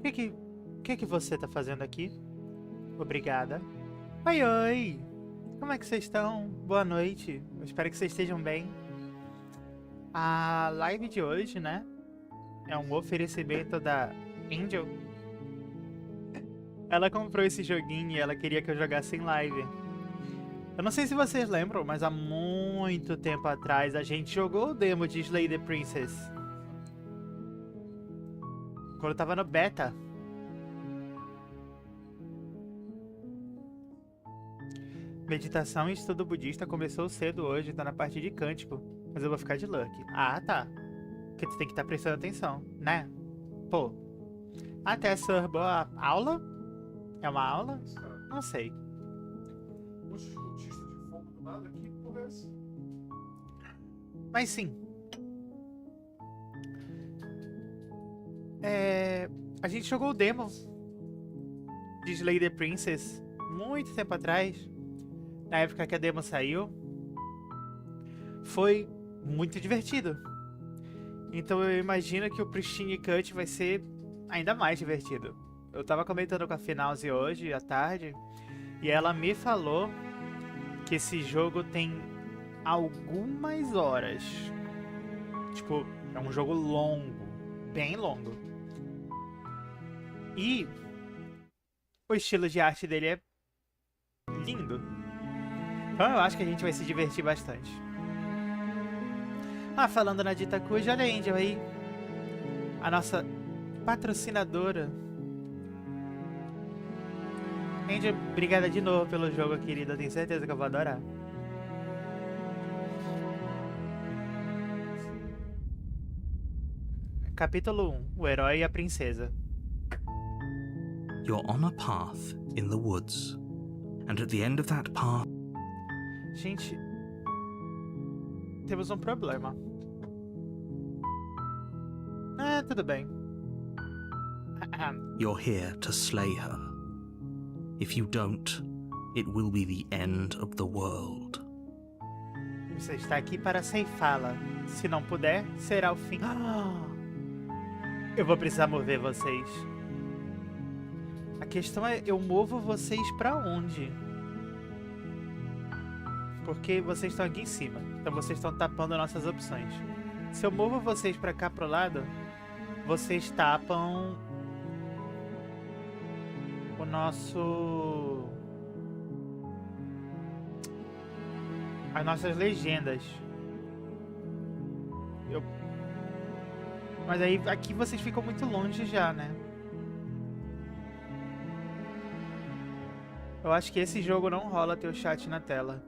O que você tá fazendo aqui? Obrigada. Oi, oi! Como é que vocês estão? Boa noite. Eu espero que vocês estejam bem. A live de hoje, né? É um oferecimento da Angel. Ela comprou esse joguinho e ela queria que eu jogasse em live. Eu não sei se vocês lembram, mas há muito tempo atrás a gente jogou o demo de Slay the Princess. Quando eu tava no beta. Meditação e estudo budista começou cedo hoje, tá na parte de cântico. Mas eu vou ficar de luck. Ah, tá. Porque tu tem que estar prestando atenção, né? Pô. Até Sir, boa aula? É uma aula? Não sei. Oxe, notícia de fogo do nada aqui, porra é essa? Mas sim. A gente jogou o demo de Slay the Princess muito tempo atrás. Na época que a demo saiu. Foi muito divertido. Então eu imagino que o Pristine Cut vai ser ainda mais divertido. Eu tava comentando com a Finalzi hoje, à tarde, e ela me falou que esse jogo tem algumas horas. Tipo, é um jogo longo, bem longo. E o estilo de arte dele é lindo. Então eu acho que a gente vai se divertir bastante. Ah, falando na Dita Cuja, olha a Angel aí. A nossa patrocinadora. Angel, obrigada de novo pelo jogo, querida. Eu tenho certeza que eu vou adorar. Capítulo 1. O herói e a princesa. You're on a path in the woods, and at the end of that path... Gente, temos um problema. Tudo bem. You're here to slay her. If you don't, it will be the end of the world. Você está aqui para ceifá-la. Se não puder, será o fim. Eu vou precisar mover vocês. A questão é, eu movo vocês pra onde? Porque vocês estão aqui em cima. Então vocês estão tapando nossas opções. Se eu movo vocês pra cá pro lado, vocês tapam o nosso... as nossas legendas. Mas aí aqui vocês ficam muito longe já, né? Eu acho que esse jogo não rola ter o chat na tela.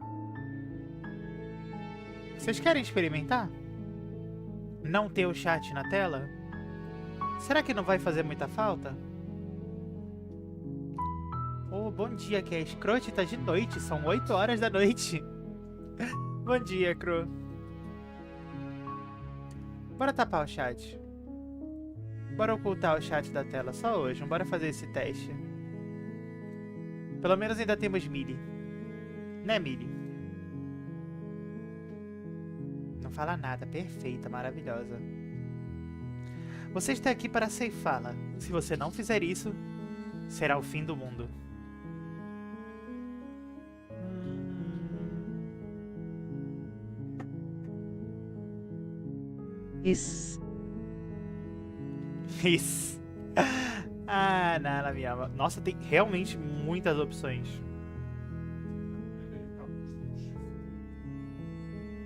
Vocês querem experimentar? Não ter o chat na tela? Será que não vai fazer muita falta? Oh, bom dia, que é escrote, tá de noite. São 8 horas da noite. Bom dia, Cro. Bora tapar o chat. Bora ocultar o chat da tela só hoje. Bora fazer esse teste. Pelo menos ainda temos Millie. Né, Millie? Não fala nada. Perfeita, maravilhosa. Você está aqui para ceifá-la. Se você não fizer isso, será o fim do mundo. Isso. Isso. Ah, não, me ama. Nossa, tem realmente muitas opções.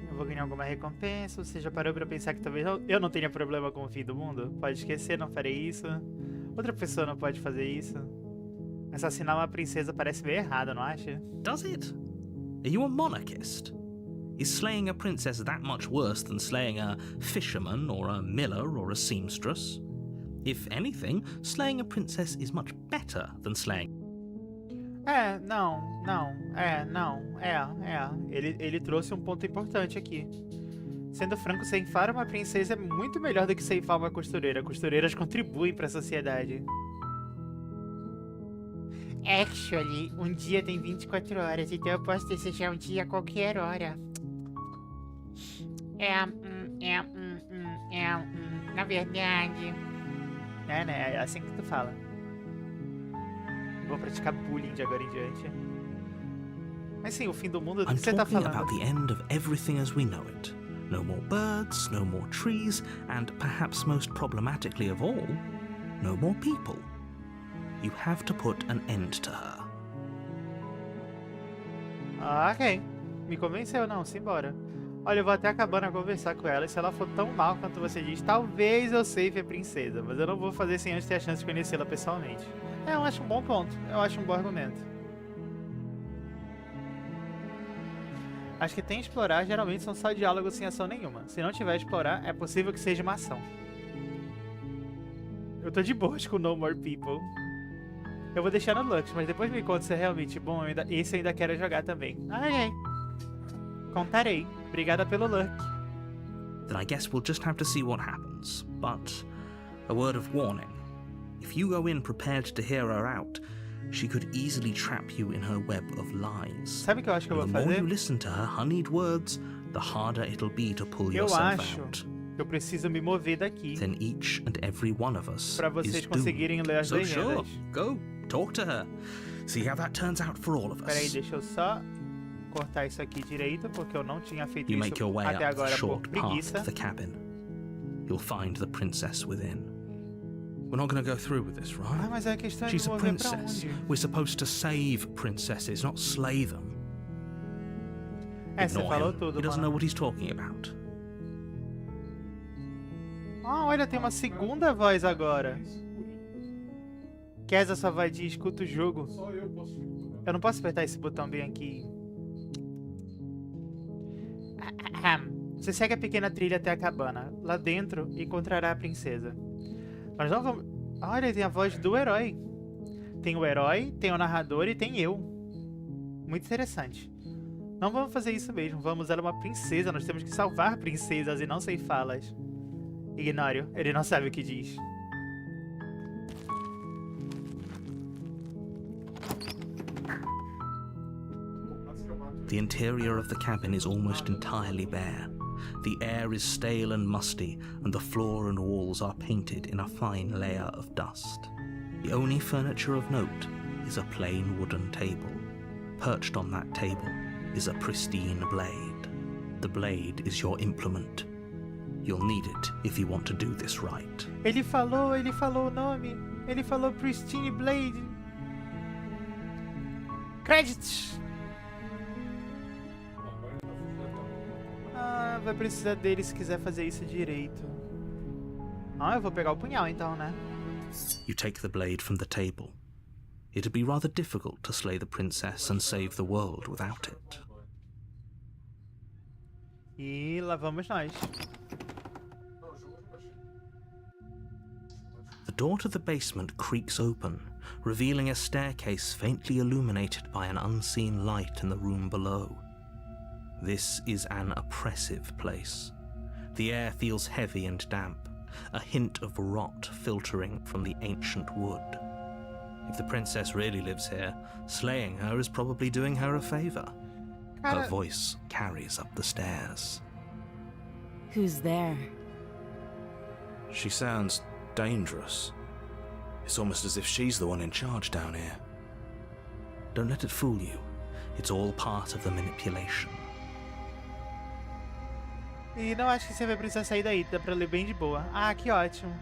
Eu vou ganhar alguma recompensa. Você já parou pra pensar que talvez eu não tenha problema com o fim do mundo? Pode esquecer, não farei isso. Outra pessoa não pode fazer isso. Assassinar uma princesa parece meio errado, não acha? Does it? Are you a monarchist? Is slaying a princess that much worse than slaying a fisherman or a miller or a seamstress? If anything, slaying a princess is much better than slaying... Ele trouxe um ponto importante aqui. Sendo franco, ceifar uma princesa é muito melhor do que ceifar uma costureira. Costureiras contribuem para a sociedade. Actually, um dia tem 24 horas, então eu posso desejar um dia a qualquer hora. Na verdade, É, né? É assim que tu fala. Vou praticar bullying de agora em diante. Mas sim, o fim do mundo do I'm que você tá talking falando? about the end of everything as we know it. No more birds, no more trees, and perhaps most problematically of all, no more people. You have to put an end to her. Ah, ok. Me convenceu, não. Simbora. Olha, eu vou até acabando a conversar com ela. E se ela for tão mal quanto você diz, talvez eu save a princesa. Mas eu não vou fazer sem antes ter a chance de conhecê-la pessoalmente. É, eu acho um bom ponto. Eu acho um bom argumento. Acho que tem explorar geralmente são só diálogos sem ação nenhuma. Se não tiver explorar, é possível que seja uma ação. Eu tô de boas com No More People. Eu vou deixar no Lux, mas depois me conta se é realmente bom. Esse eu ainda quero jogar também. Ai. Contarei. Obrigada pelo Lux. Then I guess we'll just have to see what happens. But a word of warning. If you go in prepared to hear her out, she could easily trap you in her web of lies. Sabe o que eu acho que eu vou The more fazer? you listen to her honeyed words, the harder it'll be to pull Eu yourself acho out. que eu preciso me mover daqui Then each and every one of us pra is vocês doomed. conseguirem ler as So sure, legendas. go, talk to her. See how that turns out for all of Peraí, us. deixa eu só cortar isso aqui direito, porque eu não tinha feito You isso make your way até up the agora por short path preguiça. to the cabin. You'll find the princess within. We're not going to go through with this, Ah, right? mas a questão é She's a mover pra princess. onde? We're supposed to save princesses, not slay them. É, você Ignore falou him. tudo, He doesn't mano. know what he's talking about. Ah, olha, tem uma segunda voz agora. Kesa só vai de escuta o jogo. Só eu posso escutar. Eu não posso apertar esse botão bem aqui. Você segue a pequena trilha até a cabana. Lá dentro encontrará a princesa. Nós não vamos... Olha, tem a voz do herói. Tem o herói, tem o narrador e tem eu. Muito interessante. Não vamos fazer isso mesmo. Vamos, ela é uma princesa. Nós temos que salvar princesas e não ceifá-las. Ignore-o. Ele não sabe o que diz. The interior of the cabin is almost entirely bare. The air is stale and musty, and the floor and walls are painted in a fine layer of dust. The only furniture of note is a plain wooden table. Perched on that table is a pristine blade. The blade is your implement. You'll need it if you want to do this right. Ele falou o nome. Ele falou Pristine Blade. Credits! Ah, vai precisar dele se quiser fazer isso direito. Ah, eu vou pegar o punhal então, né? You take the blade from the table. It'd be rather difficult to slay the princess and save the world without it. E lá vamos nós. The door to the basement creaks open, revealing a staircase faintly illuminated by an unseen light in the room below. This is an oppressive place. The air feels heavy and damp, a hint of rot filtering from the ancient wood. If the princess really lives here, slaying her is probably doing her a favor. Her voice carries up the stairs. Who's there? She sounds dangerous. It's almost as if she's the one in charge down here. Don't let it fool you. It's all part of the manipulation. E não acho que você vai precisar sair daí, dá pra ler bem de boa. Ah, que ótimo.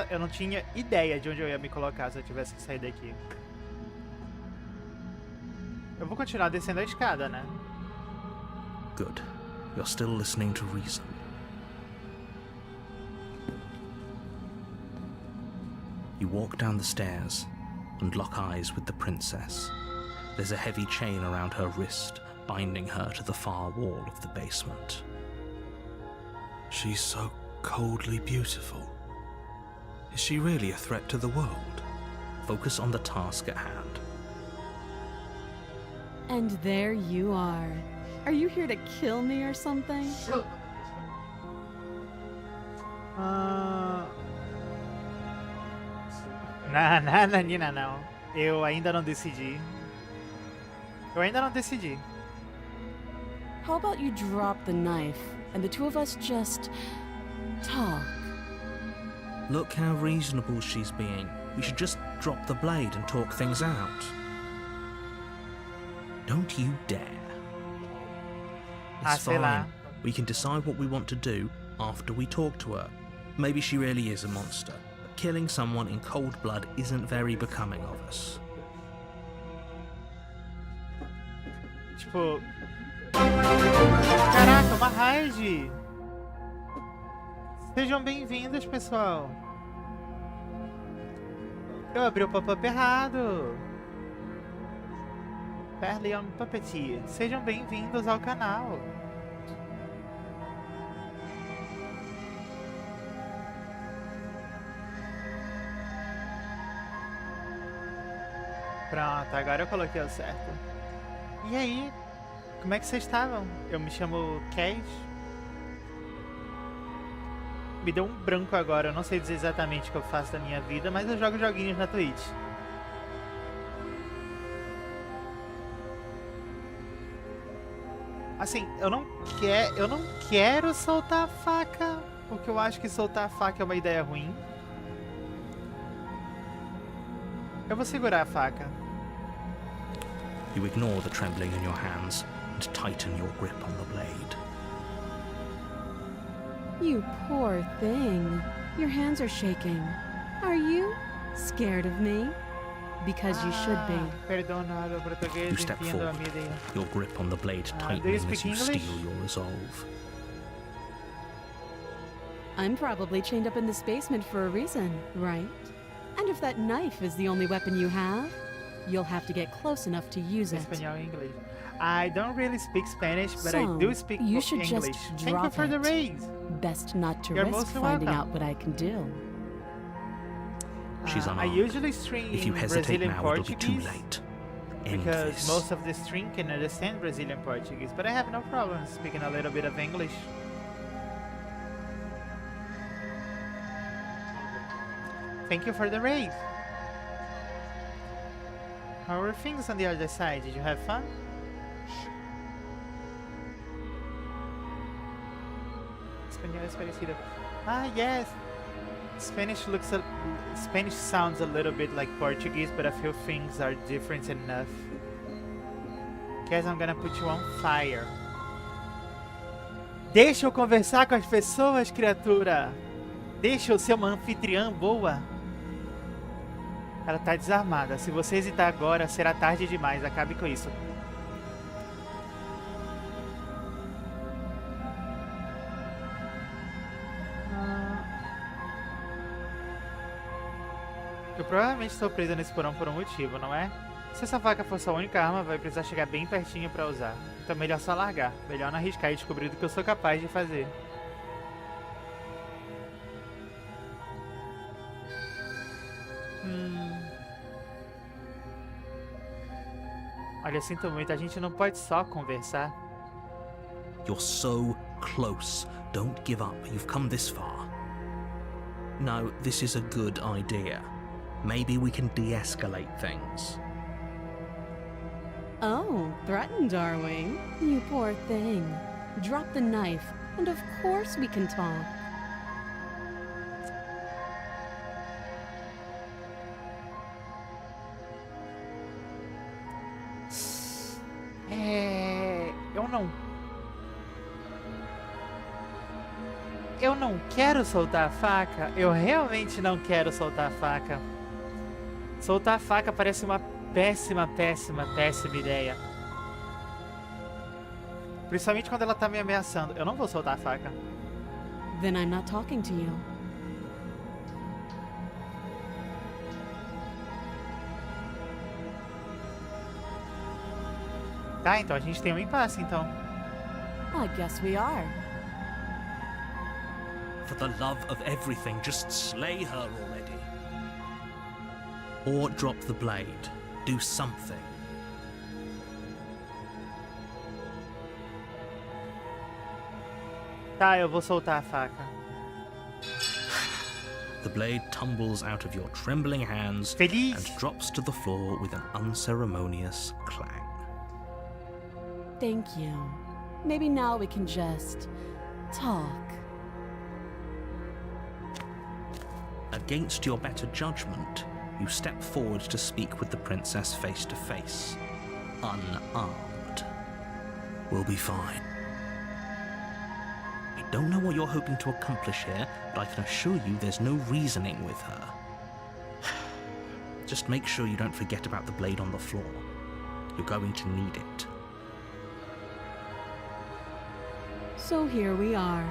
Eu não tinha ideia de onde eu ia me colocar se eu tivesse que sair daqui. Eu vou continuar descendo a escada, né? Good. You're still listening to reason. You walk down the stairs and lock eyes with the princess. There's a heavy chain around her wrist, binding her to the far wall of the basement. She's so coldly beautiful. Is she really a threat to the world? Focus on the task at hand. And there you are. Are you here to kill me or something? Nada, Nina, não. Eu ainda não decidi. How about you drop the knife and the two of us just talk? Look how reasonable she's being. We should just drop the blade and talk things out. Don't you dare. It's sei lá. fine. We can decide what we want to do after we talk to her. Maybe she really is a monster. But killing someone in cold blood isn't very becoming of us. Tipo... Caraca, uma raid! Sejam bem-vindos, pessoal! Eu abri o pop-up errado! Fairly on Puppeteer. Sejam bem-vindos ao canal! Pronto, agora eu coloquei o certo. E aí? Como é que vocês estavam? Eu me chamo Cash. Me deu um branco agora, eu não sei dizer exatamente o que eu faço da minha vida, mas eu jogo joguinhos na Twitch. Assim, eu não quero soltar a faca, porque eu acho que soltar a faca é uma ideia ruim. Eu vou segurar a faca. You ignore the trembling in your hands and tighten your grip on the blade. You poor thing. Your hands are shaking. Are you scared of me? Because you should be. Perdona, o português, You step entendo a forward, minha ideia. your grip on the blade do you tightening as speak you English? steel your resolve. I'm probably chained up in this basement for a reason, right? And if that knife is the only weapon you have, you'll have to get close enough to use it. Espanhol e inglês. I don't really speak Spanish, but I So, do speak you should English. just Thank you drop for the it. raise. Best not to You're risk mostly finding welcome. out what I can do. She's I unarmed. usually stream If you hesitate Brazilian now, it'll be too Portuguese late. End because this. most of the stream can understand Brazilian Portuguese, but I have no problem speaking a little bit of English. Thank you for the raise. How are things on the other side? Did you have fun? Espanhol es parecido. Ah, yes. Spanish sounds a little bit like Portuguese, but a few things are different enough. Guess I'm gonna put you on fire. Deixa eu conversar com as pessoas, criatura. Deixa eu ser uma anfitriã boa. Ela tá desarmada. Se você hesitar agora, será tarde demais. Acabe com isso. Eu provavelmente estou presa nesse porão por um motivo, não é? Se essa faca for sua única arma, vai precisar chegar bem pertinho pra usar. Então é melhor só largar. Melhor não arriscar e descobrir o que eu sou capaz de fazer. Olha, sinto muito, a gente não pode só conversar. You're so close. Don't give up. You've come this far. No, this is a good idea. Maybe we can de-escalate things. Oh, threatened, are we? You poor thing. Drop the knife, and of course we can talk. Eu não quero soltar a faca. Eu realmente não quero soltar a faca. Soltar a faca parece uma péssima ideia. Principalmente quando ela tá me ameaçando. Eu não vou soltar a faca. Then I'm not talking to you. Tá, então a gente tem um impasse, então. I guess we are. For the love of everything, just slay her already. Or drop the blade. Do something. Tá, eu vou soltar a faca. The blade tumbles out of your trembling hands Feliz. and drops to the floor with an unceremonious clang. Thank you. Maybe now we can just talk. against your better judgment, you step forward to speak with the princess face to face, unarmed. We'll be fine. I don't know what you're hoping to accomplish here, but I can assure you there's no reasoning with her. Just make sure you don't forget about the blade on the floor. You're going to need it. So here we are.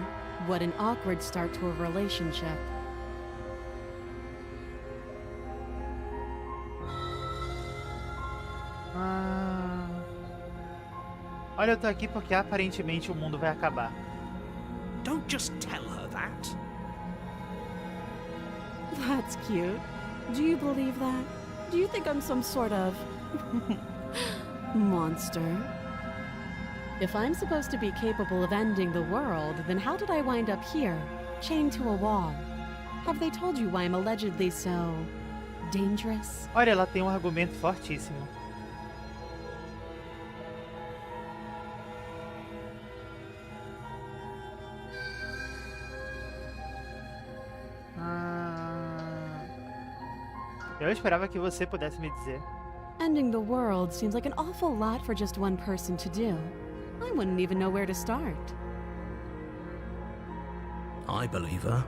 What an awkward start to a relationship. Olha, eu tô aqui porque aparentemente o mundo vai acabar. Don't just tell her that. That's cute. Do you believe that? Do you think I'm some sort of monster? If I'm supposed to be capable of ending the world, then how did I wind up here, chained to a wall? Have they told you why I'm allegedly so dangerous? Olha, ela tem um argumento fortíssimo. Eu esperava que você pudesse me dizer. Ending the world seems like an awful lot for just one person to do. I wouldn't even know where to start. I believe her.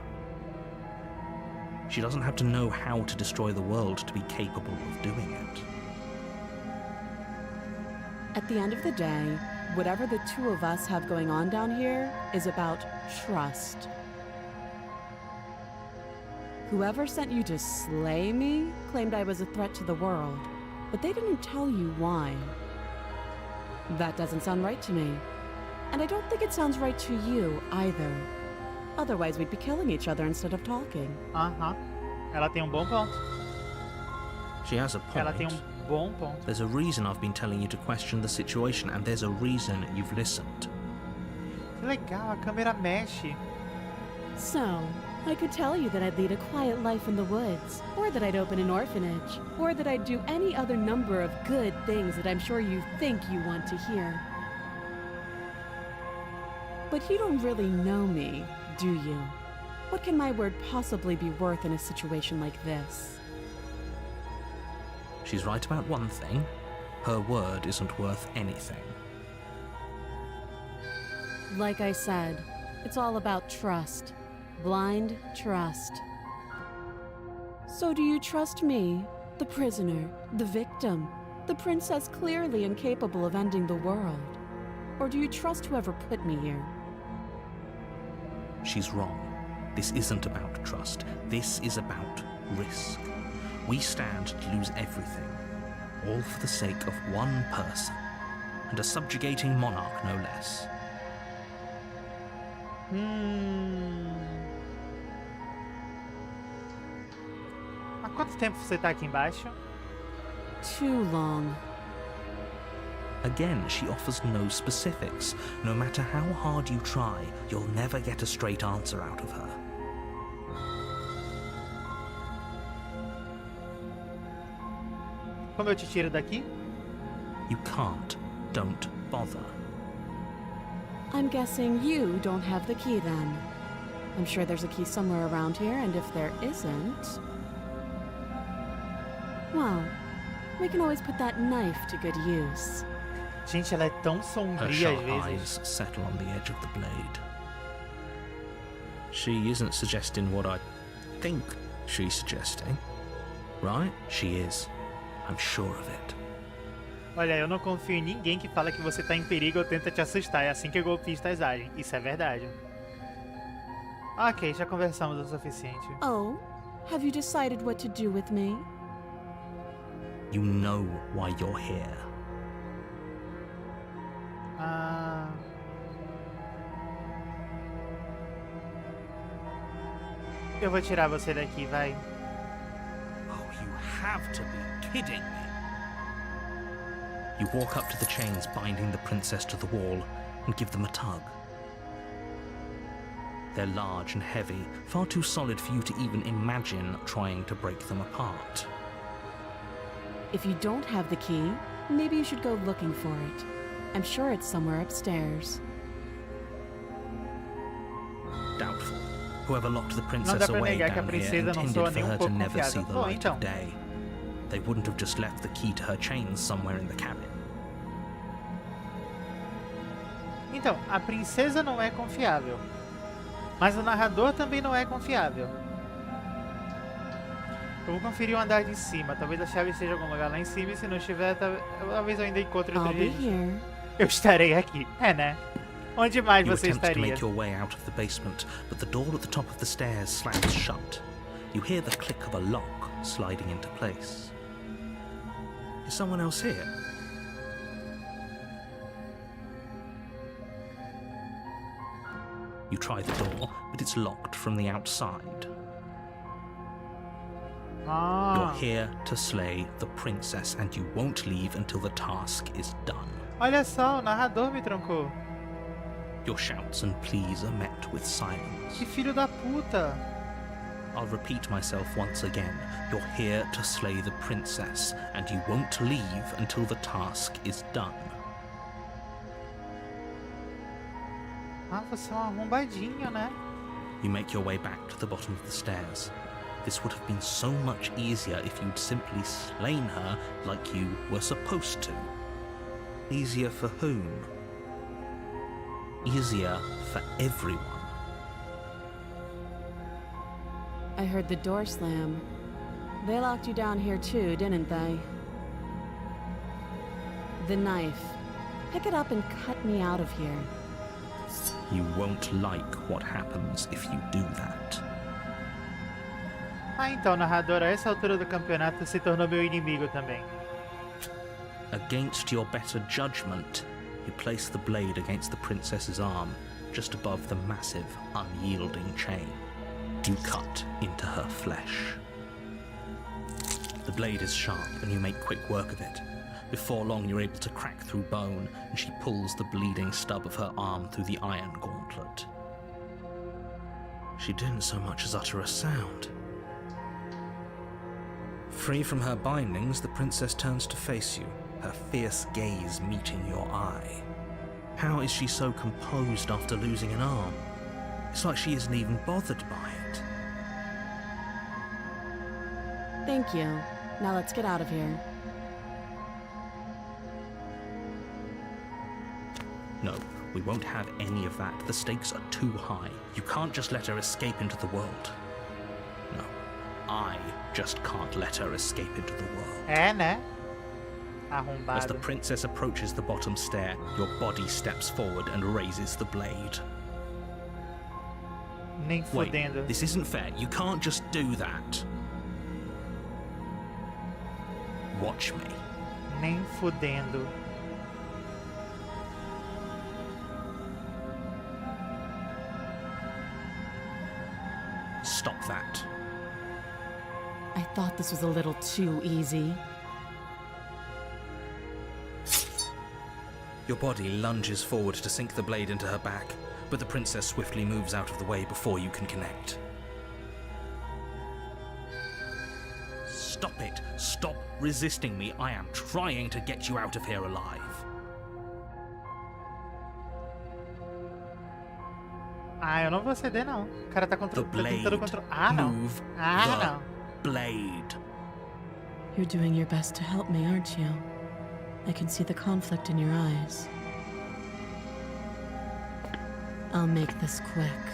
She doesn't have to know how to destroy the world to be capable of doing it. At the end of the day, whatever the two of us have going on down here is about trust. Whoever sent you to slay me claimed I was a threat to the world, but they didn't tell you why. That doesn't sound right to me. And I don't think it sounds right to you either. Otherwise, we'd be killing each other instead of talking. Aham. Ela tem um bom ponto. She has a point. Ela tem bom ponto. There's a reason I've been telling you to question the situation, and there's a reason you've listened. Que legal, a câmera mexe. So, I could tell you that I'd lead a quiet life in the woods, or that I'd open an orphanage, or that I'd do any other number of good things that I'm sure you think you want to hear. But you don't really know me, do you? What can my word possibly be worth in a situation like this? She's right about one thing. Her word isn't worth anything. Like I said, it's all about trust. Blind trust. So do you trust me, the prisoner, the victim, the princess clearly incapable of ending the world? Or do you trust whoever put me here? She's wrong. This isn't about trust. This is about risk. We stand to lose everything, all for the sake of one person, and a subjugating monarch no less. Há quanto tempo você tá aqui embaixo? Too long. Again, she offers no specifics. No matter how hard you try, you'll never get a straight answer out of her. Como eu te tiro daqui? You can't. Don't bother. I'm guessing you don't have the key then. I'm sure there's a key somewhere around here, and if there isn't... well, we can always put that knife to good use. Gente, ela é tão Her sombria sharp às vezes. eyes settle on the edge of the blade. She isn't suggesting what I think she's suggesting. Right? She is. I'm sure of it. Olha, eu não confio em ninguém que fala que você tá em perigo ou tenta te assustar. É assim que golpistas agem. Isso é verdade. Ok, já conversamos o suficiente. Oh, have you decided what to do with me? You know why you're here. Eu vou tirar você daqui, vai. Oh, you have to be kidding me. You walk up to the chains binding the princess to the wall and give them a tug. They're large and heavy, far too solid for you to even imagine trying to break them apart. If you don't have the key, maybe you should go looking for it. I'm sure it's somewhere upstairs. Doubtful. Whoever locked the Não dá princess pra away negar que a down here princesa não intended soa for nem her to pouco never see confiável. the Bom, light então. of day. They wouldn't have just left the key to her chains somewhere in the cabin. Então, a princesa não é confiável. Mas o narrador também não é confiável. Eu vou conferir o andar de cima. Talvez a chave esteja em algum lugar lá em cima. E se não estiver, talvez eu ainda encontre I'll outro be jeito. here. Eu estarei aqui. É, né? Onde mais You você attempt to estaria? make your way out of the basement, but the door at the top of the stairs slams shut. You hear the click of a lock sliding into place. Is someone else here? You try the door, but it's locked from the outside. Ah, You're here to slay the princess, and you won't leave until the task is done. olha só, o narrador me trancou. Your shouts and pleas are met with silence. Que filho da puta. I'll repeat myself once again. You're here to slay the princess, and you won't leave until the task is done. Ah, você é um arrombadinho, né? You make your way back to the bottom of the stairs. This would have been so much easier if you'd simply slain her like you were supposed to. Easier for whom? Easier for everyone. I heard the door slam. They locked you down here too, didn't they? The knife. Pick it up and cut me out of here. You won't like what happens if you do that. Ah, então, narrador, a essa altura do campeonato se tornou meu inimigo também. Against your better judgment, you place the blade against the princess's arm, just above the massive, unyielding chain. You cut into her flesh. The blade is sharp and you make quick work of it. Before long, you're able to crack through bone, and she pulls the bleeding stub of her arm through the iron gauntlet. She didn't so much as utter a sound. Free from her bindings, the princess turns to face you, her fierce gaze meeting your eye. How is she so composed after losing an arm? It's like she isn't even bothered by it. Thank you. Now let's get out of here. No, we won't have any of that. The stakes are too high. You can't just let her escape into the world. No, I just can't let her escape into the world. É, né? As the Arrombado. princess approaches the bottom stair, your body steps forward and raises the blade. Nem Wait, fudendo. this isn't fair. You can't just do that. Watch me. Nem fudendo. Stop that. I thought this was a little too easy. Your body lunges forward to sink the blade into her back, but the princess swiftly moves out of the way before you can connect. Stop it! Stop resisting me! I am trying to get you out of here alive. Ah, eu não vou ceder, não. O cara tá The blade. tentando controlar. Ah, não. Move Ah, the não. blade. You're doing your best to help me, aren't you? I can see the conflict in your eyes. I'll make this quick.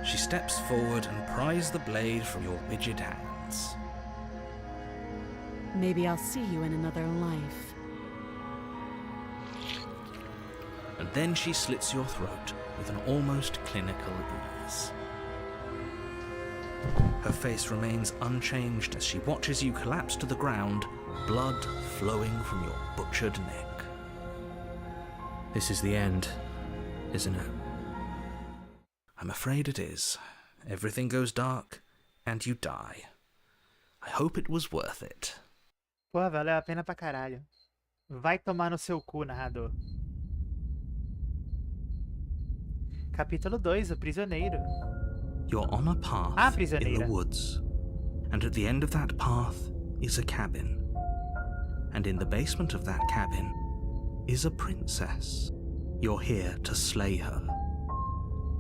She steps forward and pries the blade from your rigid hands. Maybe I'll see you in another life. And then she slits your throat with an almost clinical ease. Her face remains unchanged as she watches you collapse to the ground, blood flowing from your butchered neck. This is the end, isn't it? I'm afraid it is. Everything goes dark, and you die. I hope it was worth it. Porra, valeu a pena pra caralho. Vai tomar no seu cu, narrador. Capítulo 2, o prisioneiro. You're on a path in prisioneira. the woods, and at the end of that path is a cabin. And in the basement of that cabin is a princess. You're here to slay her.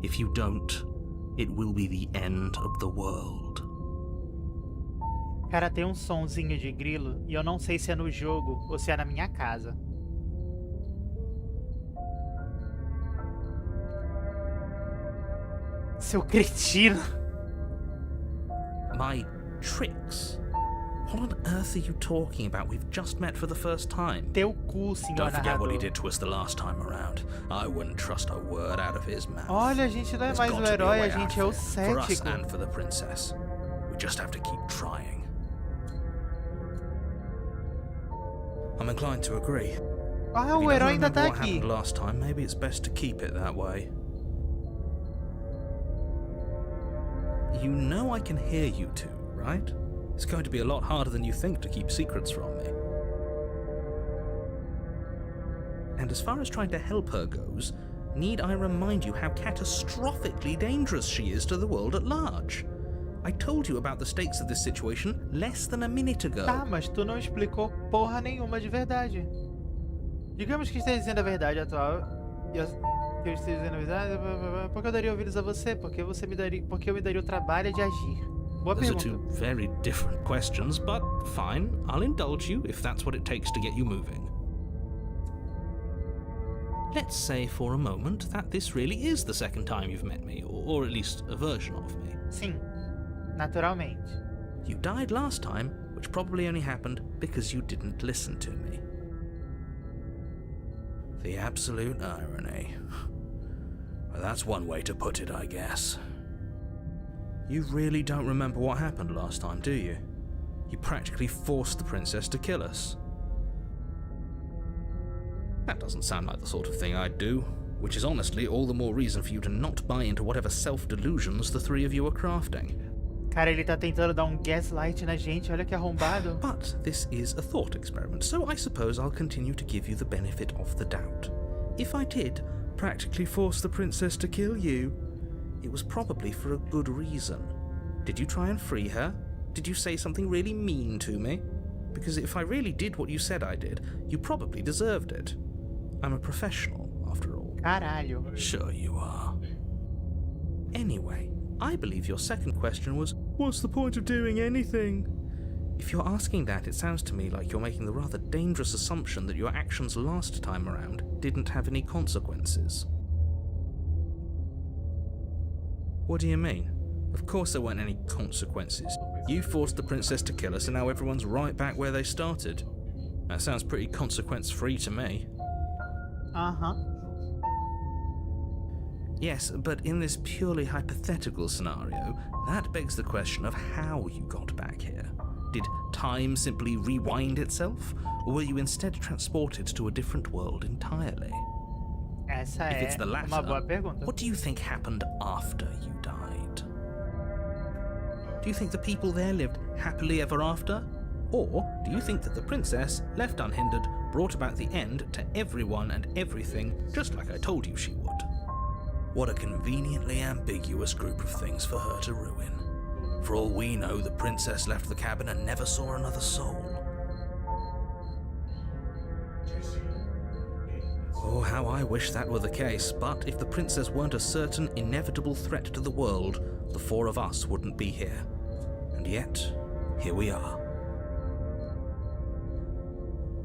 If you don't, it will be the end of the world. Cara, tem um sonzinho de grilo e eu não sei se é no jogo ou se é na minha casa. Seu cretino. My tricks? What on earth are you talking about? We've just met for the first time. Teu cu, senhor Don't forget what he narrador. did to us the last time around. I wouldn't trust a word out of his mouth. Olha, a gente não é There's mais got o to be a herói, way a out gente é o of it, for us cético. and for the princess. We just have to keep trying. I'm inclined to agree. Ah, If o you don't herói ainda remember tá what aqui. happened last time, maybe it's best to keep it that way. You know I can hear you two, right? It's going to be a lot harder than you think to keep secrets from me. And as far as trying to help her goes, need I remind you how catastrophically dangerous she is to the world at large? I told you about the stakes of this situation less than a minute ago. Tá, mas tu não explicou porra nenhuma de verdade. Digamos que esteja dizendo a verdade atual. Que eu esteja dizendo a verdade. Por que eu daria ouvidos a você? Porque eu me daria o trabalho de agir. Boa Those are pergunta. two very different questions, but fine, I'll indulge you if that's what it takes to get you moving. Let's say for a moment that this really is the second time you've met me, or at least a version of me. Sim, naturalmente. You died last time, which probably only happened because you didn't listen to me. The absolute irony. Well, that's one way to put it, I guess. You really don't remember what happened last time, do you? You practically forced the princess to kill us. That doesn't sound like the sort of thing I'd do, which is honestly all the more reason for you to not buy into whatever self-delusions the three of you are crafting. Cara, ele tá tentando dar gaslight na gente, olha que arrombado. But this is a thought experiment, so I suppose I'll continue to give you the benefit of the doubt. If I did practically force the princess to kill you, it was probably for a good reason. Did you try and free her? Did you say something really mean to me? Because if I really did what you said I did, you probably deserved it. I'm a professional, after all. Caralho. Sure you are. Anyway, I believe your second question was, what's the point of doing anything? If you're asking that, it sounds to me like you're making the rather dangerous assumption that your actions last time around didn't have any consequences. What do you mean? Of course there weren't any consequences. You forced the princess to kill us and now everyone's right back where they started. That sounds pretty consequence-free to me. Aham. Yes, but in this purely hypothetical scenario, that begs the question of how you got back here. Did time simply rewind itself, or were you instead transported to a different world entirely? Essa If it's é the latter, uma boa pergunta. what do you think happened after you died? Do you think the people there lived happily ever after? Or do you think that the princess, left unhindered, brought about the end to everyone and everything, just like I told you she would? What a conveniently ambiguous group of things for her to ruin. For all we know, the princess left the cabin and never saw another soul. Oh, how I wish that were the case, but if the princess weren't a certain, inevitable threat to the world, the four of us wouldn't be here. And yet, here we are.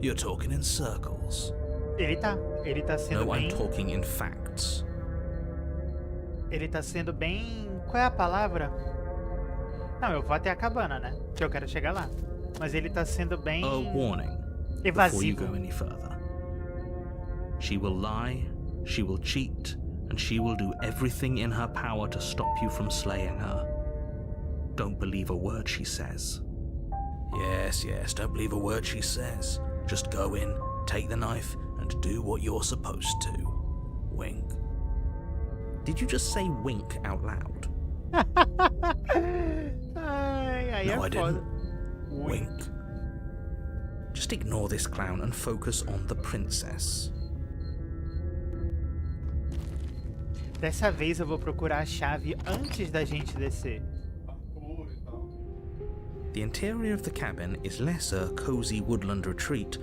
You're talking in circles. Ele tá sendo No, I'm bem... talking in facts. Ele tá sendo bem... Qual é a palavra? Não, eu vou até a cabana, né? Que eu quero chegar lá. Mas ele tá sendo bem... A warning before you evasivo. go any further. She will lie, she will cheat, and she will do everything in her power to stop you from slaying her. Don't believe a word she says. Yes, don't believe a word she says. Just go in, take the knife, and do what you're supposed to. Wink. Did you just say wink out loud? Ai, aí No, é I foda. didn't. Wink. Just ignore this clown and focus on the princess. Dessa vez eu vou procurar a chave antes da gente descer. Cor e tal. The interior of the cabin is less a cozy woodland retreat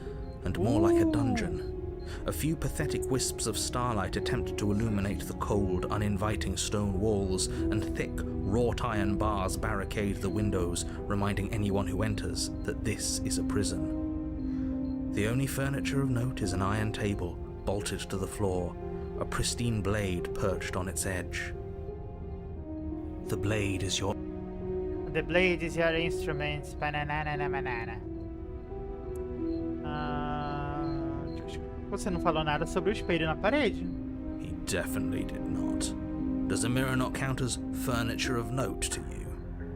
and more like a dungeon. A few pathetic wisps of starlight attempt to illuminate the cold, uninviting stone walls, and thick, wrought iron bars barricade the windows, reminding anyone who enters that this is a prison. The only furniture of note is an iron table, bolted to the floor, a pristine blade perched on its edge. The blade is your... The blade is your instrument. Banana. Você não falou nada sobre o espelho na parede? He definitely did not. Does a mirror not count as furniture of note to you?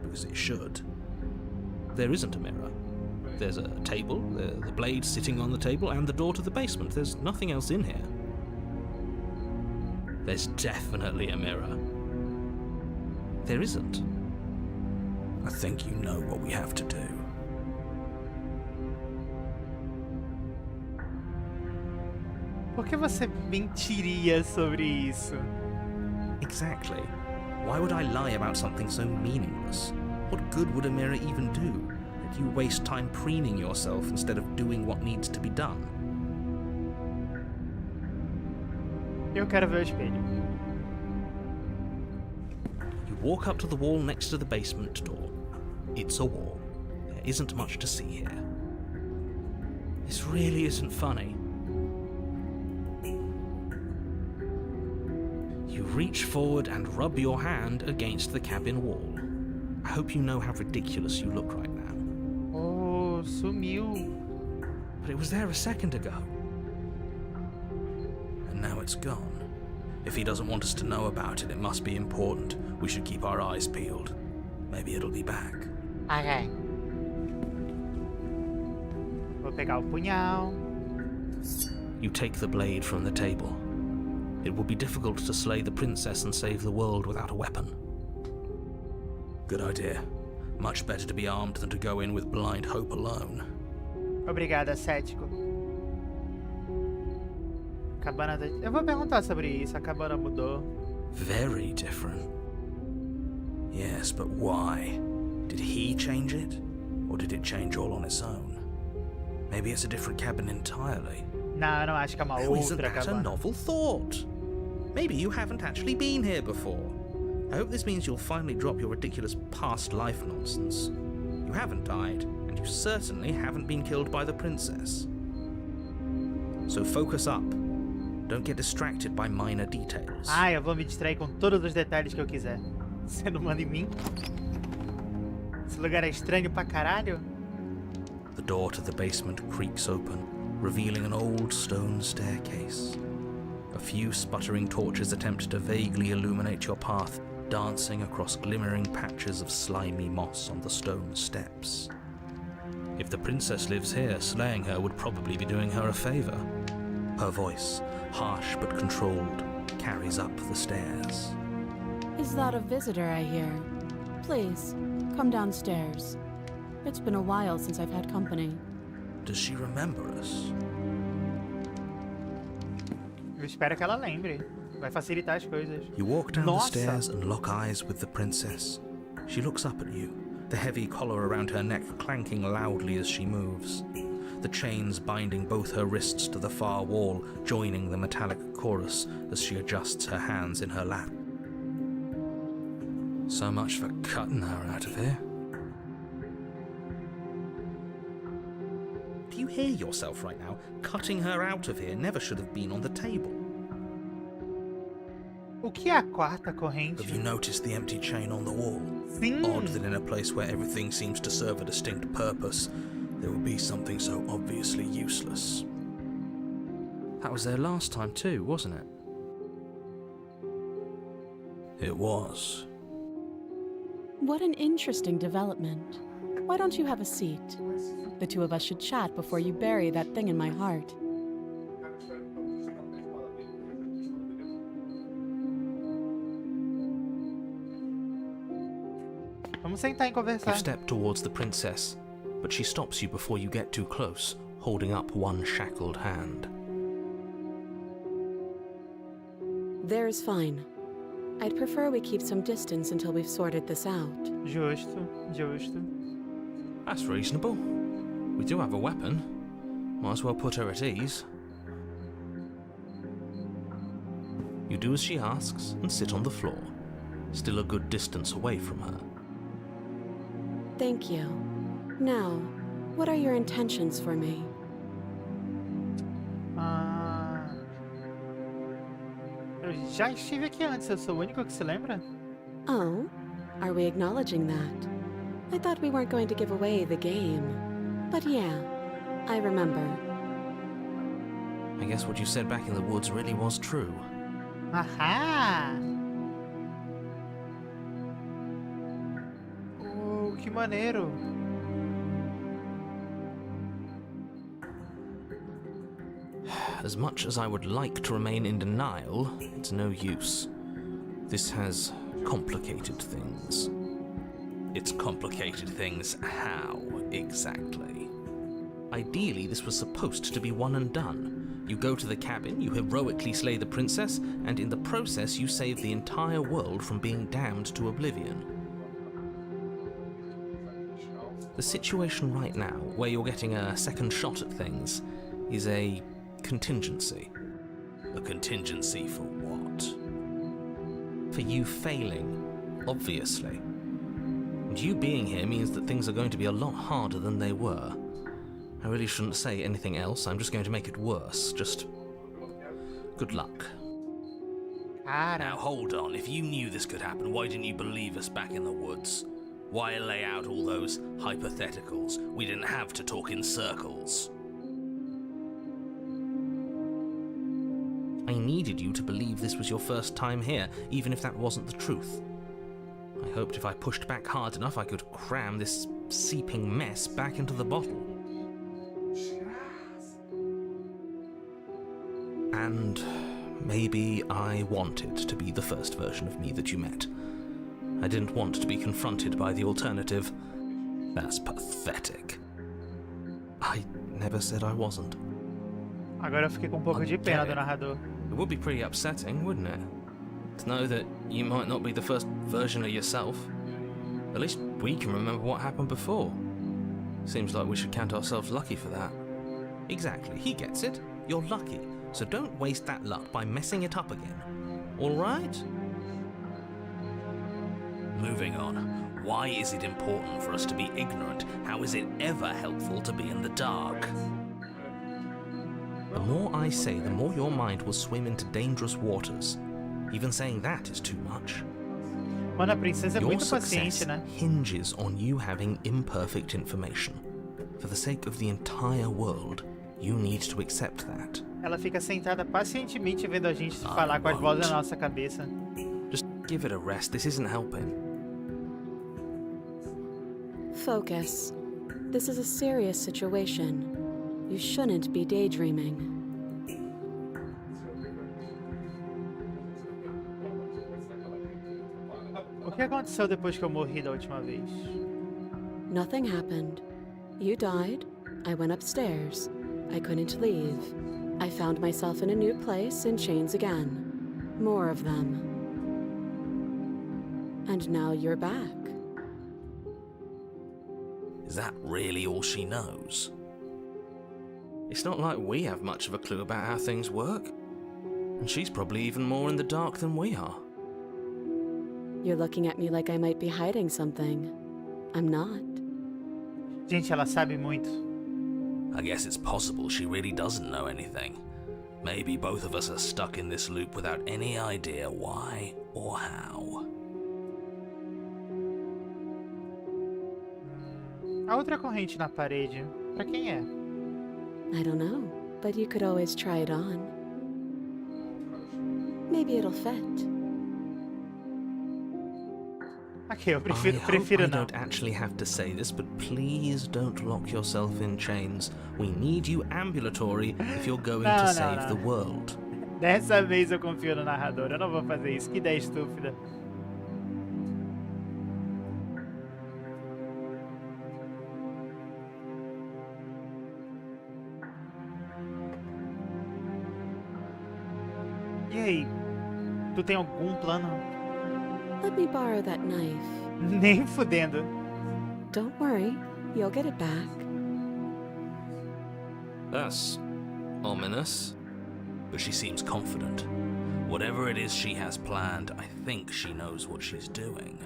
Because it should. There isn't a mirror. There's a table, the blade sitting on the table, and the door to the basement. There's nothing else in here. There's definitely a mirror. There isn't. I think you know what we have to do. Por que você mentiria sobre isso? Exactly. Why would I lie about something so meaningless? What good would a mirror even do? That you waste time preening yourself instead of doing what needs to be done? Eu quero ver o espelho. You walk up to the wall next to the basement door. It's a wall. There isn't much to see here. This really isn't funny. You reach forward and rub your hand against the cabin wall. I hope you know how ridiculous you look right now. Oh, sumiu. But it was there a second ago. And now it's gone. If he doesn't want us to know about it, it must be important. We should keep our eyes peeled. Maybe it'll be back. Ok. Vou pegar o punhal. You take the blade from the table. It would be difficult to slay the princess and save the world without a weapon. Good idea. Much better to be armed than to go in with blind hope alone. Obrigada, cético. Cabana da... Eu vou perguntar sobre isso. A cabana mudou. Very different. Yes, but why? Did he change it? Or did it change all on its own? Maybe it's a different cabin entirely. Não, eu não acho que é uma Oh, isn't outra that a cabana. novel thought? Maybe you haven't actually been here before. I hope this means you'll finally drop your ridiculous past life nonsense. You haven't died, and you certainly haven't been killed by the princess. So focus up. Don't get distracted by minor details. Ah, eu vou me distrair com todos os detalhes que eu quiser. Você não manda em mim? Esse lugar é estranho pra caralho? The door to the basement creaks open, revealing an old stone staircase. A few sputtering torches attempt to vaguely illuminate your path, dancing across glimmering patches of slimy moss on the stone steps. If the princess lives here, slaying her would probably be doing her a favor. Her voice, harsh but controlled, carries up the stairs. Is that a visitor I hear? Please, come downstairs. It's been a while since I've had company. Does she remember us? Eu espero que ela lembre. Vai facilitar as coisas. You walk down the Nossa. stairs and lock eyes with the princess. She looks up at you, The heavy collar around her neck clanking loudly as she moves. The chains binding both her wrists to the far wall, joining the metallic chorus as she adjusts her hands in her lap. So much for cutting her out of here. Do you hear yourself right now? Cutting her out of here never should have been on the table. O que é a quarta corrente? Have you noticed the empty chain on the wall? Sim. Odd that in a place where everything seems to serve a distinct purpose, there would be something so obviously useless. That was there last time too, wasn't it? It was. What an interesting development. Why don't you have a seat? The two of us should chat before you bury that thing in my heart. Vamos sentar e conversar. You step towards the princess, but she stops you before you get too close, holding up one shackled hand. There's fine. I'd prefer we keep some distance until we've sorted this out. Justo, justo. That's reasonable. We do have a weapon. Might as well put her at ease. You do as she asks and sit on the floor, still a good distance away from her. Thank you. Now, what are your intentions for me? Eu já estive aqui antes, eu sou o único que se lembra? Oh, are we acknowledging that? I thought we weren't going to give away the game. But yeah, I remember. I guess what you said back in the woods really was true. Ahá! Oh, que maneiro! As much as I would like to remain in denial, it's no use. This has complicated things. It's complicated things how, exactly? Ideally, this was supposed to be one and done. You go to the cabin, you heroically slay the princess, and in the process you save the entire world from being damned to oblivion. The situation right now, where you're getting a second shot at things, is a contingency. A contingency for what? For you failing, obviously. And you being here means that things are going to be a lot harder than they were. I really shouldn't say anything else, I'm just going to make it worse. Just good luck. Now hold on, if you knew this could happen, why didn't you believe us back in the woods? Why lay out all those hypotheticals? We didn't have to talk in circles. I needed you to believe this was your first time here, even if that wasn't the truth. I hoped if I pushed back hard enough I could cram this seeping mess back into the bottle. And maybe I wanted to be the first version of me that you met. I didn't want to be confronted by the alternative. That's pathetic. I never said I wasn't. Agora eu fiquei com um pouco de pena do narrador. It would be pretty upsetting, wouldn't it? To know that you might not be the first version of yourself. At least we can remember what happened before. Seems like we should count ourselves lucky for that. Exactly, he gets it. You're lucky. So don't waste that luck by messing it up again. Alright? Moving on. Why is it important for us to be ignorant? How is it ever helpful to be in the dark? The more I say, the more your mind will swim into dangerous waters. Even saying that is too much. Mano, a princesa é Your muito success paciente, né? hinges on you having imperfect information. For the sake of the entire world, you need to accept that. Ela fica sentada pacientemente vendo a gente se falar com as vozes na nossa cabeça. Just give it a rest, this isn't helping. Focus. This is a serious situation. You shouldn't be daydreaming. O que aconteceu depois que eu morri da última vez? Nothing happened. You died. I went upstairs. I couldn't leave. I found myself in a new place in chains again. More of them. And now you're back. Is that really all she knows? It's not like we have much of a clue about how things work. And she's probably even more in the dark than we are. You're looking at me like I might be hiding something. I'm not. Gente, ela sabe muito. I guess it's possible she really doesn't know anything. Maybe both of us are stuck in this loop without any idea why or how. A outra corrente na parede, pra quem é? I don't know, but you could always try it on. Maybe it'll fit. Ok, eu I prefiro hope I não. don't actually have to say this, but please don't lock yourself in chains. We need you ambulatory if you're going Não, to não, save não. the world. Dessa vez eu confio no narrador, eu não vou fazer isso. Que ideia estúpida. E aí? Tu tem algum plano? Let me borrow that knife. Nem fudendo. Don't worry, you'll get it back. That's ominous. But she seems confident. Whatever it is she has planned, I think she knows what she's doing.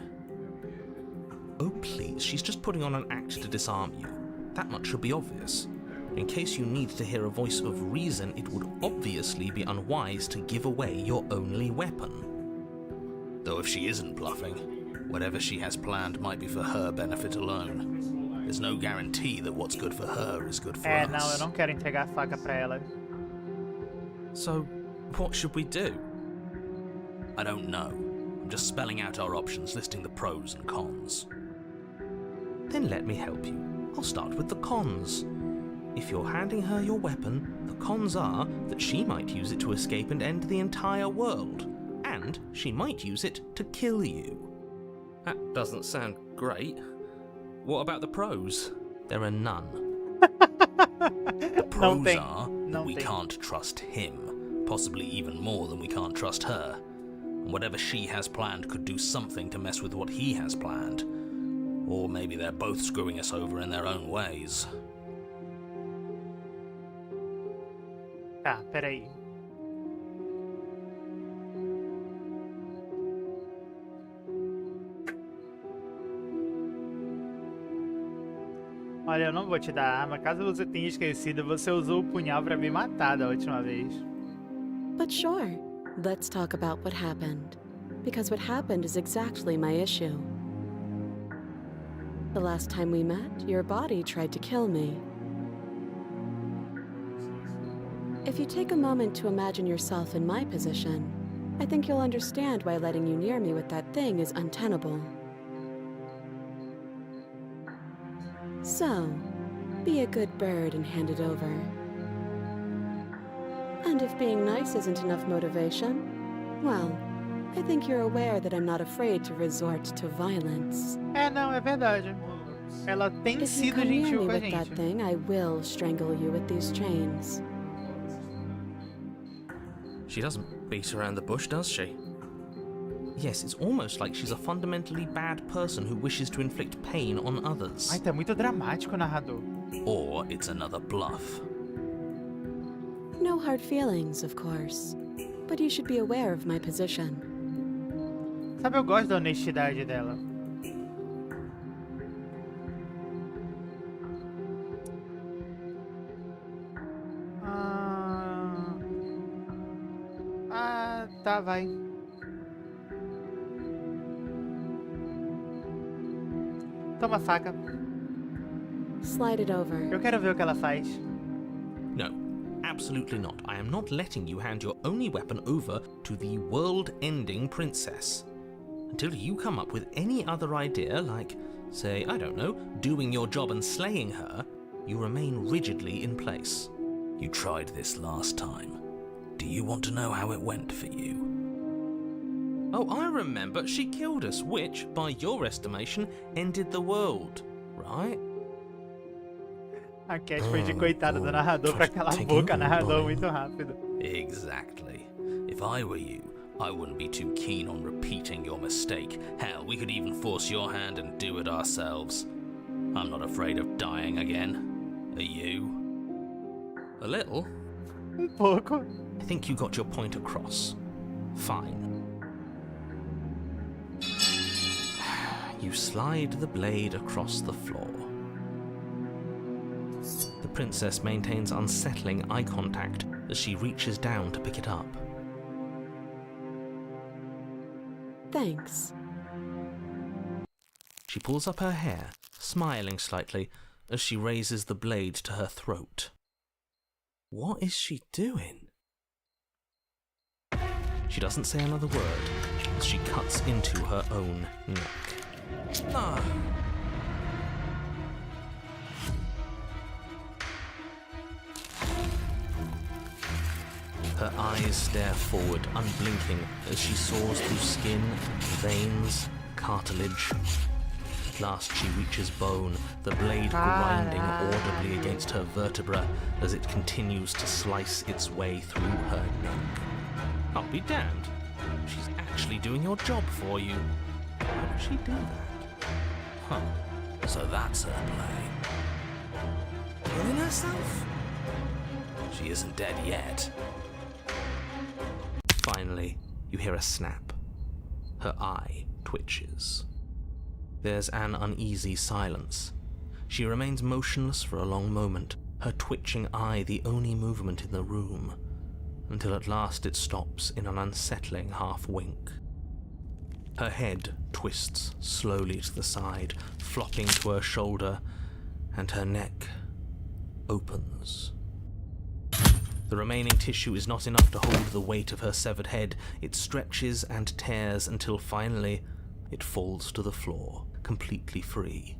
Oh please, she's just putting on an act to disarm you. That much should be obvious. In case you need to hear a voice of reason, it would obviously be unwise to give away your only weapon. Though if she isn't bluffing, whatever she has planned might be for her benefit alone. There's no guarantee that what's good for her is good for us. Não, eu não quero entregar a faca pra ela. So, what should we do? I don't know. I'm just spelling out our options, listing the pros and cons. Then let me help you. I'll start with the cons. If you're handing her your weapon, the cons are that she might use it to escape and end the entire world. And she might use it to kill you. That doesn't sound great. What about the pros? There are none. The pros are that we tem. can't trust him, possibly even more than we can't trust her. And whatever she has planned could do something to mess with what he has planned. Or maybe they're both screwing us over in their own ways. Tá, peraí. Olha, eu não vou te dar arma. Caso você tenha esquecido, você usou o punhal pra me matar da última vez. But sure, let's talk about what happened. Because what happened is exactly my issue. The last time we met, your body tried to kill me. If you take a moment to imagine yourself in my position, I think you'll understand why letting you near me with that thing is untenable. So, be a good bird and hand it over. And if being nice isn't enough motivation, well, I think you're aware that I'm not afraid to resort to violence. Não, é verdade. Ela tem If you sido come near gentil me com a with that gente. thing, I will strangle you with these chains. She doesn't beat around the bush, does she? Yes, it's almost like she's a fundamentally bad person who wishes to inflict pain on others. Ai, tá muito dramático o narrador. Or it's another bluff. No hard feelings, of course. But you should be aware of my position. Sabe, eu gosto da honestidade dela. Tá, vai. Toma a faca. Slide it over. Eu quero ver o que ela faz. No, absolutely not. I am not letting you hand your only weapon over to the world-ending princess. Until you come up with any other idea, like, say, I don't know, doing your job and slaying her, you remain rigidly in place. You tried this last time. Do you want to know how it went for you? Oh, I remember. She killed us, which, by your estimation, ended the world, right? A Cat foi de coitada do narrador pra calar a boca, narrador muito rápido. Exactly. If I were you, I wouldn't be too keen on repeating your mistake. Hell, we could even force your hand and do it ourselves. I'm not afraid of dying again. Are you? A little. Pouco. I think you got your point across. Fine. You slide the blade across the floor. The princess maintains unsettling eye contact as she reaches down to pick it up. Thanks. She pulls up her hair, smiling slightly, as she raises the blade to her throat. What is she doing? She doesn't say another word as she cuts into her own neck. Ah. Her eyes stare forward, unblinking, as she saws through skin, veins, cartilage. At last she reaches bone, the blade grinding audibly against her vertebra as it continues to slice its way through her neck. I'll be damned. She's actually doing your job for you. How did she do that? Huh. So that's her play. Killing herself? She isn't dead yet. Finally, you hear a snap. Her eye twitches. There's an uneasy silence. She remains motionless for a long moment, her twitching eye the only movement in the room, until at last it stops in an unsettling half-wink. Her head twists slowly to the side, flopping to her shoulder, and her neck opens. The remaining tissue is not enough to hold the weight of her severed head. It stretches and tears until finally it falls to the floor, completely free.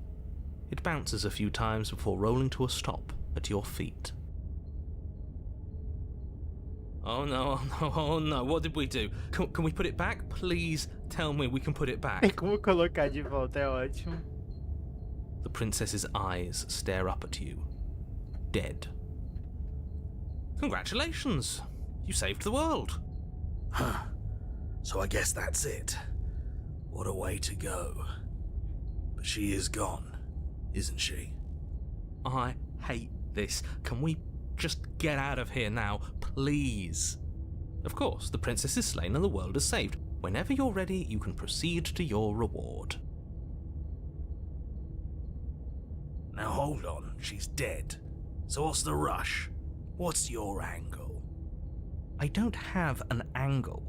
It bounces a few times before rolling to a stop at your feet. Oh no, oh no, what did we do? Can we put it back? Please tell me we can put it back. Tem como colocar de volta, é ótimo. The princess's eyes stare up at you, dead. Congratulations! You saved the world. Huh. So I guess that's it. What a way to go. But she is gone, isn't she? I hate this. Can we just get out of here now, please? Of course, the princess is slain and the world is saved. Whenever you're ready, you can proceed to your reward. Now hold on, she's dead. So what's the rush? What's your angle? I don't have an angle.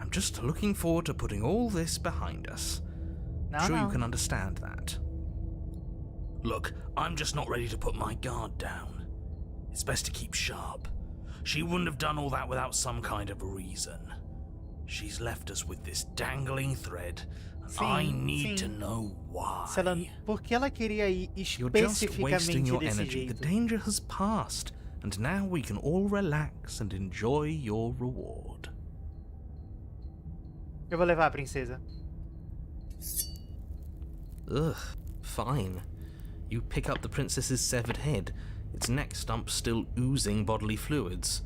I'm just looking forward to putting all this behind us. Não, Sure não. you can understand that. Look, I'm just not ready to put my guard down. It's best to keep sharp. She wouldn't have done all that without some kind of reason. She's left us with this dangling thread, and Sim, I need to sim. know why. Se ela, por que ela queria ir You're just wasting especificamente your desse energy. The jeito? danger has passed, and now we can all relax and enjoy your reward. Eu vou levar a princesa. Ugh, fine. You pick up the princess's severed head, its neck stump still oozing bodily fluids.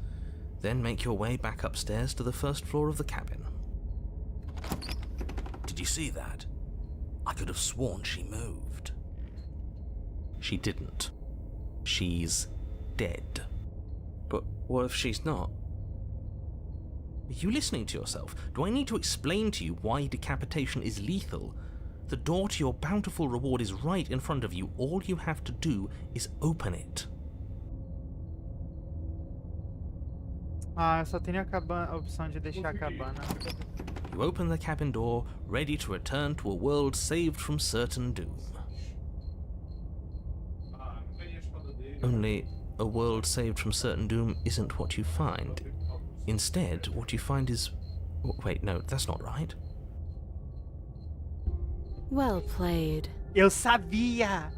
Then make your way back upstairs to the first floor of the cabin. Did you see that? I could have sworn she moved. She didn't. She's dead. But what if she's not? Are you listening to yourself? Do I need to explain to you why decapitation is lethal? The door to your bountiful reward is right in front of you. All you have to do is open it. Ah, eu só tenho a opção de deixar a cabana. You open the cabin door, ready to return to a world saved from certain doom. Ah, não ganhei a espada dele. Only a world saved from certain doom isn't what you find. Instead, what you find is... Wait, no, that's not right. Well played. Eu sabia!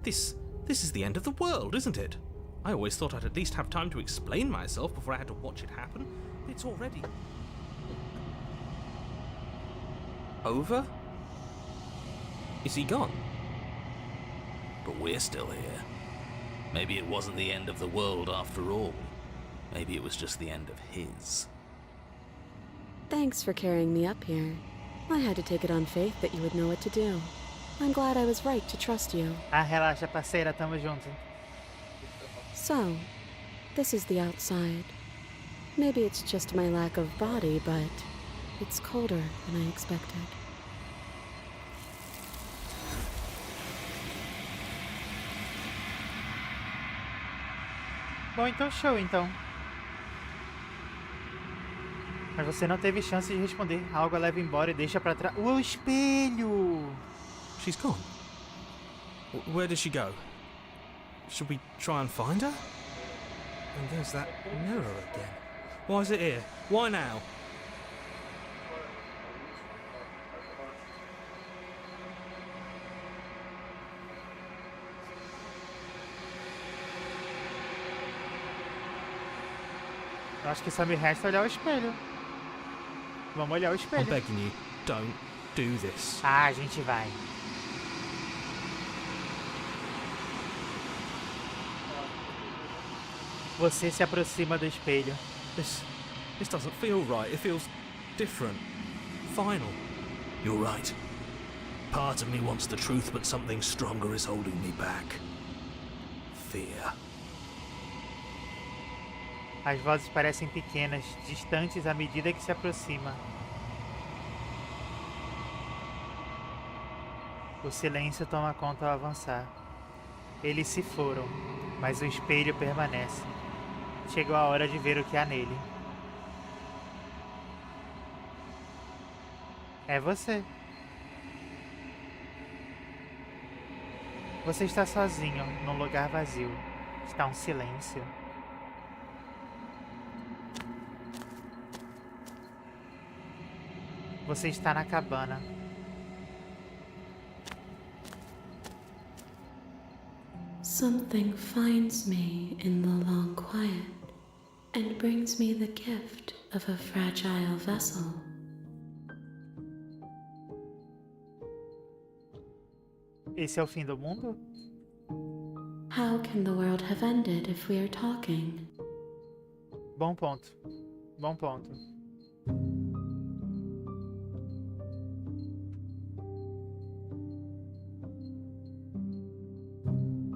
This is the end of the world, isn't it? I always thought I'd at least have time to explain myself before I had to watch it happen. It's already... over? Is he gone? But we're still here. Maybe it wasn't the end of the world after all. Maybe it was just the end of his. Thanks for carrying me up here. I had to take it on faith that you would know what to do. I'm glad I was right to trust you. Ah, relaxa, parceira, tamo junto. So, this is the outside. Maybe it's just my lack of body, but it's colder than I expected. Bom, então show, então. Mas você não teve chance de responder. Algo a leva embora e deixa pra trás. O espelho! She's gone. Where did she go? Should we try and find her? And there's that mirror again. Why is it here? Why now? Eu acho que só me resta olhar o espelho. Vamos olhar o I'm espelho. begging you, don't do this. Ah, a gente vai. Você se aproxima do espelho. This doesn't feel right. It feels different. Final. You're right. Part of me wants the truth, but something stronger is holding me back. Fear. As vozes parecem pequenas, distantes à medida que se aproxima. O silêncio toma conta ao avançar. Eles se foram, mas o espelho permanece. Chegou a hora de ver o que há nele. É você. Você está sozinho, num lugar vazio. Está um silêncio. Você está na cabana. Something finds me in the long quiet and brings me the gift of a fragile vessel. Esse é o fim do mundo? How can the world have ended if we are talking? Bom ponto. Bom ponto.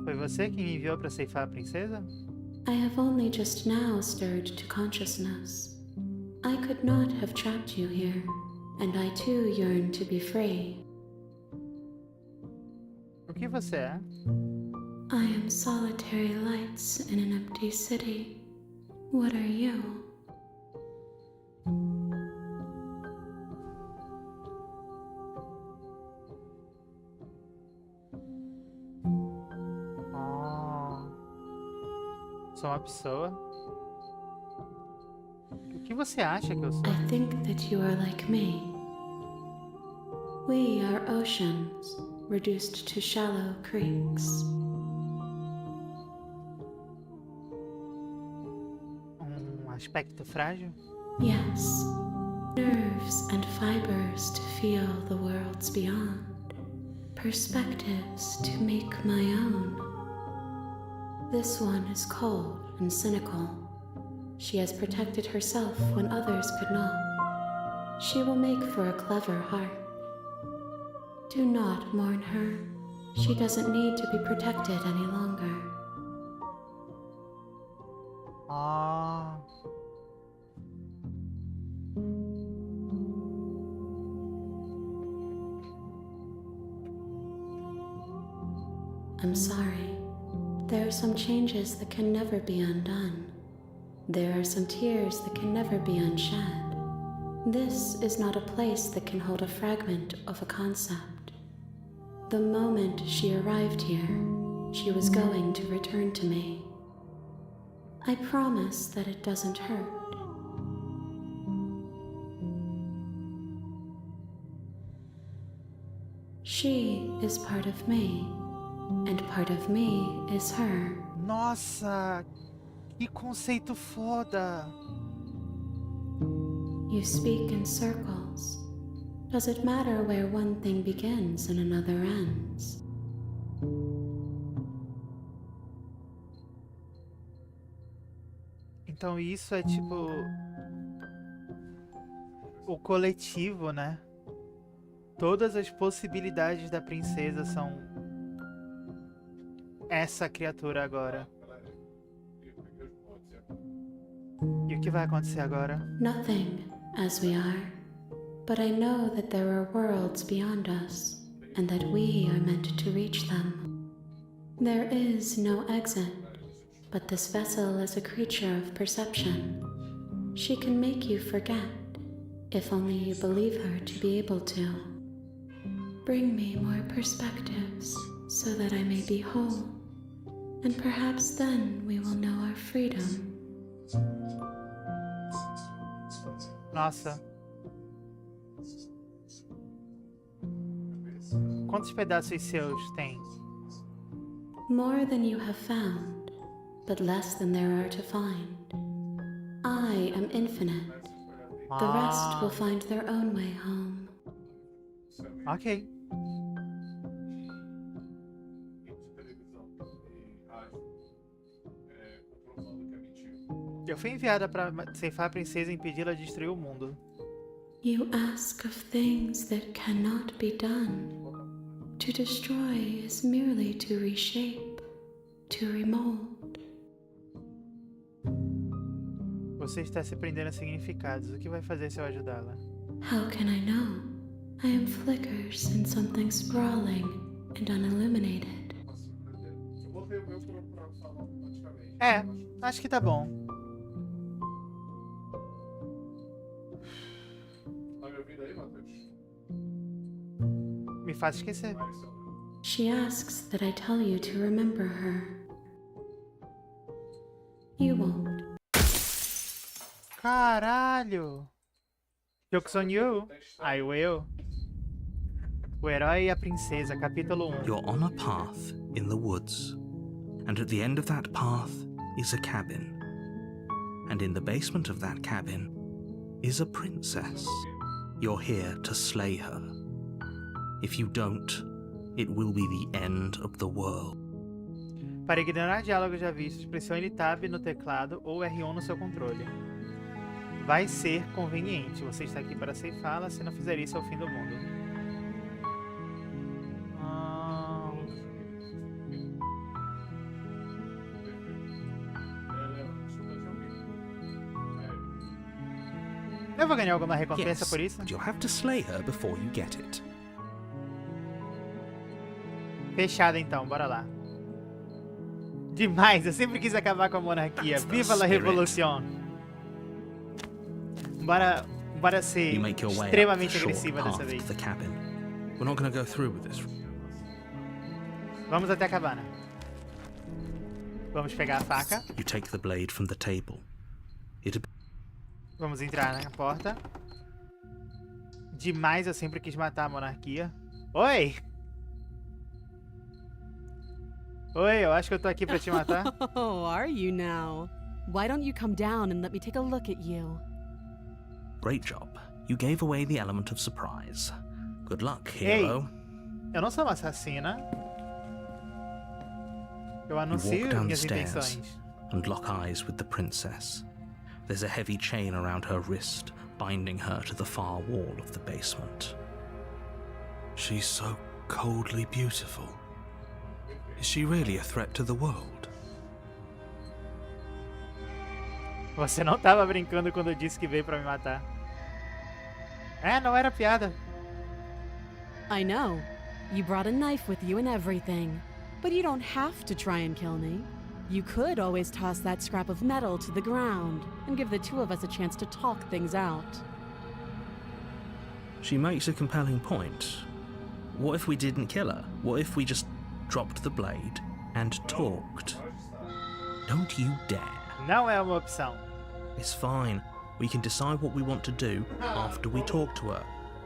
Foi você que me enviou para ceifar a princesa? I have only just now stirred to consciousness. I could not have trapped you here, and I too yearn to be free. O que você é? I am solitary lights in an empty city. What are you? Sou uma pessoa? O que você acha que eu sou? I think that you are like me. We are oceans, reduced to shallow creeks. Aspecto frágil? Yes, nerves and fibers to feel the worlds beyond, perspectives to make my own. This one is cold and cynical. She has protected herself when others could not. She will make for a clever heart. Do not mourn her. She doesn't need to be protected any longer. I'm sorry. There are some changes that can never be undone. There are some tears that can never be unshed. This is not a place that can hold a fragment of a concept. The moment she arrived here, she was going to return to me. I promise that it doesn't hurt. She is part of me, and part of me is her. Nossa, que conceito foda! You speak in circles. Does it matter where one thing begins and another ends? Então isso é tipo o coletivo, né? Todas as possibilidades da princesa são essa criatura agora. E o que vai acontecer agora? Nothing, as we are. But I know that there are worlds beyond us, and that we are meant to reach them. There is no exit, but this vessel is a creature of perception. She can make you forget, if only you believe her to be able to. Bring me more perspectives, so that I may be whole, and perhaps then we will know our freedom. Nossa. Quantos pedaços seus tem? More than you have found, but less than there are to find. I am infinite. The rest will find their own way home. Ok. Eu fui enviada para ceifar a princesa e impedi-la de destruir o mundo. You ask of things that cannot be done. To destroy is merely to reshape, to remold. Você está se prendendo a significados. O que vai fazer se eu ajudá-la? How can I know? I am flickers in something sprawling and unilluminated. Eu botei o meu pra falar automaticamente. É, acho que tá bom. Tá me ouvindo aí, Matheus? Me faz esquecer. She asks that I tell you to remember her. You won't. Caralho! Joke's on you. I will. O Herói e a Princesa, capítulo 1. You're on a path in the woods, and at the end of that path is a cabin. And in the basement of that cabin is a princess. You're here to slay her. If you don't, it will be the end of the world. Para ignorar diálogos já vistos, pressione Tab no teclado ou R1 no seu controle. Vai ser conveniente. Você está aqui para ceifá-la. Se não fizer isso, é o fim do mundo. Eu vou ganhar alguma recompensa Yes, por isso? but you'll have to slay her before you get it. Fechado então, bora lá. Demais, eu sempre quis acabar com a monarquia. Viva a revolução! Bora ser You make your way up the extremamente short agressiva dessa path vez. to the cabin. We're not going to go through with this. Vamos até a cabana. Vamos pegar a faca. You take the blade from the table. Vamos entrar na porta. Demais, eu sempre quis matar a monarquia. Oi! Oi, eu acho que eu tô aqui pra te matar. Oh, are you now? Why don't you come down and let me take a look at you? Great job. You gave away the element of surprise. Good luck, Ei, hero. eu não sou uma assassina. Eu You anuncio walk down the minhas stairs intenções. and lock eyes with the princess. There's a heavy chain around her wrist, binding her to the far wall of the basement. She's so coldly beautiful. Is she really a threat to the world? Você não tava brincando quando eu disse que veio pra me matar. É, não era piada. I know. You brought a knife with you and everything. But you don't have to try and kill me. You could always toss that scrap of metal to the ground and give the two of us a chance to talk things out. She makes a compelling point. What if we didn't kill her? What if we just dropped the blade and talked? Don't you dare. Não é uma opção. It's fine. We can decide what we want to do after we talk to her.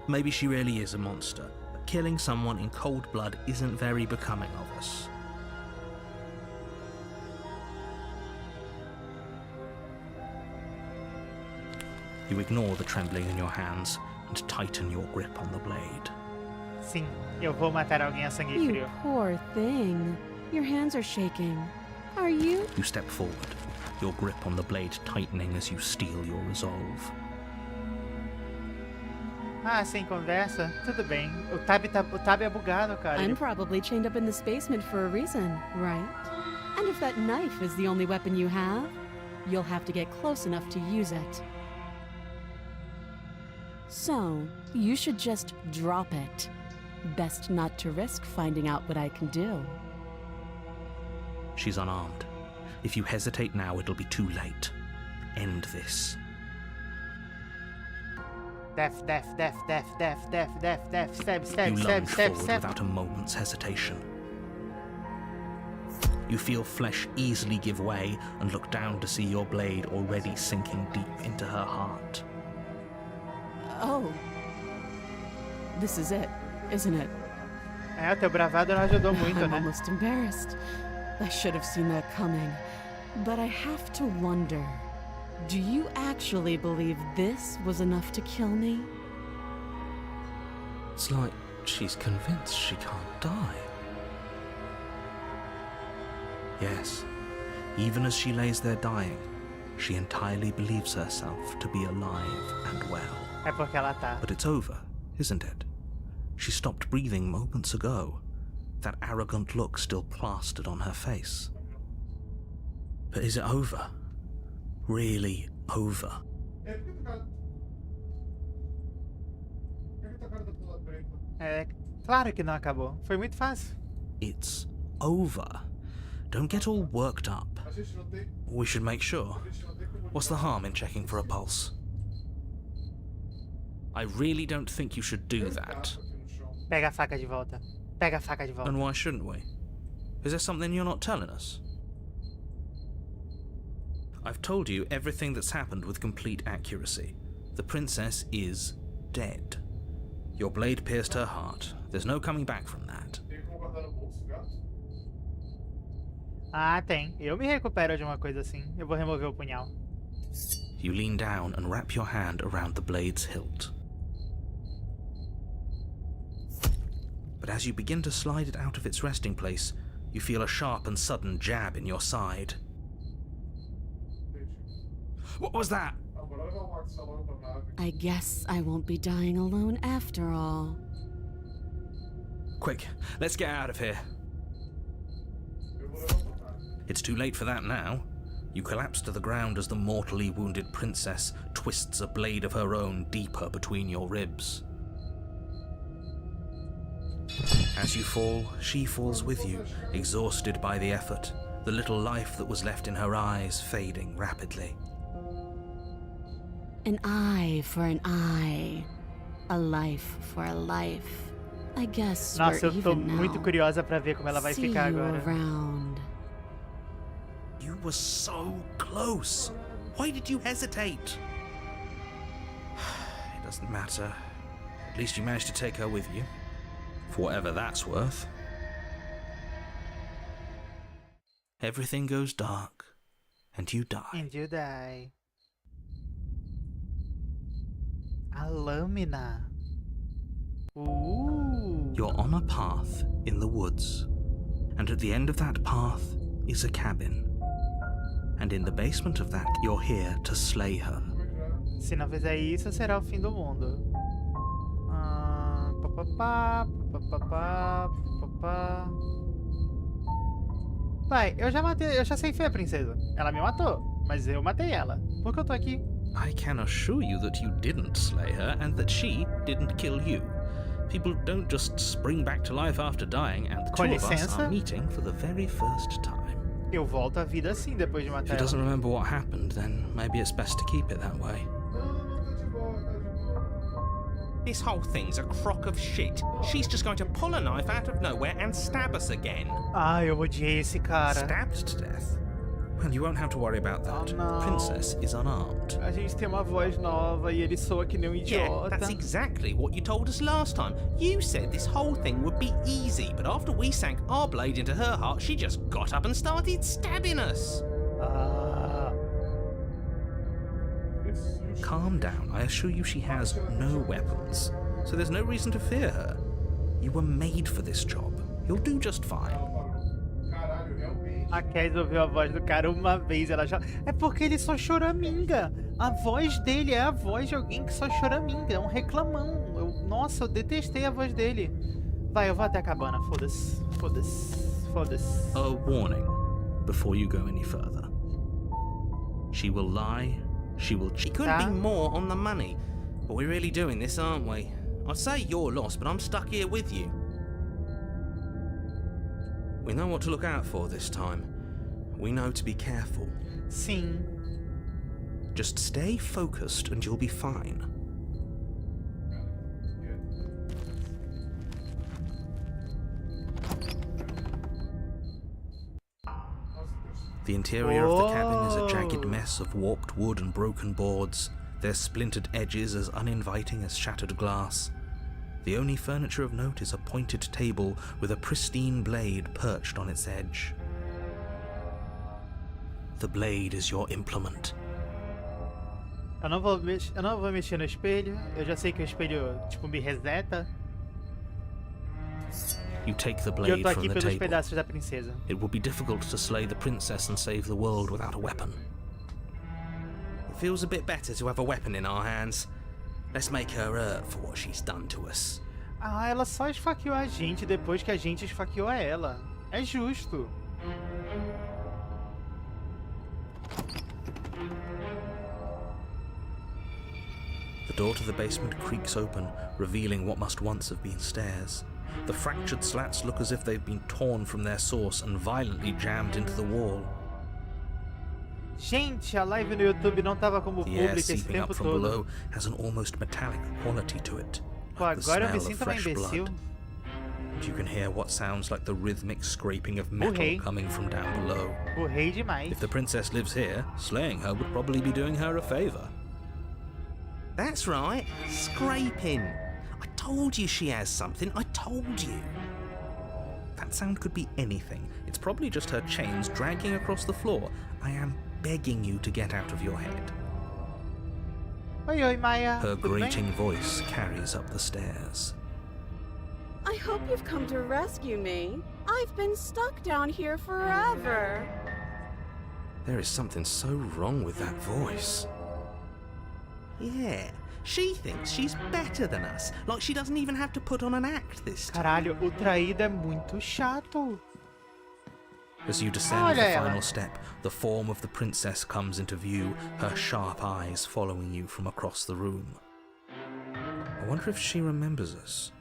Maybe she really is a monster, but killing someone in cold blood isn't very becoming of us. You ignore the trembling in your hands and tighten your grip on the blade. Sim, eu vou matar alguém a sangue You frio. poor thing. Your hands are shaking. Are you? You step forward, your grip on the blade tightening as you steel your resolve. Ah, sem conversa? Tudo bem. O tab é bugado, cara. I'm probably chained up in this basement for a reason, right? And if that knife is the only weapon you have, you'll have to get close enough to use it. So, you should just drop it. Best not to risk finding out what I can do. She's unarmed. If you hesitate now, it'll be too late. End this. Death, death, death, death, death, death, death, death, stab, You stab, stab, lunge stab, forward stab. without a moment's hesitation. You feel flesh easily give way and look down to see your blade already sinking deep into her heart. Oh. This is it, isn't it? É, o teu bravado não ajudou muito, I'm né? almost embarrassed. I should have seen that coming. But I have to wonder, do you actually believe this was enough to kill me? It's like she's convinced she can't die. Yes, even as she lays there dying, she entirely believes herself to be alive and well. É porque ela tá. But it's over, isn't it? She stopped breathing moments ago, that arrogant look still plastered on her face. But is it over? Really over. É, por que o cara... Por que o cara tá do lado preto? É, claro que não acabou. Foi muito fácil. It's over. Don't get all worked up. A gente não tem... We should make sure. A gente não tem como... What's the harm in checking for a pulse? I really don't think you should do that. Aqui no chão. Pega a faca de volta. Pega a faca de volta. And why shouldn't we? Is there something you're not telling us? I've told you everything that's happened with complete accuracy. The princess is dead. Your blade pierced her heart. There's no coming back from that. Tem como guardar no bolso, gato? Ah, tem. Eu me recupero de uma coisa assim. Eu vou remover o punhal. You lean down and wrap your hand around the blade's hilt. But as you begin to slide it out of its resting place, you feel a sharp and sudden jab in your side. What was that? Ah, bora levar o Max logo pra nave. I guess I won't be dying alone after all. Quick, let's get out of here. Eu vou levar pra nave. It's too late for that now. You collapse to the ground as the mortally wounded princess twists a blade of her own deeper between your ribs. As you fall, she falls with you, exhausted by the effort, the little life that was left in her eyes fading rapidly. An eye for an eye. A life for a life. I guess Nossa, we're eu tô even muito now. curiosa pra ver como ela vai See ficar you agora. around. You were so close. Why did you hesitate? It doesn't matter. At least you managed to take her with you. For whatever that's worth. Everything goes dark, and you die. And you die. A lâmina. You're on a path in the woods, and at the end of that path is a cabin. And in the basement of that, you're here to slay her. Se não fizer isso, será o fim do mundo. Ah, papapá, papapá, papapá. Pai, eu já ceifei a princesa. Ela me matou, mas eu matei ela. Por que eu tô aqui? I can assure you that you didn't slay her and that she didn't kill you. People don't just spring back to life after dying, and the Com two of us licença? are meeting for the very first time. Eu volto à vida assim depois de If matar he doesn't ela. remember what happened, then maybe it's best to keep it that way. Não, tá de boa, tá de boa. This whole thing's a crock of shit. She's just going to pull a knife out of nowhere and stab us again. Ah, eu odiei esse cara. Stabbed to death? Well, you won't have to worry about that. Oh, no. The princess is unarmed. A gente tem uma voz nova e ele soa que nem um Yeah, idiota. that's exactly what you told us last time. You said this whole thing would be easy, but after we sank our blade into her heart, she just got up and started stabbing us. Ah, Calm down. I assure you she has no weapons, so there's no reason to fear her. You were made for this job. You'll do just fine. Caralho, realmente. a Cass ouviu a voz do cara uma vez, ela já... É porque ele só choraminga. A voz dele é a voz de alguém que só choraminga, é um reclamão. Nossa, eu detestei a voz dele. Vai, eu vou até a cabana, foda-se, foda-se, foda-se. A warning before you go any further. She will lie, she will cheat. Couldn't be more on the money. But we're really doing this, aren't we? I'd say you're lost, but I'm stuck here with you. We know what to look out for this time. We know to be careful. Sim. Just stay focused and you'll be fine. The interior of the cabin is a jagged mess of warped wood and broken boards, their splintered edges as uninviting as shattered glass. The only furniture of note is a pointed table with a pristine blade perched on its edge. The blade is your implement. Eu não vou mexer no espelho. Eu já sei que o espelho, tipo, me reseta. You take the E eu blade tô from aqui the pelos table. pedaços da princesa. It would be difficult to slay the princess and save the world without a weapon. It feels a bit better to have a weapon in our hands. Let's make her hurt for what she's done to us. Ah, ela só esfaqueou a gente depois que a gente esfaqueou a ela. É justo. The door to the basement creaks open, revealing what must once have been stairs. The fractured slats look as if they've been torn from their source and violently jammed into the wall. Gente, a live no YouTube não tava como The air pública esse seeping tempo up from todo. below has an almost metallic quality to it, Pô, like the agora eu me smell of sinto uma fresh imbecil. blood. And you can hear what sounds like the rhythmic scraping of metal Burrei. coming from down below. Burrei demais. If the princess lives here, slaying her would probably be doing her a favour. That's right, scraping. I told you she has something, I told you. That sound could be anything. It's probably just her chains dragging across the floor. I am begging you to get out of your head. Oi, oi, Maia. Her Tudo bem? grating voice carries up the stairs. I hope you've come to rescue me. I've been stuck down here forever. There is something so wrong with that voice. Yeah, she thinks she's better than us, like she doesn't even have to put on an act this time. Caralho, o traído é muito chato. As you descend Olha the ela. final step, the form of the princess comes into view, her sharp eyes following you from across the room. I wonder if she remembers us.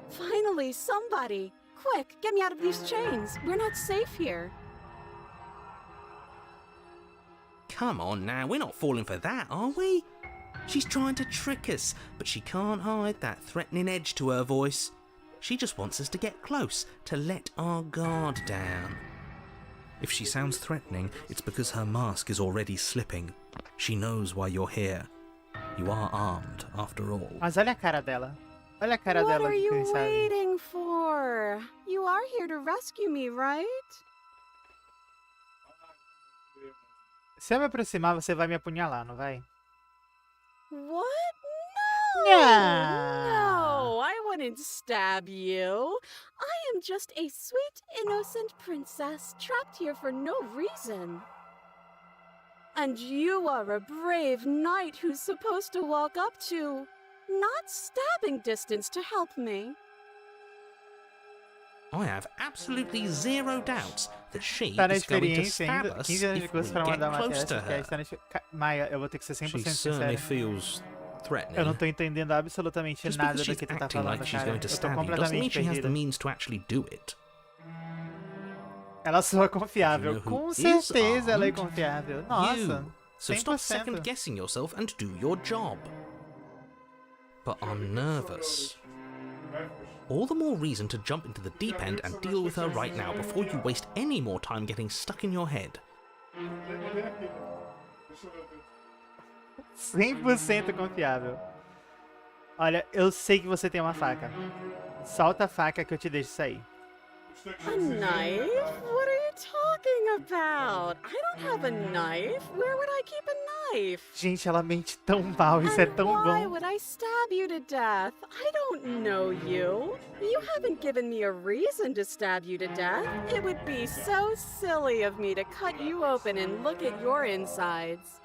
Finally, somebody! Quick, get me out of these chains. We're not safe here. Come on now, we're not falling for that, are we? She's trying to trick us, but she can't hide that threatening edge to her voice. She just wants us to get close, to let our guard down. If she sounds threatening, it's because her mask is already slipping. She knows why you're here. You are armed, after all. Mas olha a cara dela. Olha a cara What dela, are you quem sabe. waiting for? You are here to rescue me, right? Se eu me aproximar, você vai me apunhalar, não vai? What? No! Yeah. No, I wouldn't stab you. I am just a sweet, innocent princess trapped here for no reason. And you are a brave knight who's supposed to walk up to, not stabbing distance to help me. I have absolutely zero doubts that she Tá na is going to experiência stab ainda. us 15 anos de if curso we pra get mandar uma close to testa. her. Tá na... Maia, eu vou ter que ser 100% She certainly sincero. feels threatening. Eu não tô entendendo absolutamente Just nada because do she's que tu tá acting falando, like she's cara. going to Eu tô stab you doesn't mean completamente she has the perdido. means to actually do it. Ela soa confiável. You know Com who is certeza ela é armed? confiável. Nossa. You. So stop 100%. second guessing yourself and do your job. But I'm nervous. All the more reason to jump into the deep end and deal with her right now before you waste any more time getting stuck in your head. Vem aqui, deixa eu ver o texto. 100% confiável. Olha, eu sei que você tem uma faca. Solta a faca que eu te deixo sair. Os textos A que vocês knife? viram, What are you talking about? I don't have a knife. Where would I keep a knife? Gente, ela mente tão mal, isso é And tão why bom. would I stab you to death? I don't know you. You haven't given me a reason to stab you to death. It would be so silly of me to cut you open and look at your insides.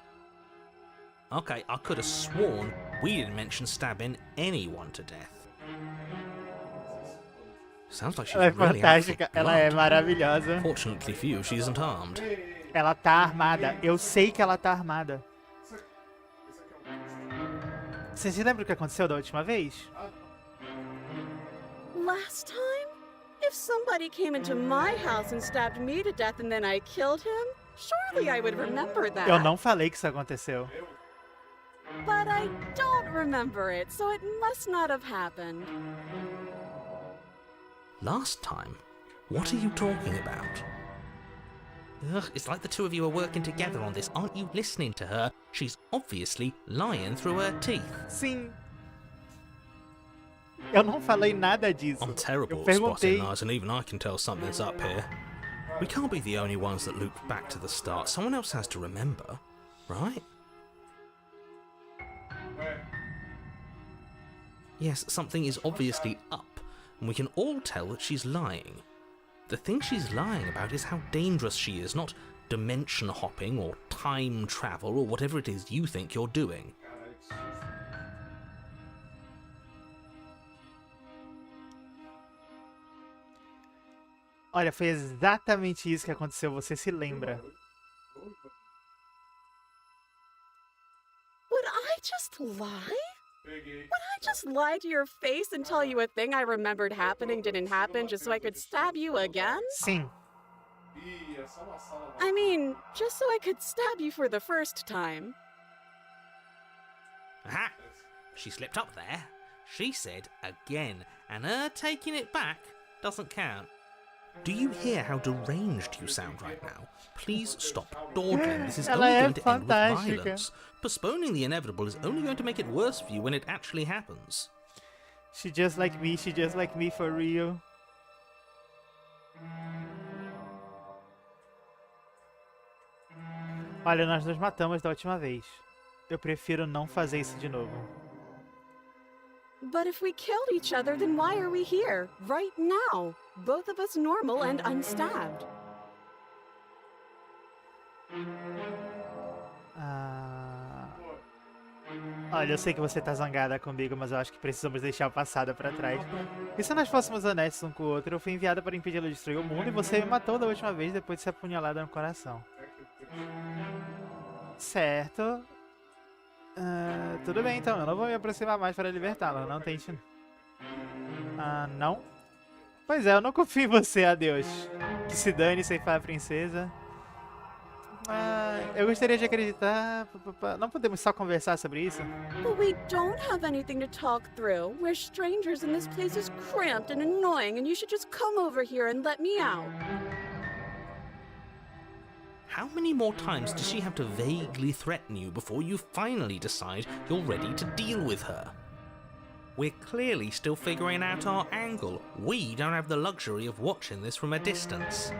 Okay, I could have sworn we didn't mention stabbing anyone to death. Sounds like she's Ela é really out for fantástica, ela é blood. maravilhosa. Fortunately for you, she isn't armed. Ela tá armada. Eu sei que ela tá armada. esse aqui é o texto. Você se lembra o que aconteceu da última vez? Last time? If somebody came into my house and stabbed me to death and then I killed him, surely I would remember that. Eu não falei que isso aconteceu. But I don't remember it, so it must not have happened. Last time? What are you talking about? Ugh, it's like the two of you are working together on this. Aren't you listening to her? She's obviously lying through her teeth. Sim. Eu não falei nada disso. I'm terrible Eu at spotting perguntei. lies, and even I can tell something's up here. We can't be the only ones that loop back to the start. Someone else has to remember, right? Ué, Yes, something is obviously up, and we can all tell that she's lying. The thing she's lying about is how dangerous she is, not dimension hopping or time travel or whatever it is you think you're doing. caralho, que susto. Olha, foi exatamente isso que aconteceu, você se lembra. I just lie? Peguei. Would I just lie to your face and tell you a thing I remembered happening didn't happen just so I could stab you again? Sim. Ih, é só uma sala. I mean, just so I could stab you for the first time. Aha! She slipped up there. She said again, and her taking it back doesn't count. Do you hear how deranged you sound right now? Please stop dawdling. This is Ela only é going to end with fantástica. violence. Postponing the inevitable is only going to make it worse for you when it actually happens. She just like me for real. Olha, nós nos matamos da última vez. Eu prefiro não fazer isso de novo. But if we killed each other, then why are we here? Right now. Both of us normal and unstabbed. Olha, eu sei que você tá zangada comigo, mas eu acho que precisamos deixar o passado pra trás. E se nós fôssemos honestos um com o outro, eu fui enviada para impedi-lo de destruir o mundo e você me matou da última vez depois de ser apunhalada no coração. Certo. Tudo bem então, eu não vou me aproximar mais para libertá-la, não tente. Não? Pois é, eu não confio em você, adeus. Que se dane, ceifar a princesa. Eu gostaria de acreditar. Não podemos só conversar sobre isso? But we don't have anything to talk through. We're strangers and this place is cramped and annoying and you should just come over here and let me out. How many more times does she have to vaguely threaten you before you finally decide you're ready to deal with her? We're clearly still figuring out our angle. We don't have the luxury of watching this from a distance.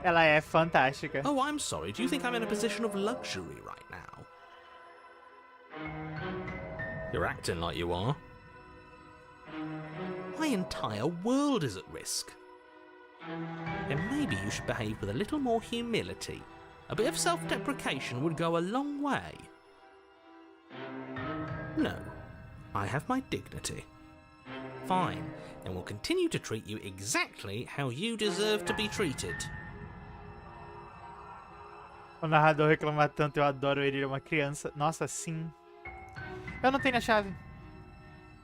Ela é fantástica. Oh, I'm sorry. Do you think I'm in a position of luxury right now? You're acting like you are. My entire world is at risk. Then maybe you should behave with a little more humility. A bit of self-deprecation would go a long way. No, I have my dignity. Fine, and will continue to treat you exactly how you deserve to be treated. O narrador reclama tanto, eu adoro ele é uma criança. Nossa, sim. Eu não tenho a chave.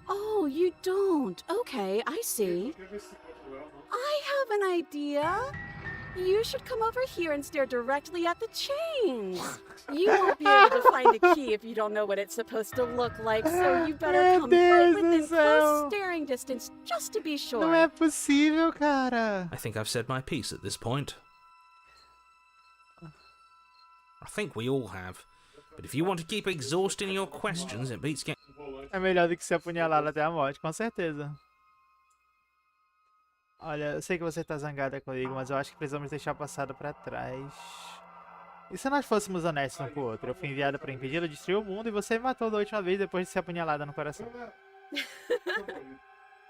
Oh, you don't? Okay, I see. I have an idea. You should come over here and stare directly at the chains. You won't be able to find the key if you don't know what it's supposed to look like, so you better come right within close staring distance just to be sure. Não é possível, cara. I think I've said my piece at this point. I think we all have. But if you want to keep exhausting your questions, it beats getting... É melhor do que ser apunhalada até a morte, com certeza. Olha, eu sei que você tá zangada comigo, mas eu acho que precisamos deixar o passado pra trás. E se nós fôssemos honestos um com o outro? Eu fui enviada para impedir de destruir o mundo e você me matou da última vez depois de ser apunhalada no coração.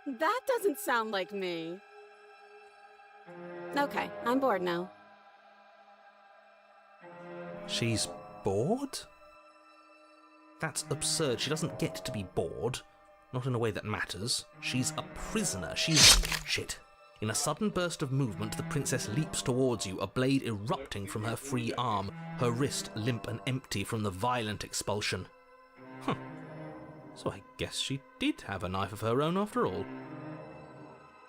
That doesn't sound like me. Okay, I'm bored now. She's bored? That's absurd. She doesn't get to be bored. Not in a way that matters. She's a prisoner. She's... Shit. In a sudden burst of movement, the princess leaps towards you, a blade erupting from her free arm, her wrist limp and empty from the violent expulsion. Huh. So I guess she did have a knife of her own after all.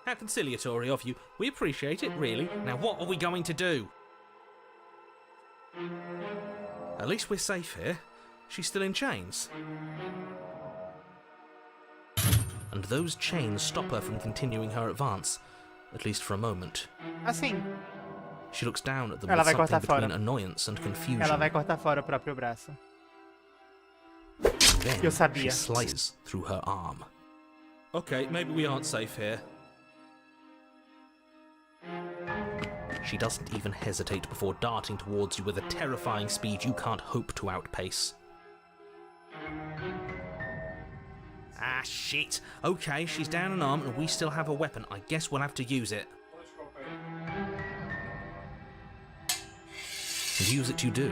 How conciliatory of you. We appreciate it, really. Now what are we going to do? At least we're safe here. She's still in chains. And those chains stop her from continuing her advance, at least for a moment. Assim, She looks down at them ela with vai something cortar fora. between annoyance and confusion. Ela vai cortar fora o próprio braço. Then Eu sabia. she slices through her arm. Okay, maybe we aren't safe here. She doesn't even hesitate before darting towards you with a terrifying speed you can't hope to outpace. Ah, shit. Okay, she's down an arm and we still have a weapon. I guess we'll have to use it. And use it you do.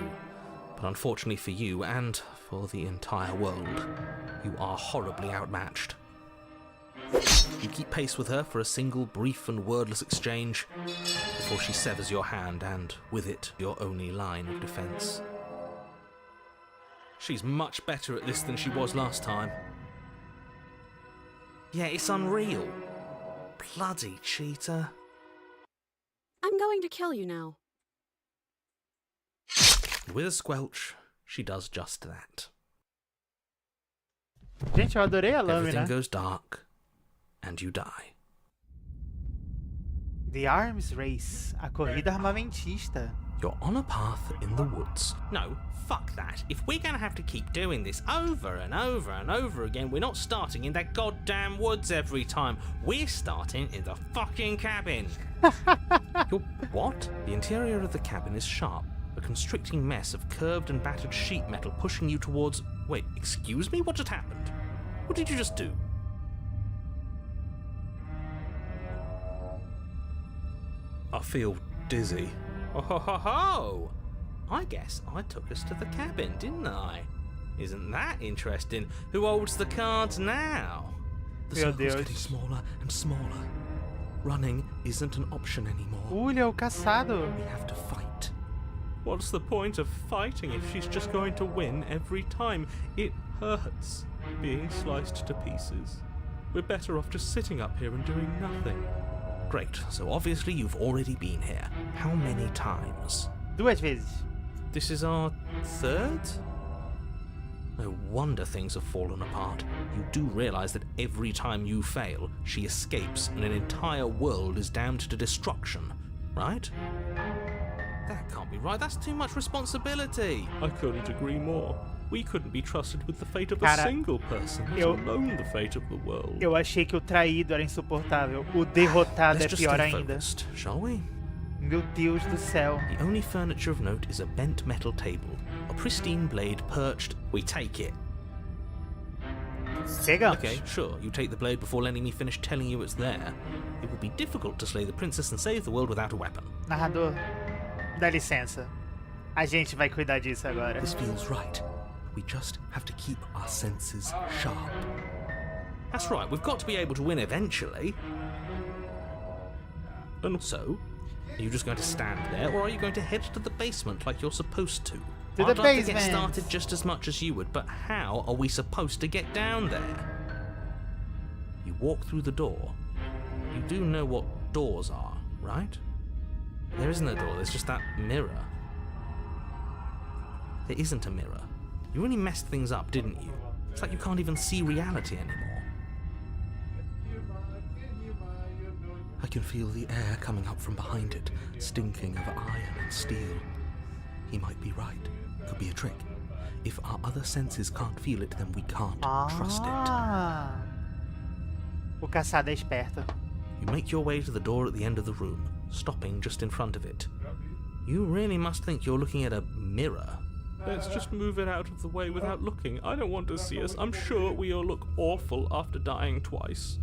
But unfortunately for you, and for the entire world, you are horribly outmatched. You keep pace with her for a single brief and wordless exchange before she severs your hand and, with it, your only line of defense. She's much better at this than she was last time. Yeah, it's unreal. Bloody cheater. I'm going to kill you now. With a squelch, she does just that. Gente, eu adorei a Everything lâmina. goes dark, and you die. The Arms Race, a corrida armamentista. You're on a path in the woods. No, fuck that. If we're gonna have to keep doing this over and over and over again, we're not starting in that goddamn woods every time. We're starting in the fucking cabin. You're what? The interior of the cabin is sharp, a constricting mess of curved and battered sheet metal pushing you towards... Wait, excuse me? What just happened? What did you just do? I feel dizzy. Oh ho ho ho! I guess I took us to the cabin, didn't I? Isn't that interesting? Who holds the cards now? The Meu circle's Deus. getting smaller and smaller. Running isn't an option anymore. Ele é o caçado. We have to fight. What's the point of fighting if she's just going to win every time? It hurts being sliced to pieces. We're better off just sitting up here and doing nothing. Great, so obviously you've already been here. How many times? 2 vezes. This is our third? No wonder things have fallen apart. You do realise that every time you fail, she escapes and an entire world is damned to destruction, right? That can't be right, that's too much responsibility. I couldn't agree more. We couldn't be trusted with the fate of a Cara, single person, let alone the fate of the world. Eu achei que o traído era insuportável. O derrotado Let's é just pior stay ainda. focused, shall we? Meu Deus do céu. The only furniture of note is a bent metal table, a pristine blade perched. We take it. Pegamos. Okay, sure, you take the blade before letting me finish telling you it's there. It would be difficult to slay the princess and save the world without a weapon. Narrador, dá licença. A gente vai cuidar disso agora. This feels right. We just have to keep our senses sharp. That's right, we've got to be able to win eventually. And so, are you just going to stand there, or are you going to head to the basement like you're supposed to? To I'd the like to get basement. started just as much as you would, but how are we supposed to get down there? You walk through the door. You do know what doors are, right? There isn't a door, there's just that mirror. There isn't a mirror. You really messed things up, didn't you? It's like you can't even see reality anymore. I can feel the air coming up from behind it, stinking of iron and steel. He might be right. Could be a trick. If our other senses can't feel it, then we can't trust it. Ah. O caçado é esperto. You make your way to the door at the end of the room, stopping just in front of it. You really must think you're looking at a mirror. Let's just move it out of the way without looking. I don't want to see us. I'm sure we all look awful after dying twice.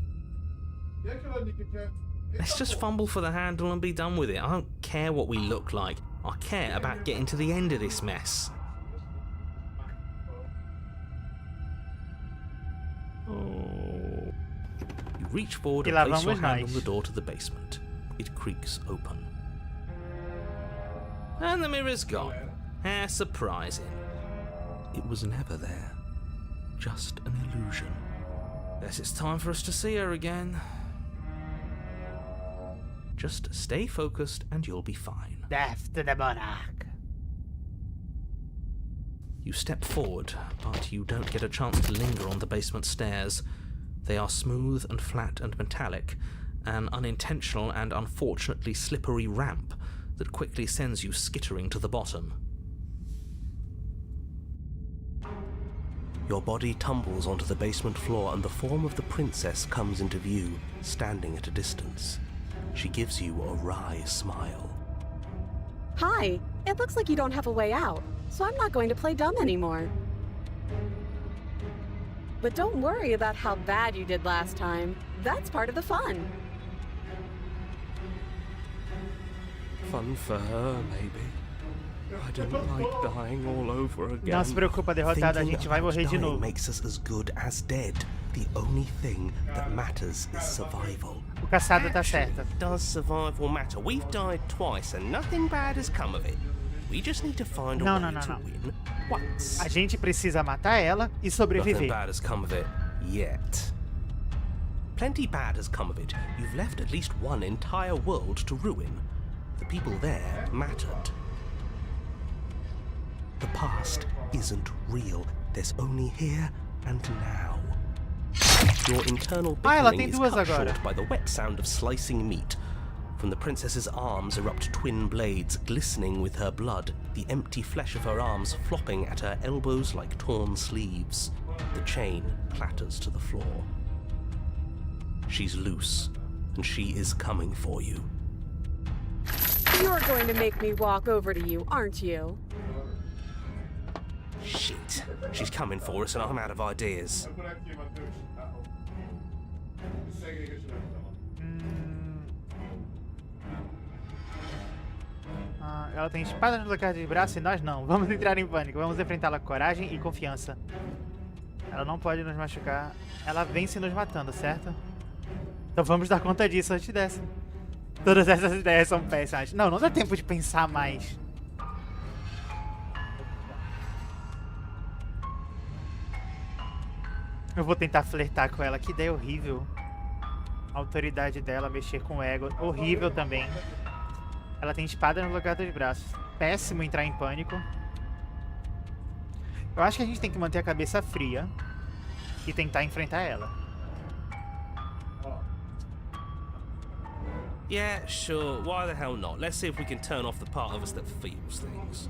E aquilo ali que quer? Let's just fumble for the handle and be done with it. I don't care what we look like. I care about getting to the end of this mess. Oh. You reach forward E and lá place your vamos hand nós. on the door to the basement. It creaks open. And the mirror's gone. How surprising. It was never there. Just an illusion. Guess it's time for us to see her again. Just stay focused and you'll be fine. Death to the monarch. You step forward, but you don't get a chance to linger on the basement stairs. They are smooth and flat and metallic, an unintentional and unfortunately slippery ramp that quickly sends you skittering to the bottom. Your body tumbles onto the basement floor and the form of the princess comes into view, standing at a distance. She gives you a wry smile. Hi, it looks like you don't have a way out, so I'm not going to play dumb anymore. But don't worry about how bad you did last time. That's part of the fun. Fun for her, maybe. I don't like dying all over again. Não se preocupa, derrotado, a Thinking gente vai about morrer de dying novo. makes us as good as dead. The only thing that matters is survival. O caçado tá certo. Does survival matter? We've died twice and nothing bad has come of it. We just need to find a Não, way não, não, to não. win once. A gente precisa matar ela e Nothing sobreviver. bad has come of it yet. Plenty bad has come of it. You've left at least one entire world to ruin. The people there mattered. The past isn't real. There's only here and now. Your internal ela bickering tem is duas cut agora. short by the wet sound of slicing meat. From the princess's arms erupt twin blades, glistening with her blood, the empty flesh of her arms flopping at her elbows like torn sleeves. The chain clatters to the floor. She's loose, and she is coming for you. You're going to make me walk over to you, aren't you? Shit. She's coming for us, and I'm out of ideas. Por aqui, Matheus. Segue aí que eu te levo, tá bom? Ela tem espada no lugar de braço e nós não. Vamos entrar em pânico. Vamos enfrentá-la com coragem e confiança. Ela não pode nos machucar. Ela vence nos matando, certo? Então vamos dar conta disso antes dessa. Todas essas ideias são péssimas. Não, não dá tempo de pensar mais. Eu vou tentar flertar com ela. Que ideia horrível. A autoridade dela, mexer com o ego. Horrível também. Ela tem espada no lugar dos braços. Péssimo entrar em pânico. Eu acho que a gente tem que manter a cabeça fria e tentar enfrentar ela. Yeah, sure. Why the hell not? Let's see if we can turn off the part of us that feels things.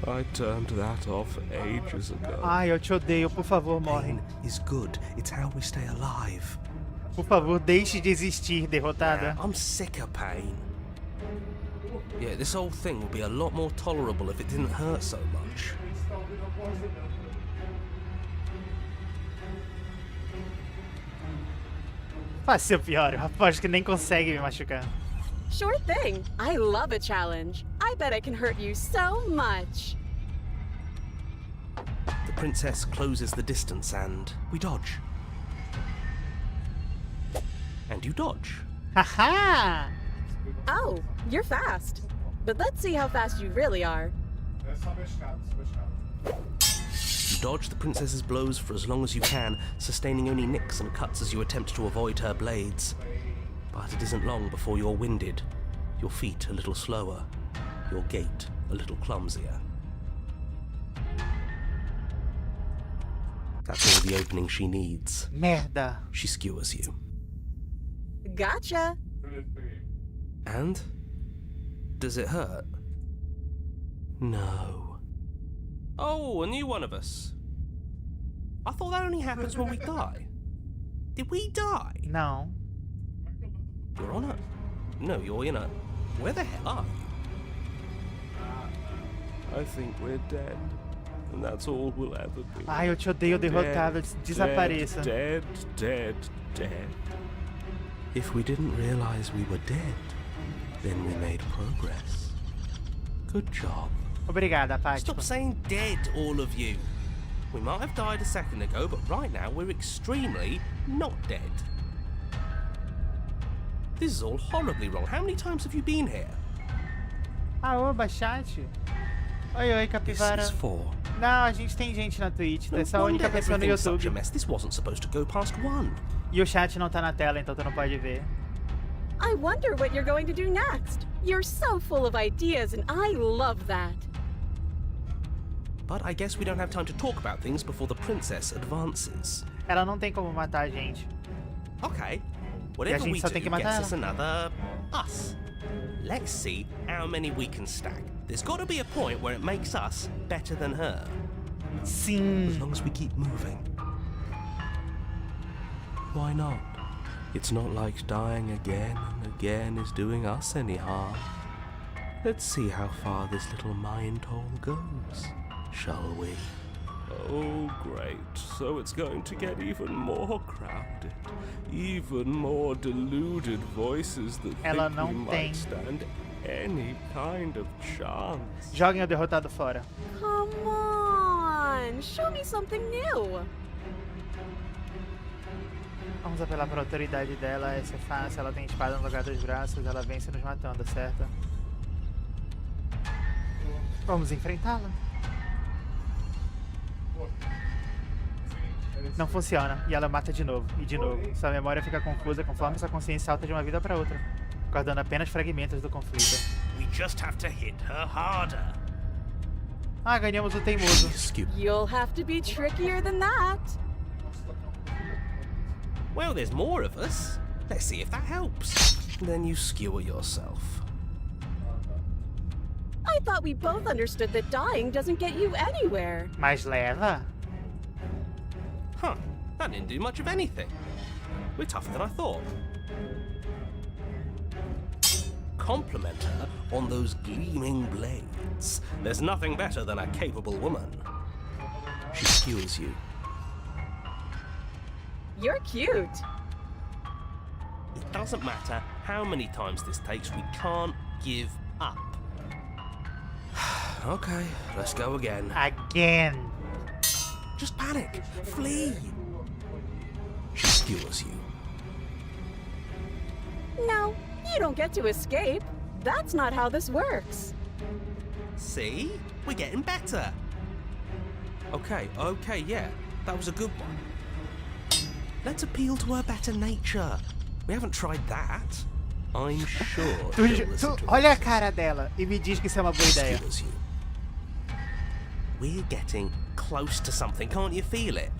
I turned that off ages ago. Ai, eu te odeio. Por favor, morre. Pain is good. It's how we stay alive. Por favor, deixe de existir, derrotada. I'm sick of pain. Yeah, this whole thing would be a lot more tolerable if it didn't hurt so much. Faz seu pior. Eu aposto que nem consegue me machucar. Sure thing. I love a challenge. I bet I can hurt you so much. The princess closes the distance and we dodge. And you dodge. Haha! Oh, you're fast. But let's see how fast you really are. É só pescado, You dodge the princess's blows for as long as you can, sustaining only nicks and cuts as you attempt to avoid her blades. But it isn't long before you're winded, your feet a little slower, your gait a little clumsier. That's all the opening she needs. Merda. She skewers you. Gotcha. And? Does it hurt? No. Oh, a new one of us. I thought that only happens when we die. Did we die? Não. You're on it? No, you're in it. Where the hell are you? I think we're dead. And that's all we'll ever be. Ai, eu te odeio, derrotada. Desapareça. Dead, dead, dead. If we didn't realize we were dead, then we made progress. Good job. Obrigada, Paty. Stop saying dead, all of you. We might have died a second ago, but right now we're extremely not dead. This is all horribly wrong. How many times have you been here? Aoba, chat. Oi, oi, This capivara. is for. Não, a gente tem gente na Twitch. No Essa é a única wonder pessoa no everything's such a YouTube. mess. This wasn't supposed to go past one. E o chat não tá na tela, então tu não pode ver. I wonder what you're going to do next. You're so full of ideas, and I love that. But I guess we don't have time to talk about things before the princess advances. Ela não tem como matar a gente. Okay, whatever gente we só do tem que gets matar us another us. Let's see how many we can stack. There's got to be a point where it makes us better than her. Sim. As long as we keep moving. Why not? It's not like dying again and again is doing us any harm. Let's see how far this little mind hole goes, shall we? Oh, great. So it's going to get even more crowded. Even more deluded voices that Ela think não we tem. might stand any kind of chance. Joguem o derrotado fora. Come on, show me something new. Vamos apelar pra autoridade dela. Essa é fácil. Ela tem espada no lugar dos braços. Ela vence nos matando, certo? Vamos enfrentá-la. Não funciona, e ela mata de novo, e de novo. Sua memória fica confusa conforme sua consciência salta de uma vida para outra, guardando apenas fragmentos do conflito. We just have to hit her harder. Ah, ganhamos o teimoso. You'll have to be trickier than that. Well, there's more of us. Let's see if that helps. Then you skewer yourself. I thought we both understood that dying doesn't get you anywhere. Mas leva? Huh, that didn't do much of anything. We're tougher than I thought. Compliment her on those gleaming blades. There's nothing better than a capable woman. She skewers you. You're cute. It doesn't matter how many times this takes, we can't give up. Okay, let's go again. Again. Just panic. Flee. She skewers you. No, you don't get to escape. That's not how this works. See? We're getting better. Okay, yeah. That was a good one. Let's appeal to her better nature. We haven't tried that. I'm sure Tu, she'll listen to olha a us. cara dela e me diz que isso é uma boa ideia. Skewers you. We're getting close to something, can't you feel it?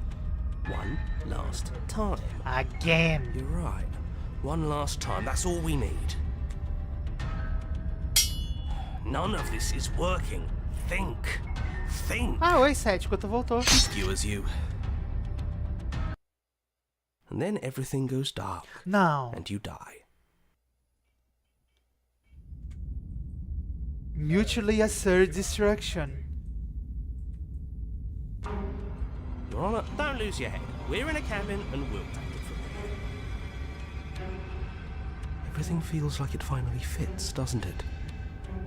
One last time. Again. You're right. One last time. That's all we need. None of this is working. Think. Think. Ah, oi, cético, tu voltou. Skewers you. And then everything goes dark. Não. And you die. Mutually assured destruction. Your Honor, don't lose your head. We're in a cabin and we'll take it from here. Everything feels like it finally fits, doesn't it?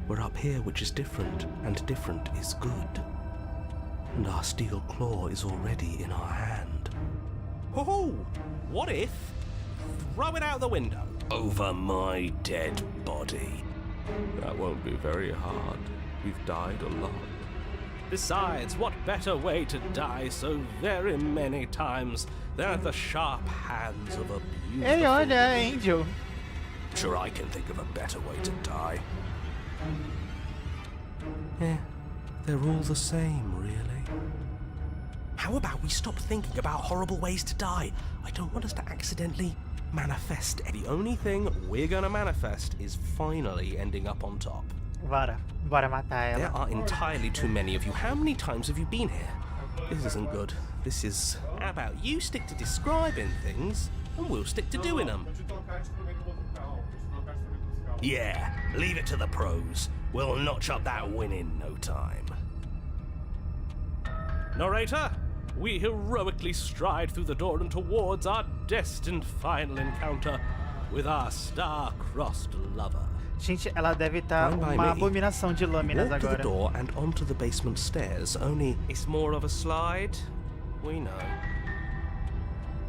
We're up here, which is different, and different is good. And our steel claw is already in our hand. Oh, what if? Throw it out the window. Over my dead body. That won't be very hard. We've died a lot. Besides, what better way to die so very many times than at the sharp hands of a beautiful Ei, olha, woman? Angel. Sure, I can think of a better way to die. Yeah, they're all the same, really. How about we stop thinking about horrible ways to die? I don't want us to accidentally manifest any. The only thing we're gonna manifest is finally ending up on top. Bora matar There ela. are entirely too many of you. How many times have you been here? This isn't good. This is... How about you stick to describing things and we'll stick to doing them? Yeah, leave it to the pros. We'll notch up that win in no time. Narrator, we heroically stride through the door and towards our destined final encounter with our star-crossed lover. Gente, ela deve estar Fine by uma me. abominação de lâminas Walk to the agora. door and onto the basement stairs, only... It's more of a slide. We know.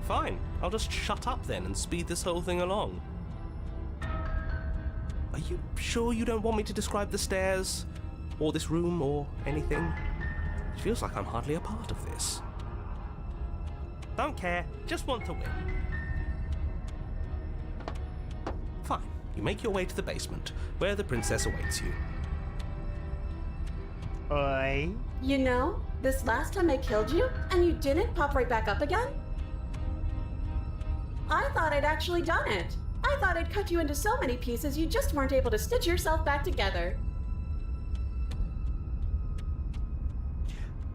Fine, I'll just shut up then and speed this whole thing along. Are you sure you don't want me to describe the stairs? Or this room, or anything? It feels like I'm hardly a part of this. Don't care, just want to win. Fine. You make your way to the basement, where the princess awaits you. Oi. You know, this last time I killed you, and you didn't pop right back up again? I thought I'd actually done it. I thought I'd cut you into so many pieces you just weren't able to stitch yourself back together.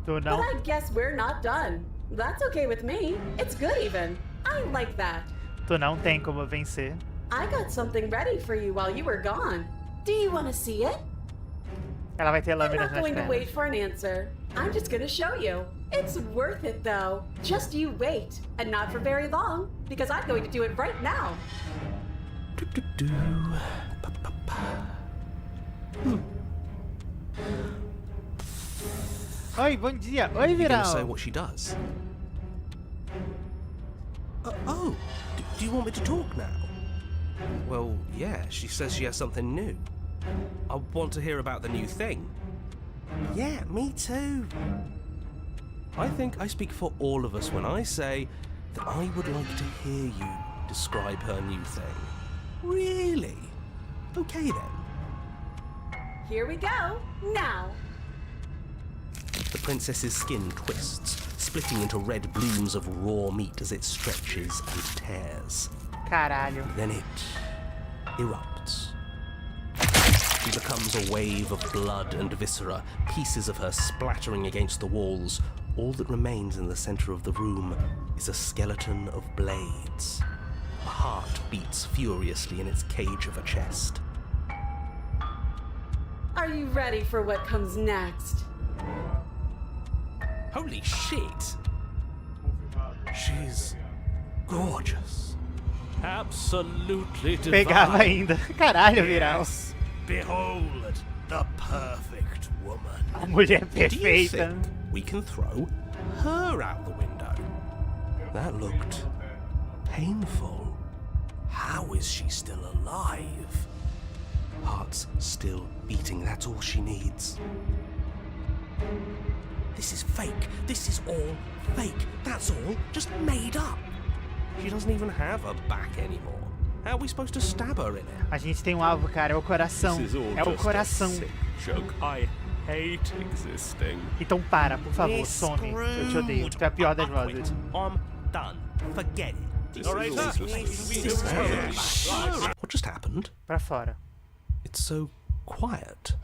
Tu But não, I guess we're not done. That's okay with me. It's good even. I like that. tu não tem como vencer. I got something ready for you while you were gone. Do you want to see it? Ela vai ter I'm lâminas not nas going to pernas. wait for an answer. I'm just going to show you. It's worth it though. Just you wait. And not for very long, because I'm going to do it right now. Do-do-do. Pa-pa-pa. Oi, bom dia. Oi, You gonna say Virão. what she does? Do you want me to talk now? Well, yeah, she says she has something new. I want to hear about the new thing. Yeah, me too. I think I speak for all of us when I say that I would like to hear you describe her new thing. Really? Okay then. Here we go. Now. The princess's skin twists, splitting into red blooms of raw meat as it stretches and tears. Caralho. Then it erupts. She becomes a wave of blood and viscera, pieces of her splattering against the walls. All that remains in the center of the room is a skeleton of blades. A heart beats furiously in its cage of a chest. Are you ready for what comes next? Holy shit! She's gorgeous. Absolutely Pegava divine. ainda. Caralho, Viral. Yes. Behold, the perfect woman. A mulher Do you perfeita. think we can throw her out the window? That looked painful. How is she still alive? Heart's still beating, that's all she needs. This is fake. This is all fake. That's all just made up. She doesn't even have a back anymore. How are we supposed to stab her in it? A gente tem um alvo, cara. É o coração. This is all É o just coração. a sick joke. I hate existing. Então para, por favor. We're Some. Eu te odeio. screwed. Tu é a pior das I quit. vozes. I'm done. Forget it. What just happened? Pra fora. It's so quiet.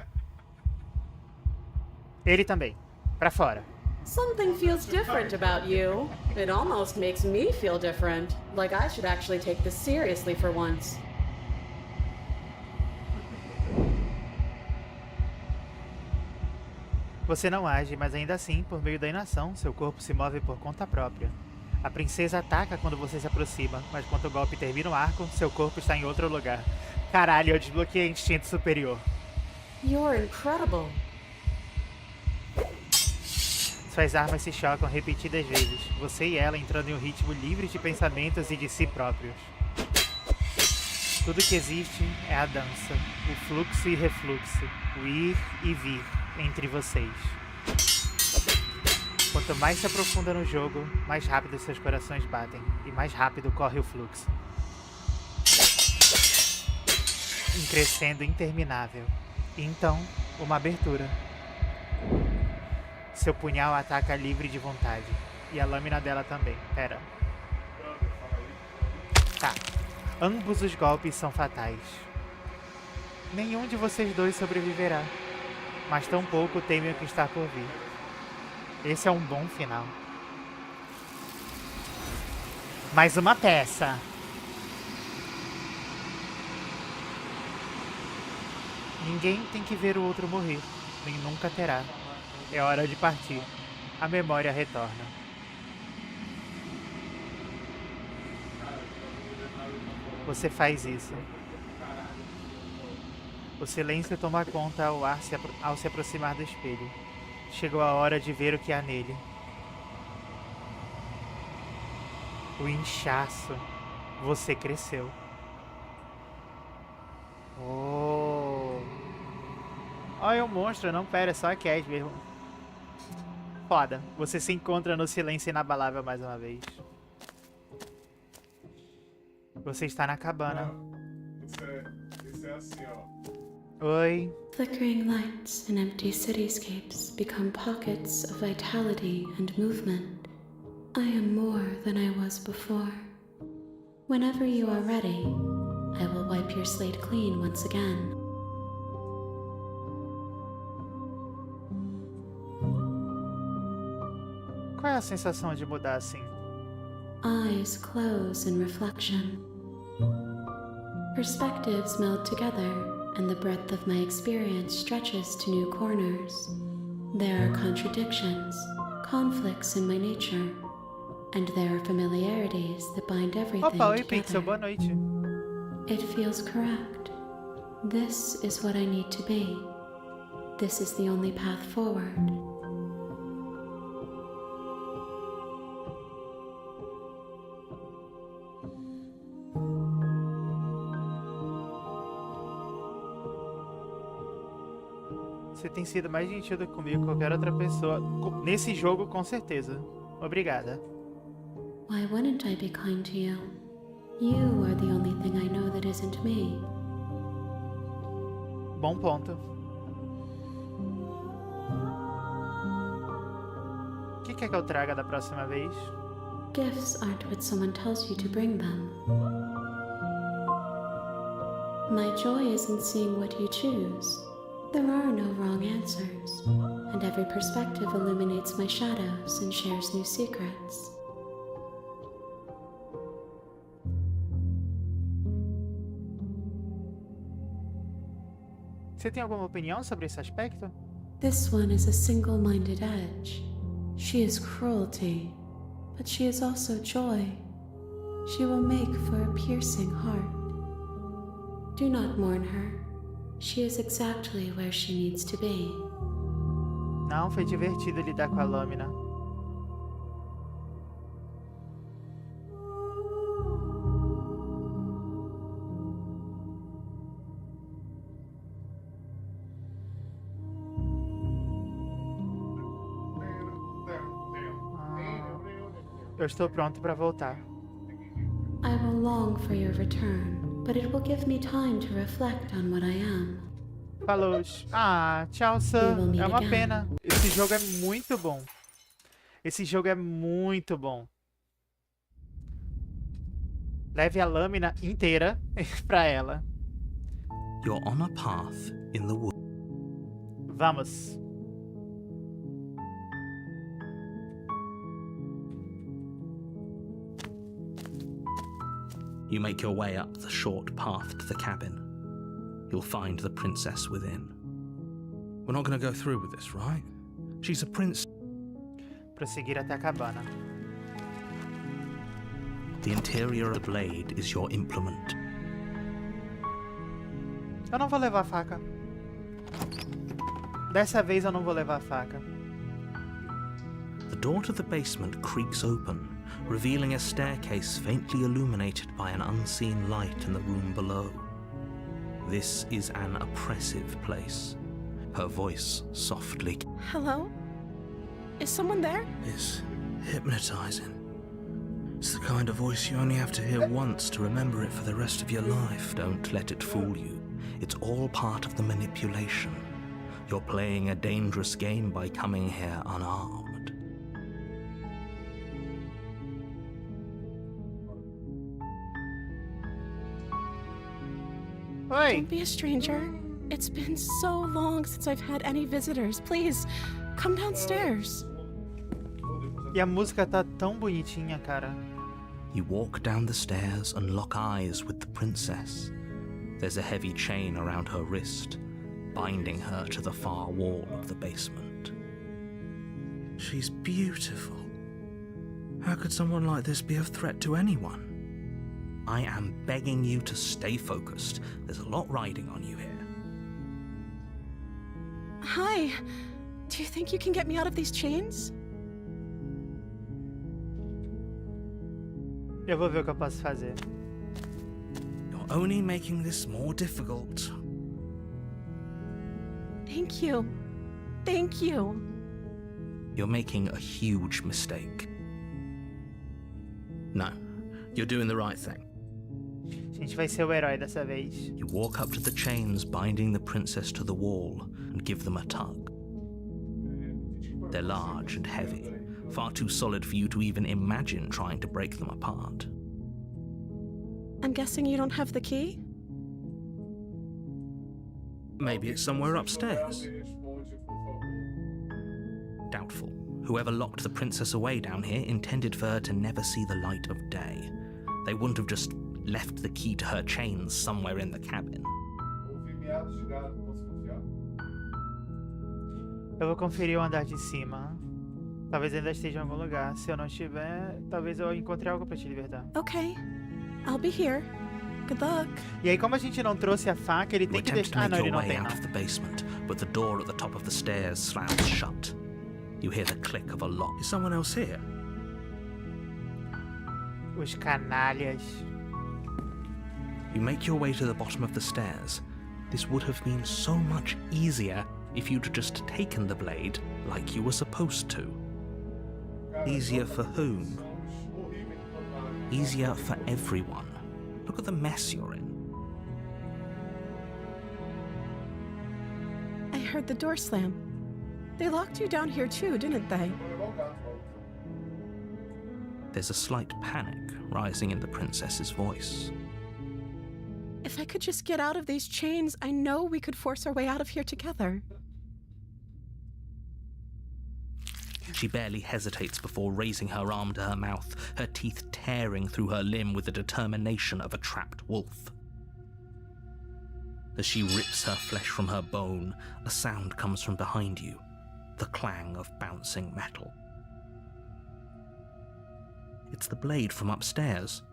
Ele também. Pra fora. Something feels different about you. It almost makes me feel different. Like I should actually take this seriously for once. Você não age, mas ainda assim, por meio da inação, seu corpo se move por conta própria. A princesa ataca quando você se aproxima, mas quando o golpe termina o arco, seu corpo está em outro lugar. Caralho, eu desbloqueei instinto superior. You're incredible. Suas armas se chocam repetidas vezes, você e ela entrando em um ritmo livre de pensamentos e de si próprios. Tudo que existe é a dança, o fluxo e refluxo, o ir e vir entre vocês. Quanto mais se aprofunda no jogo, mais rápido seus corações batem e mais rápido corre o fluxo. Um crescendo interminável. E então, uma abertura. Seu punhal ataca livre de vontade. E a lâmina dela também. Pera. Tá. Ambos os golpes são fatais. Nenhum de vocês dois sobreviverá. Mas tampouco temem o que está por vir. Esse é um bom final. Mais uma peça. Ninguém tem que ver o outro morrer. Nem nunca terá. É hora de partir. A memória retorna. Você faz isso. O silêncio toma conta ao se aproximar do espelho. Chegou a hora de ver o que há nele. O inchaço. Você cresceu. Oh. Olha o monstro, não, pera, é só a Cat mesmo. Foda. Você se encontra no silêncio inabalável mais uma vez. Você está na cabana. Isso é assim, ó. Oi. Flickering lights in empty cityscapes become pockets of vitality and movement. I am more than I was before. Whenever you are ready, I will wipe your slate clean once again. Qual é a sensação de mudar assim? Eyes close in reflection. Perspectives meld together, and the breadth of my experience stretches to new corners. There are contradictions, conflicts in my nature, and there are familiarities that bind everything Opa, oi Pixel, together. boa noite. It feels correct. This is what I need to be. This is the only path forward. Você Você tem sido mais gentil do que comigo que qualquer outra pessoa. Nesse jogo, com certeza. Obrigada. Why wouldn't I be kind to you? You are the only thing I know that isn't me. Bom ponto. O que quer que eu traga da próxima vez? Gifts aren't what someone tells you to bring them. My joy is in seeing what you choose. There are no wrong answers, and every perspective illuminates my shadows and shares new secrets. Você tem alguma opinião sobre esse aspecto? This one is a single-minded edge. She is cruelty, but she is also joy. She will make for a piercing heart. Do not mourn her. She is exactly where she needs to be. Não, foi divertido lidar com a lâmina. Eu estou pronto para voltar. I will long for your return, but it will give me time to reflect on what I am. Falou. Ah, tchau, Sam. É uma pena. Esse jogo é muito bom. Esse jogo é muito bom. Leve a lâmina inteira pra ela. You're on a path in the wood. Vamos. You make your way up the short path to the cabin. You'll find the princess within. We're not going to go through with this, right? She's a prince. Prosseguir até a cabana. The interior of the blade is your implement. Eu não vou levar a faca. Dessa vez eu não vou levar a faca. The door to the basement creaks open, revealing a staircase faintly illuminated by an unseen light in the room below. This is an oppressive place. Her voice softly. Hello? Is someone there? It's hypnotizing. It's the kind of voice you only have to hear once to remember it for the rest of your life. Don't let it fool you. It's all part of the manipulation. You're playing a dangerous game by coming here unarmed. Oi! Don't be a stranger. It's been so long since I've had any visitors. Please, come downstairs. E a música tá tão bonitinha, cara. You walk down the stairs and lock eyes with the princess. There's a heavy chain around her wrist, binding her to the far wall of the basement. She's beautiful. How could someone like this be a threat to anyone? I am begging you to stay focused. There's a lot riding on you here. Hi. Do you think you can get me out of these chains? Eu vou ver o que eu posso fazer. You're only making this more difficult. Thank you. Thank you. You're making a huge mistake. No, you're doing the right thing. A gente vai ser o herói dessa vez. You walk up to the chains binding the princess to the wall and give them a tug. They're large and heavy, far too solid for you to even imagine trying to break them apart. I'm guessing you don't have the key? Maybe it's somewhere upstairs. Doubtful. Whoever locked the princess away down here intended for her to never see the light of day. They wouldn't have just left the key to her chains somewhere in the cabin. Eu vou conferir o andar de cima. Talvez ainda esteja em algum lugar. Se eu não estiver, talvez eu encontre algo pra te libertar. Okay. I'll be here. Good luck. E aí, como a gente não trouxe a faca, ele tem que deixar... Ah, não, ele não tem, não. Out of the basement, but the door at the top of the stairs slams shut. You hear the click of a lock. Is someone else here? Os canalhas. You make your way to the bottom of the stairs. This would have been so much easier if you'd just taken the blade like you were supposed to. Easier for whom? Easier for everyone. Look at the mess you're in. I heard the door slam. They locked you down here too, didn't they? There's a slight panic rising in the princess's voice. If I could just get out of these chains, I know we could force our way out of here together. She barely hesitates before raising her arm to her mouth, her teeth tearing through her limb with the determination of a trapped wolf. As she rips her flesh from her bone, a sound comes from behind you, the clang of bouncing metal. It's the blade from upstairs.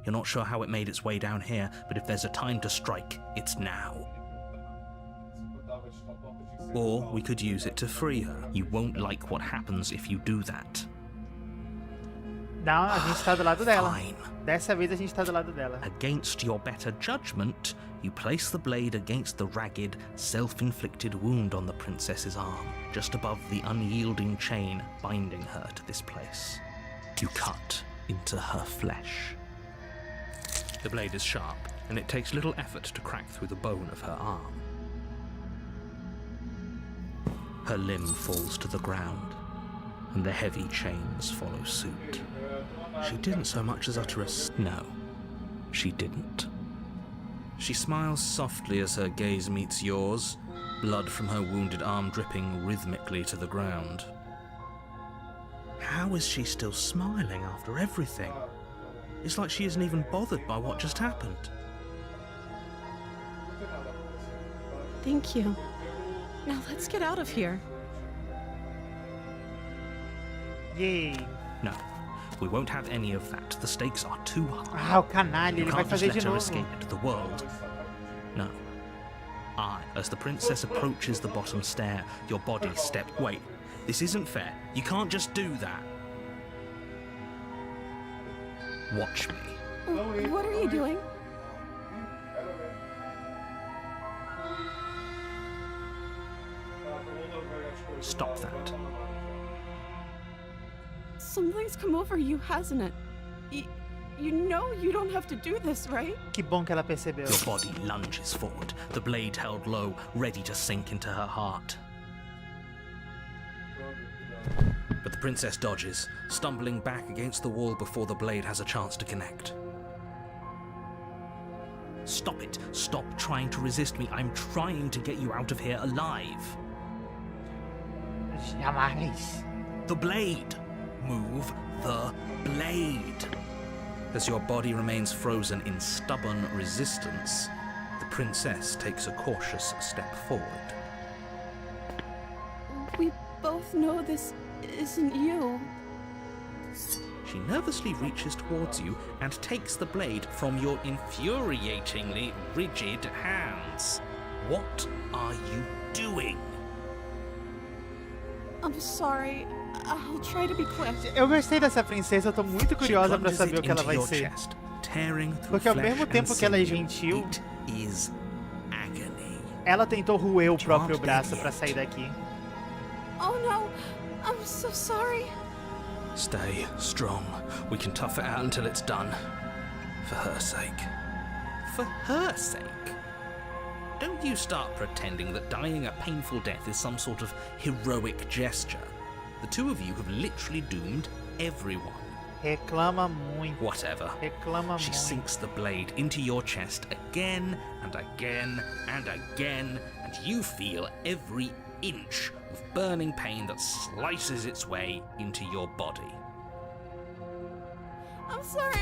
You're not sure how it made its way down here, but if there's a time to strike, it's now. Or we could use it to free her. You won't like what happens if you do that. Não, a gente tá do lado dela. Fine. Dessa vez a gente tá do lado dela. Against your better judgment, you place the blade against the ragged, self-inflicted wound on the princess's arm, just above the unyielding chain binding her to this place. You cut into her flesh. The blade is sharp, and it takes little effort to crack through the bone of her arm. Her limb falls to the ground, and the heavy chains follow suit. She didn't so much as utter a no, she didn't. She smiles softly as her gaze meets yours, blood from her wounded arm dripping rhythmically to the ground. How is she still smiling after everything? It's like she isn't even bothered by what just happened. Thank you. Now let's get out of here. Yay. No, we won't have any of that. The stakes are too high. Ah, o canalha, You ele vai can't just fazer let de her novo. escape into the world. No. As the princess approaches the bottom stair, your body Wait, this isn't fair. You can't just do that. Watch me. What are you doing? Stop that. Something's come over you, hasn't it? You know you don't have to do this, right? Que bom que ela percebeu. Your body lunges forward, the blade held low, ready to sink into her heart. But the princess dodges, stumbling back against the wall before the blade has a chance to connect. Stop it. Stop trying to resist me. I'm trying to get you out of here alive. Jamais. The blade. Move the blade. As your body remains frozen in stubborn resistance, the princess takes a cautious step forward. We both know this isn't you. She nervously reaches towards you and takes the blade from your infuriatingly rigid hands. What are you doing? I'm sorry. I'll try to be quick. Eu gostei dessa princesa, eu tô muito curiosa pra saber o que ela vai ser. Porque ao mesmo tempo que ela é gentil, ela tentou roer o próprio braço pra sair daqui. Oh no, I'm so sorry. Stay strong. We can tough it out until it's done. For her sake. For her sake? Don't you start pretending that dying a painful death is some sort of heroic gesture. The two of you have literally doomed everyone. Reclama muito. Whatever. Reclama She muito. sinks the blade into your chest again and again and again, and you feel every inch of burning pain that slices its way into your body. I'm sorry.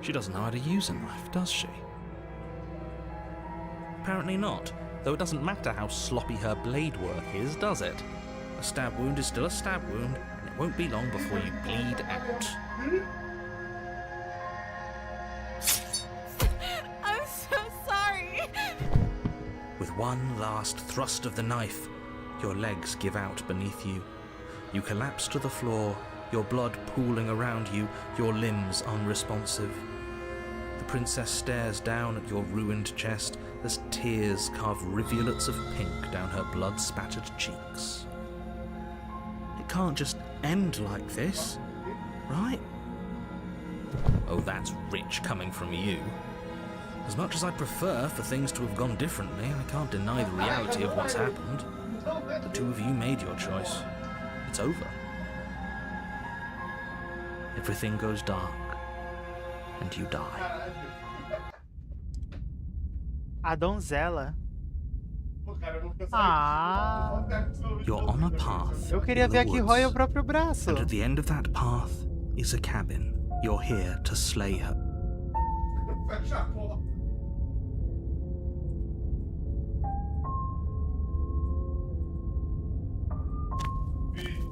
She doesn't know how to use a knife, does she? Apparently not, though it doesn't matter how sloppy her blade work is, does it? A stab wound is still a stab wound, and it won't be long before you bleed out. I'm so sorry. With one last thrust of the knife, your legs give out beneath you. You collapse to the floor, your blood pooling around you, your limbs unresponsive. The princess stares down at your ruined chest as tears carve rivulets of pink down her blood-spattered cheeks. It can't just end like this, right? Oh, that's rich coming from you. As much as I prefer for things to have gone differently, I can't deny the reality of what's happened. The two of you made your choice. It's over. Everything goes dark, and you die. A donzela. Ah. You're on a path. Eu queria in ver the a que woods, rói o próprio braço. and at the end of that path is a cabin. You're here to slay her. Fecha a porta.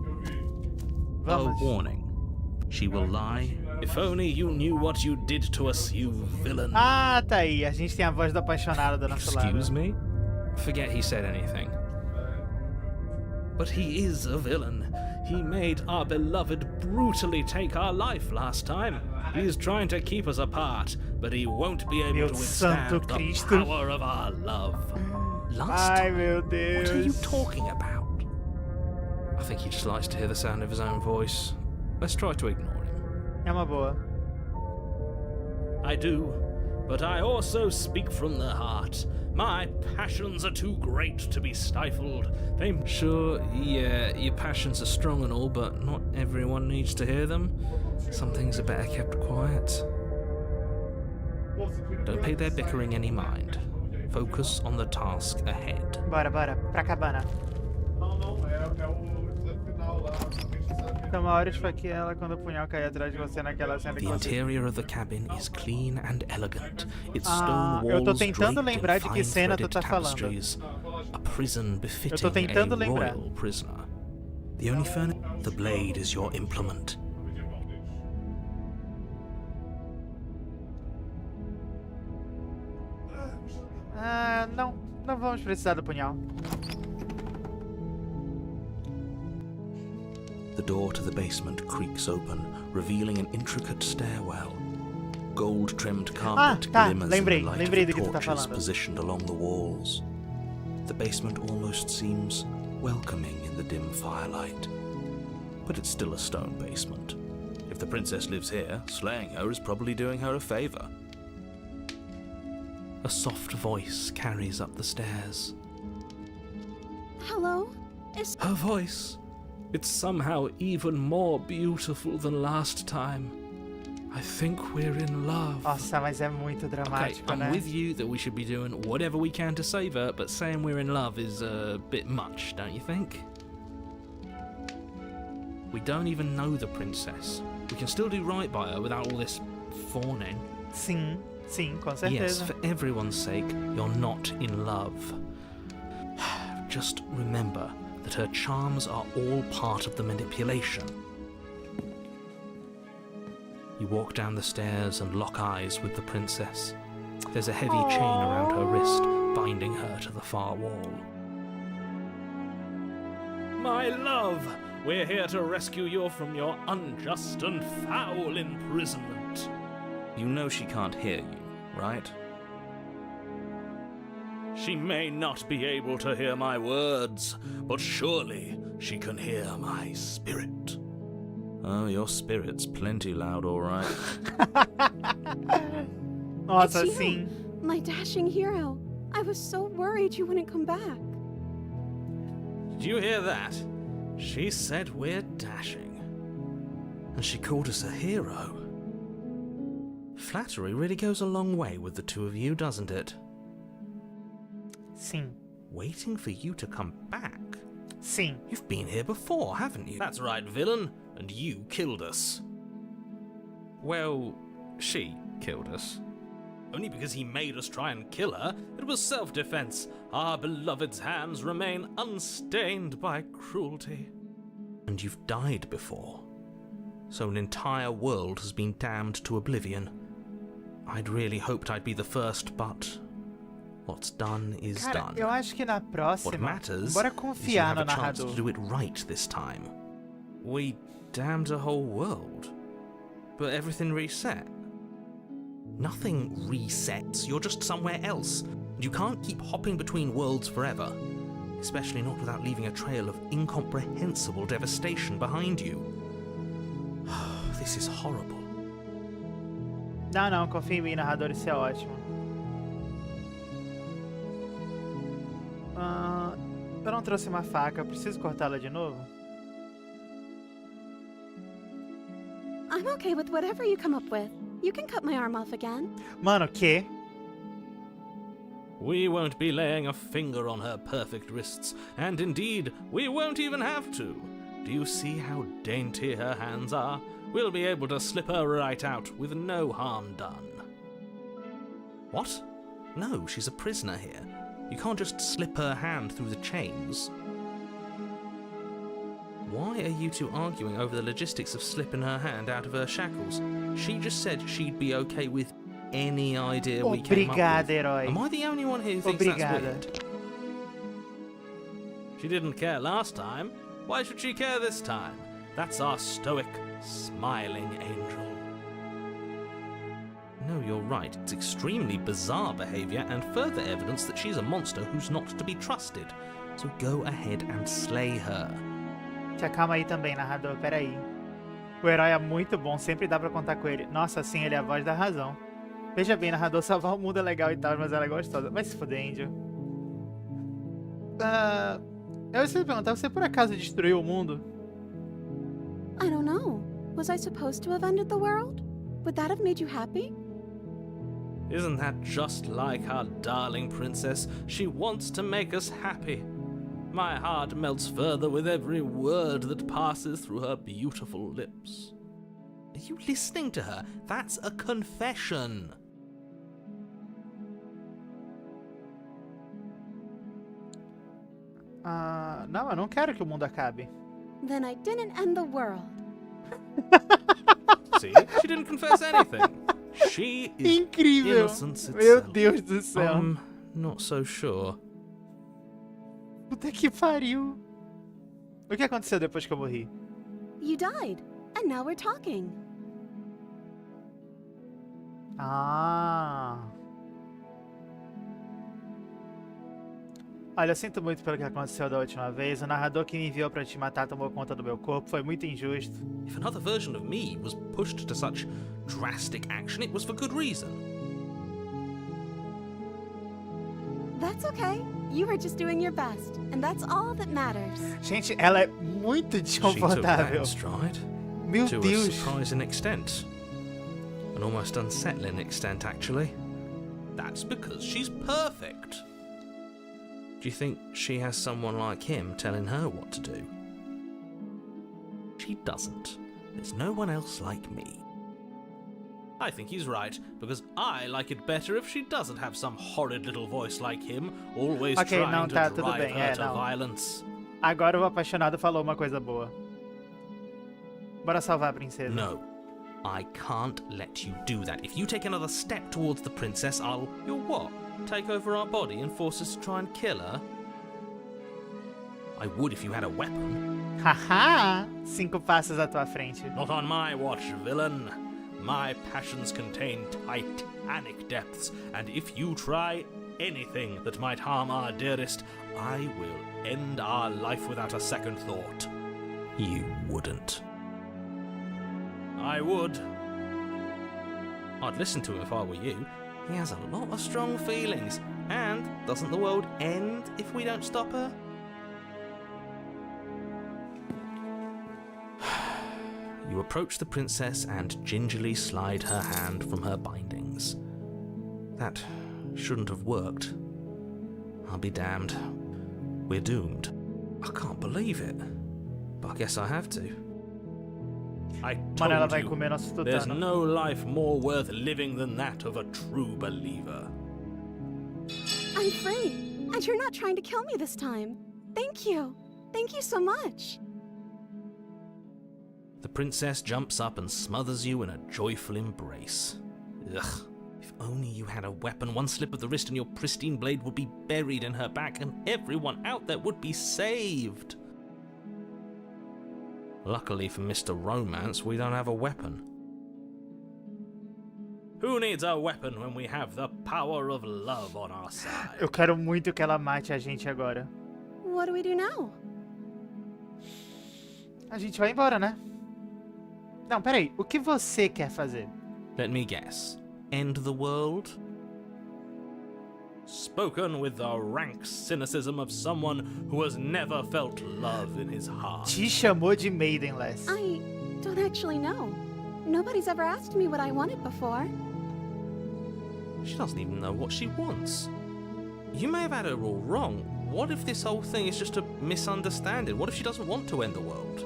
Eu vi. A Vamos. warning. She will lie. If only you knew what you did to us, you villain. Ah, tá aí. A gente tem a voz do apaixonado do nosso lado. Excuse me? Forget he said anything. But he is a villain. He made our beloved brutally take our life last time. He's trying to keep us apart, but he won't be able Meu to withstand santo the Cristo. power of our love. Last Ai, time? meu Deus. What are you talking about? I think he just likes to hear the sound of his own voice. Let's try to ignore him. É uma boa. I do, but I also speak from the heart. My passions are too great to be stifled. Sure, yeah, your passions are strong and all, but not everyone needs to hear them. Some things are better kept quiet. Don't pay their bickering any mind. Focus on the task ahead. Bora, bora. Pra cabana. Não, é o final lá. Então, uma hora esfaqueia ela quando o punhal cair atrás de você naquela cena The que você... interior of the cabin is clean and elegant. Its stone Ah, eu tô walls tentando draped in lembrar de que cena tu fine-threaded tá falando. tapestries. A prison befitting tentando a lembrar. royal prisoner. The only furniture... The blade is your implement. Ah, não. Não vamos precisar do punhal. The door to the basement creaks open, revealing an intricate stairwell. Gold-trimmed carpet tá, glimmers lembrei, in the light lembrei of do the que tu tá torches falando. positioned along the walls. The basement almost seems welcoming in the dim firelight. But it's still a stone basement. If the princess lives here, slaying her is probably doing her a favor. A soft voice carries up the stairs. Hello? Her voice. It's somehow even more beautiful than last time. I think we're in love. Nossa, mas é muito Okay, dramático, I'm né? with you that we should be doing whatever we can to save her, but saying we're in love is a bit much, don't you think? We don't even know the princess. We can still do right by her without all this fawning. Sim, sim, com Yes, certeza. for everyone's sake, you're not in love. Just remember that her charms are all part of the manipulation. You walk down the stairs and lock eyes with the princess. There's a heavy chain around her wrist, binding her to the far wall. My love, we're here to rescue you from your unjust and foul imprisonment. You know she can't hear you, right? She may not be able to hear my words, but surely she can hear my spirit. Oh, your spirit's plenty loud, all right. Nossa, It's you, sim. my dashing hero. I was so worried you wouldn't come back. Did you hear that? She said we're dashing. And she called us a hero. Flattery really goes a long way with the two of you, doesn't it? Sim, Waiting for you to come back. sim. You've been here before, haven't you? That's right, villain, and you killed us. Well, she killed us. Only because he made us try and kill her. It was self-defense. Our beloved's hands remain unstained by cruelty. And you've died before. So an entire world has been damned to oblivion. I'd really hoped I'd be the first, but what's done is Cara, done. eu acho que na What próxima, matters bora is you confiar have no a chance to narrador. do it right this time. We damned a whole world. But everything reset. Nothing resets, you're just somewhere else. And you can't keep hopping between worlds forever. Especially not without leaving a trail of incomprehensible devastation behind you. This is horrible. Não, confia em mim, narrador, isso é ótimo. Eu não trouxe uma faca, eu preciso cortá-la de novo? I'm okay with whatever you come up with. You can cut my arm off again. Mano, que? We won't be laying a finger on her perfect wrists, and indeed, we won't even have to. Do you see how dainty her hands are? We'll be able to slip her right out with no harm done. What? No, she's a prisoner here. You can't just slip her hand through the chains. Why are you two arguing over the logistics of slipping her hand out of her shackles? She just said she'd be okay with any idea we came up Obrigado, with. herói. Am I the only one who thinks that's Obrigada. weird? She didn't care last time. Why should she care this time? That's our stoic, smiling angel. No, you're right. It's extremely bizarre behaviour and further evidence that she's a monster who's not to be trusted. So go ahead and slay her. Te acalma aí também, narrador, peraí. O herói é muito bom, sempre dá pra contar com ele. Nossa, sim, ele é a voz da razão. Veja bem, narrador, salvar o mundo é legal e tal, mas ela é gostosa. Vai se fuder, Angel. Eu preciso perguntar, você por acaso destruiu o mundo? I don't know. Was I supposed to have ended the world? Would that have made you happy? Isn't that just like our darling princess? She wants to make us happy. My heart melts further with every word that passes through her beautiful lips. Are you listening to her? That's a confession. Não, eu não quero que o mundo acabe. Then I didn't end the world. See? She didn't confess anything. She is Incrível! innocence Meu itself. Deus do céu. I'm not so sure. Puta que pariu. O que aconteceu depois que eu morri? You died, and now we're talking. Olha, eu sinto muito pelo que aconteceu da última vez. O narrador que me enviou pra te matar tomou conta do meu corpo. Foi muito injusto. If another version of me was pushed to such drastic action, it was for good reason. That's okay. You were just doing your best, and that's all that matters. Gente, ela é muito She took that desconfortável. in stride. Meu To a Deus. surprising extent. An almost unsettling extent, actually. That's because she's perfect. Do you think she has someone like him telling her what to do? She doesn't. There's no one else like me. I think he's right, because I like it better if she doesn't have some horrid little voice like him, always Ok, trying não, to tá, tudo drive bem, her to não. violence. Agora o apaixonado falou uma coisa boa. Bora salvar a princesa. No. I can't let you do that. If you take another step towards the princess, I'll... You'll what? Take over our body and force us to try and kill her? I would if you had a weapon. Haha! 5 passos à tua frente. Not on my watch, villain. My passions contain titanic depths, and if you try anything that might harm our dearest, I will end our life without a second thought. You wouldn't. I would. I'd listen to him if I were you. He has a lot of strong feelings. And doesn't the world end if we don't stop her? You approach the princess and gingerly slide her hand from her bindings. That shouldn't have worked. I'll be damned. We're doomed. I can't believe it. But I guess I have to. I Mano, ela told vai you, comer nosso there's tutano. no life more worth living than that of a true believer. I'm free, and you're not trying to kill me this time. Thank you. Thank you so much. The princess jumps up and smothers you in a joyful embrace. Ugh. If only you had a weapon, one slip of the wrist and your pristine blade would be buried in her back and everyone out there would be saved. Luckily for Mr. Romance, we don't have a weapon. Who needs a weapon when we have the power of love on our side? Eu quero muito que ela mate a gente agora. What do we do now? A gente vai embora, né? Não, peraí. O que você quer fazer? Let me guess. End the world? Spoken with the rank cynicism of someone who has never felt love in his heart. Te chamou de Maidenless. I don't actually know. Nobody's ever asked me what I wanted before. She doesn't even know what she wants. You may have had her all wrong. What if this whole thing is just a misunderstanding? What if she doesn't want to end the world?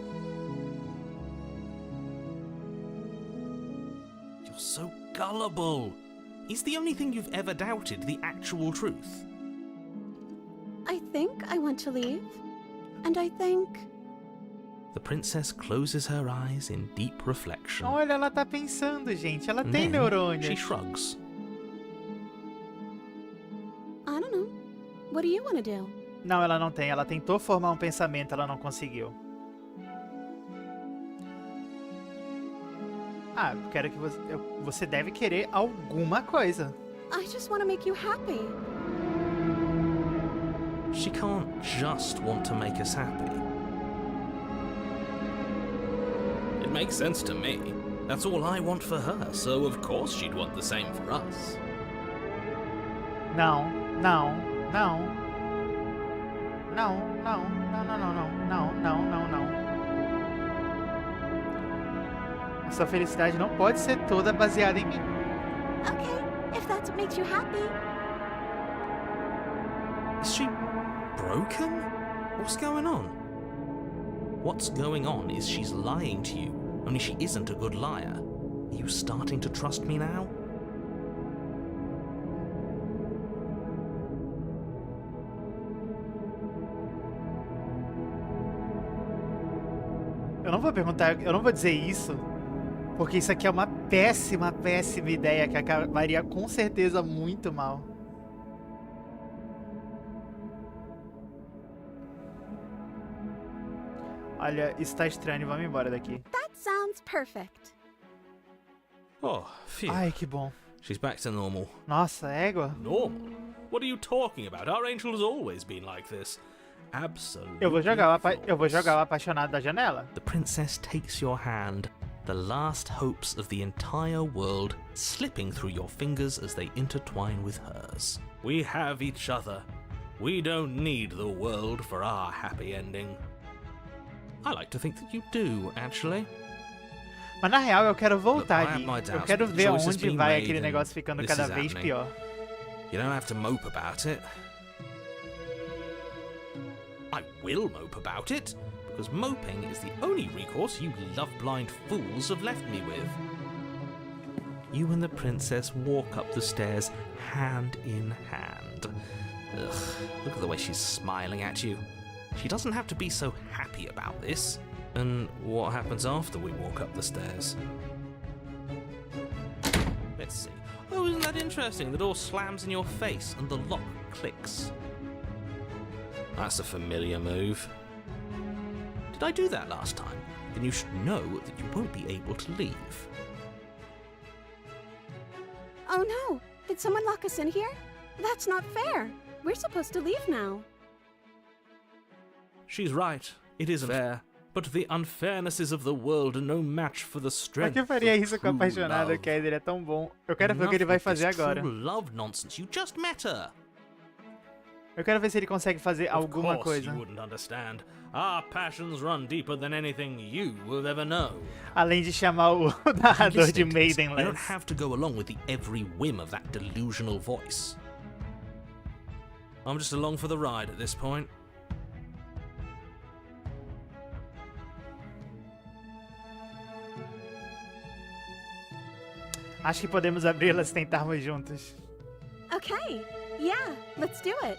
You're so gullible. Is the only thing you've ever doubted the actual truth? I think I want to leave. And I think... The princess closes her eyes in deep reflection. Olha, ela tá pensando, gente. Ela And tem then neurônio. she shrugs. I don't know. What do you want to do? Não, ela não tem. Ela tentou formar um pensamento, ela não conseguiu. Ah, eu quero que você... Você deve querer alguma coisa. I just want to make you happy. She can't just want to make us happy. It makes sense to me. That's all I want for her, so of course she'd want the same for us. Não, não, não. Não, não, não, não, não, não, não, não, não. Essa felicidade não pode ser toda baseada em mim. Okay, if that's what makes you happy. Is she broken? What's going on? What's going on is she's lying to you, only she isn't a good liar. Are you starting to trust me now? Eu não vou perguntar, eu não vou dizer isso, porque isso aqui é uma péssima, péssima ideia que acabaria com certeza muito mal. Olha, isso tá estranho, vamos embora daqui. That sounds perfect. Oh, phew. Ai, que bom. She's back to normal. Nossa, égua. Normal? What are you talking about? Our angel has always been like this. Absolutely. Eu vou jogar o apaixonado da janela. The princess takes your hand, the last hopes of the entire world slipping through your fingers as they intertwine with hers. We have each other. We don't need the world for our happy ending. I like to think that you do, actually. Mas na real eu quero voltar Look, I ali. have my Eu doubts, quero but ver the choice has onde been vai made aquele and negócio ficando this cada is vez happening. pior. You don't have to mope about it. I will mope about it, because moping is the only recourse you love-blind fools have left me with. You and the princess walk up the stairs hand in hand. Ugh, look at the way she's smiling at you. She doesn't have to be so happy about this. And what happens after we walk up the stairs? Let's see. Oh, isn't that interesting? The door slams in your face and the lock clicks. That's a familiar move. Did I do that last time? Then you should know that you won't be able to leave. Oh no! Did someone lock us in here? That's not fair. We're supposed to leave now. She's right. It isn't fair. But the unfairnesses of the world are no match for the Por strength que eu faria of isso com a true apaixonada? love. Que ele é tão bom. Eu quero ver o que ele Enough vai with fazer this agora. true love nonsense. You just met her. Eu quero ver se ele consegue fazer alguma Of course coisa. you wouldn't understand. Our passions run deeper than anything you will ever know. Além de chamar o narrador de Listening to this, you don't Maidenless. have to go along with the every whim of that delusional voice. I'm just along for the ride at this point. Acho que podemos abri-las e tentarmos juntos. Okay, yeah, let's do it.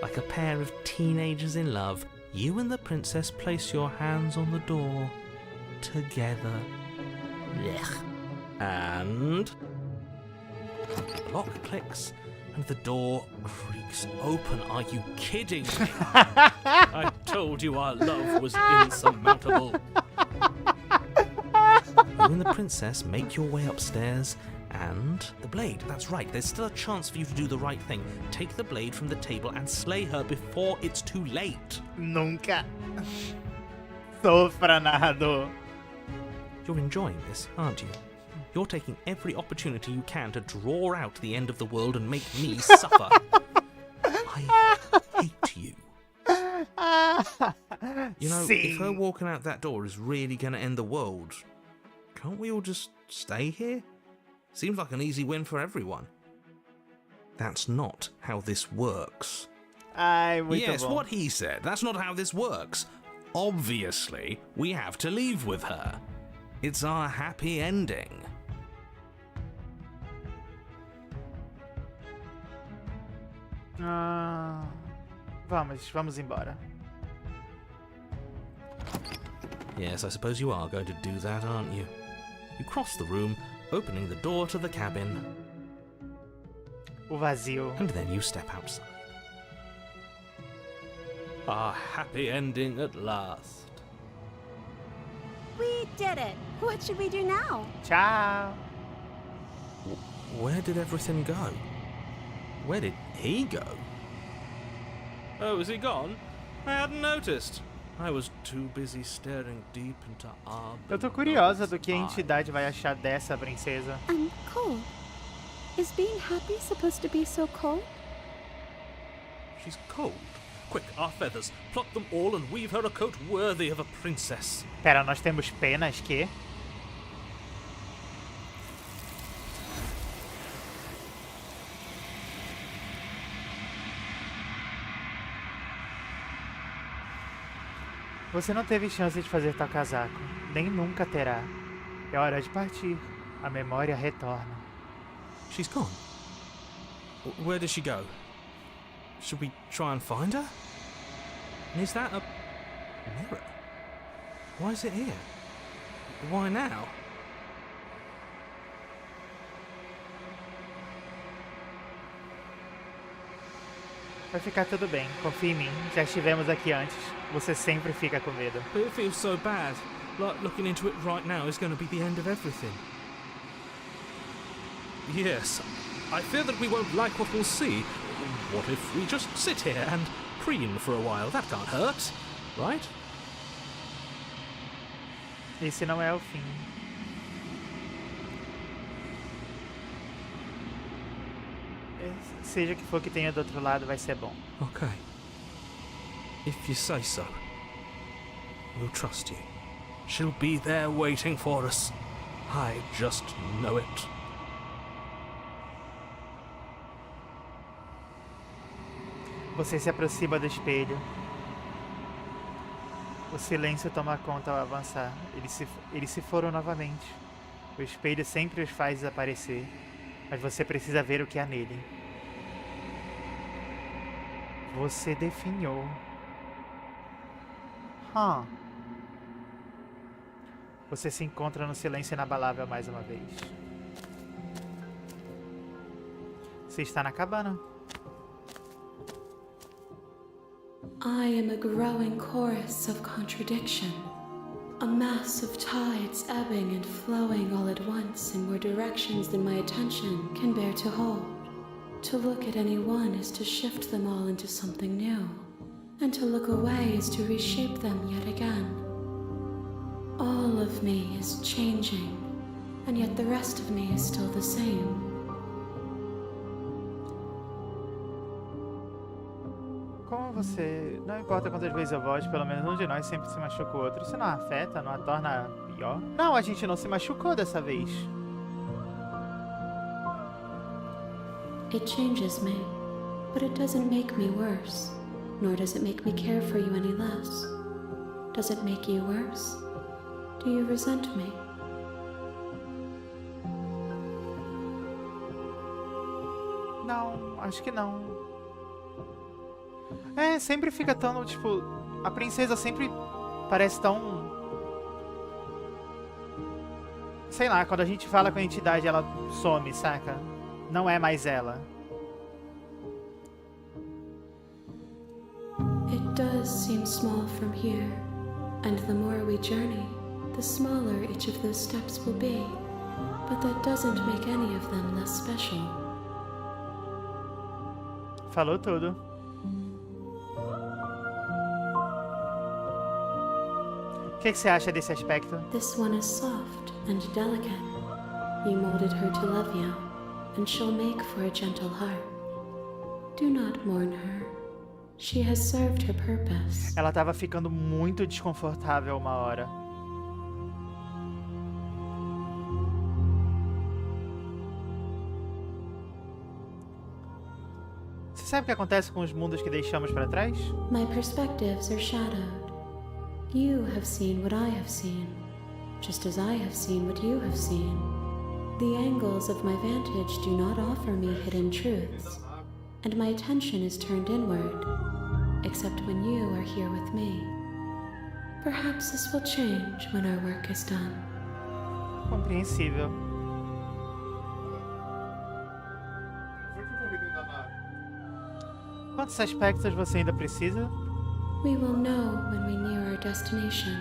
Like a pair of teenagers in love, you and the princess place your hands on the door. Together. Blech. And... the lock clicks, and the door creaks open. Are you kidding me? I told you our love was insurmountable. and the princess make your way upstairs, and the blade, that's right, there's still a chance for you to do the right thing. Take the blade from the table and slay her before it's too late. Nunca. Sofra, narrador. You're enjoying this, aren't you? You're taking every opportunity you can to draw out the end of the world and make me suffer. I hate you. You know, if her walking out that door is really going to end the world, can't we all just stay here? Seems like an easy win for everyone. That's not how this works. Ai, muito Yes, bom. what he said. That's not how this works. Obviously, we have to leave with her. It's our happy ending. Vamos embora. Yes, I suppose you are going to do that, aren't you? You cross the room, opening the door to the cabin, O vazio. and then you step outside. Our happy ending at last. We did it. What should we do now? Tchau. Where did everything go? Where did he go? Oh, is he gone? I hadn't noticed. I was too busy staring deep into our Eu tô curiosa beloved's do que a eyes. entidade vai achar dessa princesa. I'm cold. Is being happy supposed to be so cold? She's cold. Quick, our feathers. Pluck them all and weave her a coat worthy of a princess. Pera, nós temos penas que... Você não teve chance de fazer tal casaco, nem nunca terá. É hora de partir. A memória retorna. She's gone. Where did she go? Should we try and find her? And is that a mirror? Why is it here? Why now? Vai ficar tudo bem, confia em mim. Já estivemos aqui antes. Você sempre fica com medo. But it feels so bad. Like looking into it right now is going to be the end of everything. Yes, I fear that we won't like what we'll see. What if we just sit here and preen for a while? That can't hurt, right? Esse não é o fim. Seja o que for que tenha do outro lado, vai ser bom. Okay. If you say so, we'll trust you. She'll be there waiting for us. I just know it. Você se aproxima do espelho. O silêncio toma conta ao avançar. Eles se foram novamente. O espelho sempre os faz desaparecer, mas você precisa ver o que há nele. Você definhou. Você se encontra no silêncio inabalável mais uma vez. Você está na cabana. I am a growing chorus of contradiction, a mass of tides ebbing and flowing all at once in more directions than my attention can bear to hold. To look at any one is to shift them all into something new, and to look away is to reshape them yet again. All of me is changing, and yet the rest of me is still the same. Como você... Não importa quantas vezes eu volte, pelo menos um de nós sempre se machuca o outro. Isso não afeta, não a torna pior? Não, a gente não se machucou dessa vez. It changes me, but it doesn't make me worse, nor does it make me care for you any less. Does it make you worse? Do you resent me? Não, acho que não. É, sempre fica tão, tipo... A princesa sempre parece tão... Sei lá, quando a gente fala com a entidade, ela some, saca? Não é mais ela. It does seem small from here, and the more we journey, the smaller each of those steps will be. But that doesn't make any of them less special. Falou tudo. O que você acha desse aspecto? This one is soft and delicate. You molded her to love you, and she'll make for a gentle heart. Do not mourn her. She has served her purpose. Ela tava ficando muito desconfortável uma hora. Você sabe o que acontece com os mundos que deixamos para trás? My perspectives are shadowed. You have seen what I have seen, just as I have seen what you have seen. The angles of my vantage do not offer me hidden truths, and my attention is turned inward, except when you are here with me. Perhaps this will change when our work is done. Compreensível. Foi que eu corri dentro da nave. Quantos aspectos você ainda precisa? We will know when we near our destination.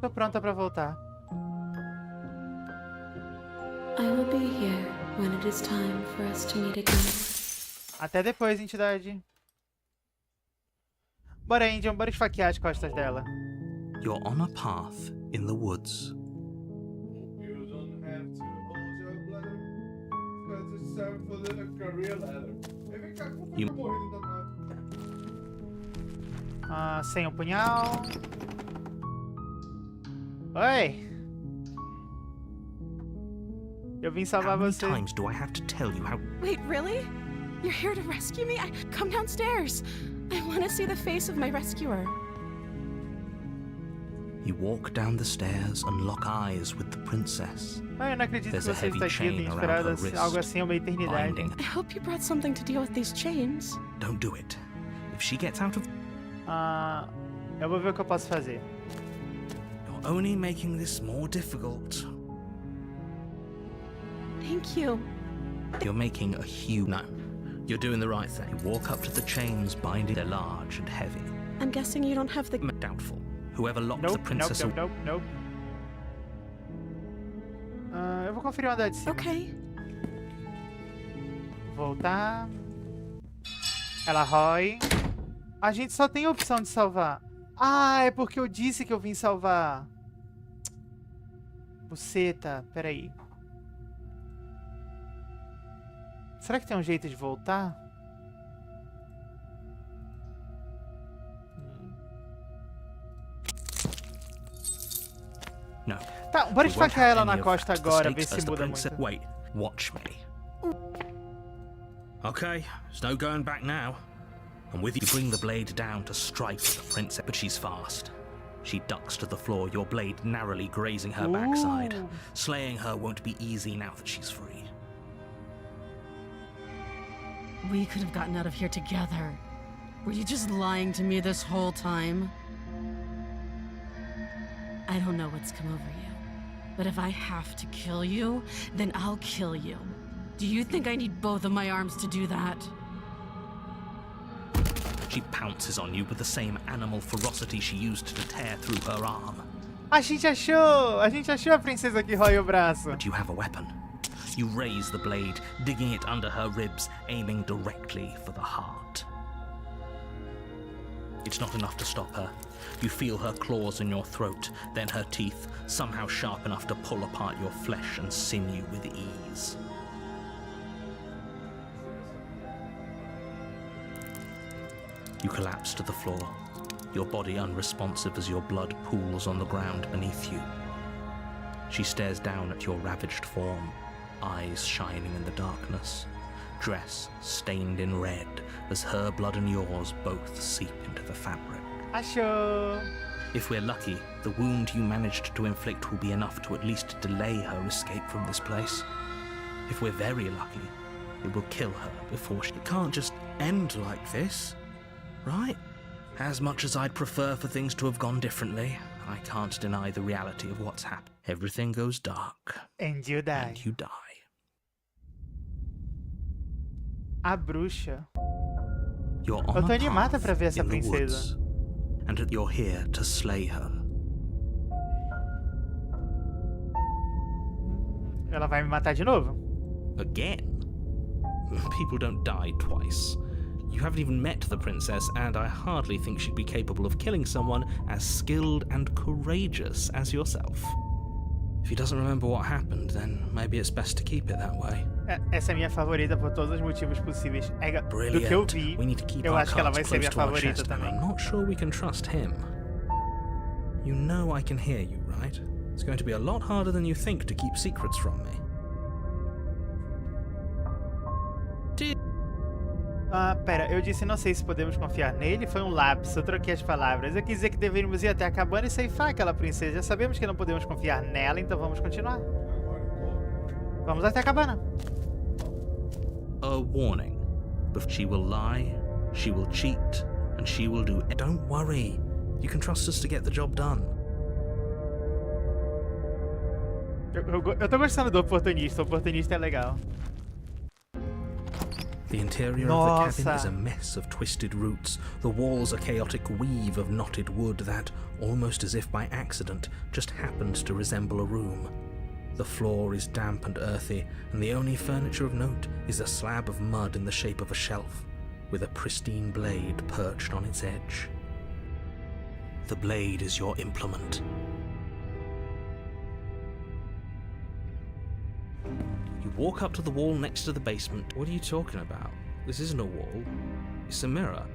Tô pronta para voltar. I will be here when it is time for us to meet again. Até depois, entidade. Bora, Indian, bora esfaquear as costas dela. You're on a path in the woods. You don't have to hold your bladder, cause it's time for the career ladder. Vem cá, como foi que eu morri dentro da nave? Sem o punhal. Oi! Eu vim salvar How many você. times do I have to tell you how... Wait, really? You're here to rescue me? Come downstairs. I want to see the face of my rescuer. You walk down the stairs and lock eyes with the princess. Ai, eu não acredito que There's a você heavy está aqui. Eu chain tenho around esperado her wrist, algo assim uma eternidade. binding. I hope you brought something to deal with these chains. Don't do it. If she gets out of... Eu vou ver o que eu posso fazer. You're only making this more difficult. Thank you. You're making a huge... No. You're doing the right thing. You walk up to the chains binding. They're large and heavy. I'm guessing you don't have the... Doubtful. Whoever locked the Nope, princess... nope. Eu vou conferir o andar de cima. Okay. Voltar. Ela rói. A gente só tem a opção de salvar. É porque eu disse que eu vim salvar. Buceta, peraí. Será que tem um jeito de voltar? No. Tá, bora We won't esfaquear have ela any na of costa that. The agora, ver stakes se as the muda princess- muito. Wait, watch me. Okay, there's no going back now. And with you bring the blade down to strike the princess, but she's fast. She ducks to the floor, your blade narrowly grazing her backside. Ooh. Slaying her won't be easy now that she's free. We could have gotten out of here together. Were you just lying to me this whole time? I don't know what's come over you, but if I have to kill you, then I'll kill you. Do you think I need both of my arms to do that? She pounces on you with the same animal ferocity she used to tear through her arm. A gente achou! A gente achou a princesa que rói o braço. But you have a weapon. You raise the blade, digging it under her ribs, aiming directly for the heart. It's not enough to stop her. You feel her claws in your throat, then her teeth, somehow sharp enough to pull apart your flesh and sinew with ease. You collapse to the floor, your body unresponsive as your blood pools on the ground beneath you. She stares down at your ravaged form, eyes shining in the darkness, dress stained in red as her blood and yours both seep into the fabric. Achou! If we're lucky, the wound you managed to inflict will be enough to at least delay her escape from this place. If we're very lucky, it will kill her before she... It can't just end like this, right? As much as I'd prefer for things to have gone differently, I can't deny the reality of what's happened. Everything goes dark, And you die. and you die. A bruxa. You're on Eu tô a animada path pra ver essa in the princesa. woods, and you're here to slay her. Ela vai me matar de novo? Again? People don't die twice. You haven't even met the princess, and I hardly think she'd be capable of killing someone as skilled and courageous as yourself. If he doesn't remember what happened, then maybe it's best to keep it that way. Essa é minha favorita por todos os motivos possíveis. Do que eu vi, We need to keep eu our acho que ela vai cards ser minha close to our favorita chest, and também. I'm not sure we can trust him. You know I can hear you, right? It's going to be a lot harder than you think to keep secrets from me. Pera, eu disse não sei se podemos confiar nele, foi um lapso, eu troquei as palavras. Eu quis dizer que deveríamos ir até a cabana e ceifar aquela princesa. Já sabemos que não podemos confiar nela, então vamos continuar. Vamos até a cabana. A warning. But she will lie, she will cheat, and she will do... Don't worry. You can trust us to get the job done. Eu tô gostando do oportunista, o oportunista é legal. The interior of the cabin is a mess of twisted roots. The walls a chaotic weave of knotted wood that, almost as if by accident, just happened to resemble a room. The floor is damp and earthy, and the only furniture of note is a slab of mud in the shape of a shelf, with a pristine blade perched on its edge. The blade is your implement. You walk up to the wall next to the basement. What are you talking about? This isn't a wall. It's a mirror.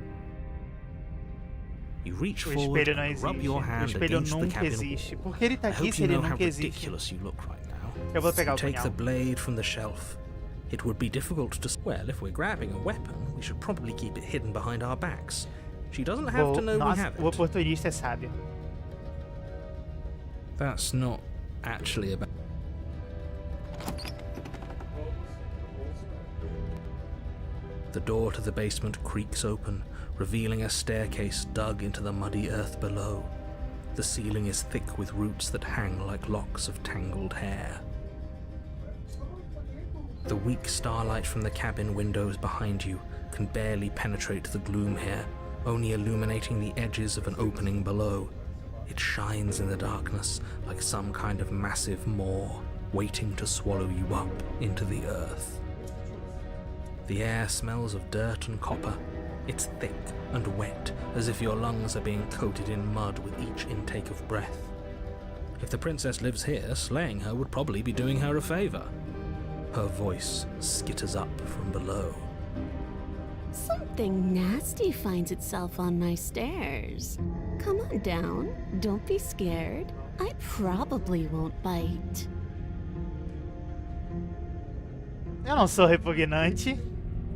You reach O forward espelho não and rub existe. your O hand espelho against the nunca cabin existe. wall. Por que ele tá I aqui hope se you ele know how nunca existe? ridiculous you look right now. Eu vou pegar You o take the punhal. blade from the shelf. It would be difficult to... Well, if we're grabbing a weapon, we should probably keep it hidden behind our backs. She doesn't have to know we Nossa, have o it. oportunista é sábio. That's not actually about... The door to the basement creaks open, revealing a staircase dug into the muddy earth below. The ceiling is thick with roots that hang like locks of tangled hair. The weak starlight from the cabin windows behind you can barely penetrate the gloom here, only illuminating the edges of an opening below. It shines in the darkness like some kind of massive maw, waiting to swallow you up into the earth. The air smells of dirt and copper. It's thick and wet, as if your lungs are being coated in mud with each intake of breath. If the princess lives here, slaying her would probably be doing her a favor. Her voice skitters up from below. Something nasty finds itself on my stairs. Come on down. Don't be scared. I probably won't bite. Eu não sou repugnante.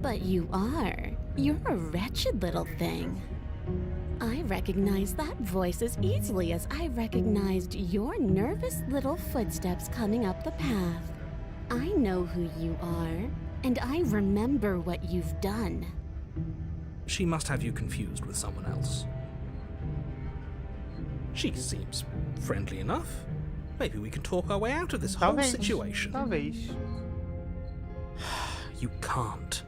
But you are. You're a wretched little thing. I recognize that voice as easily as I recognized your nervous little footsteps coming up the path. I know who you are, and I remember what you've done. She must have you confused with someone else. She seems friendly enough. Maybe we can talk our way out of this whole Talvez. situation. Talvez. You can't.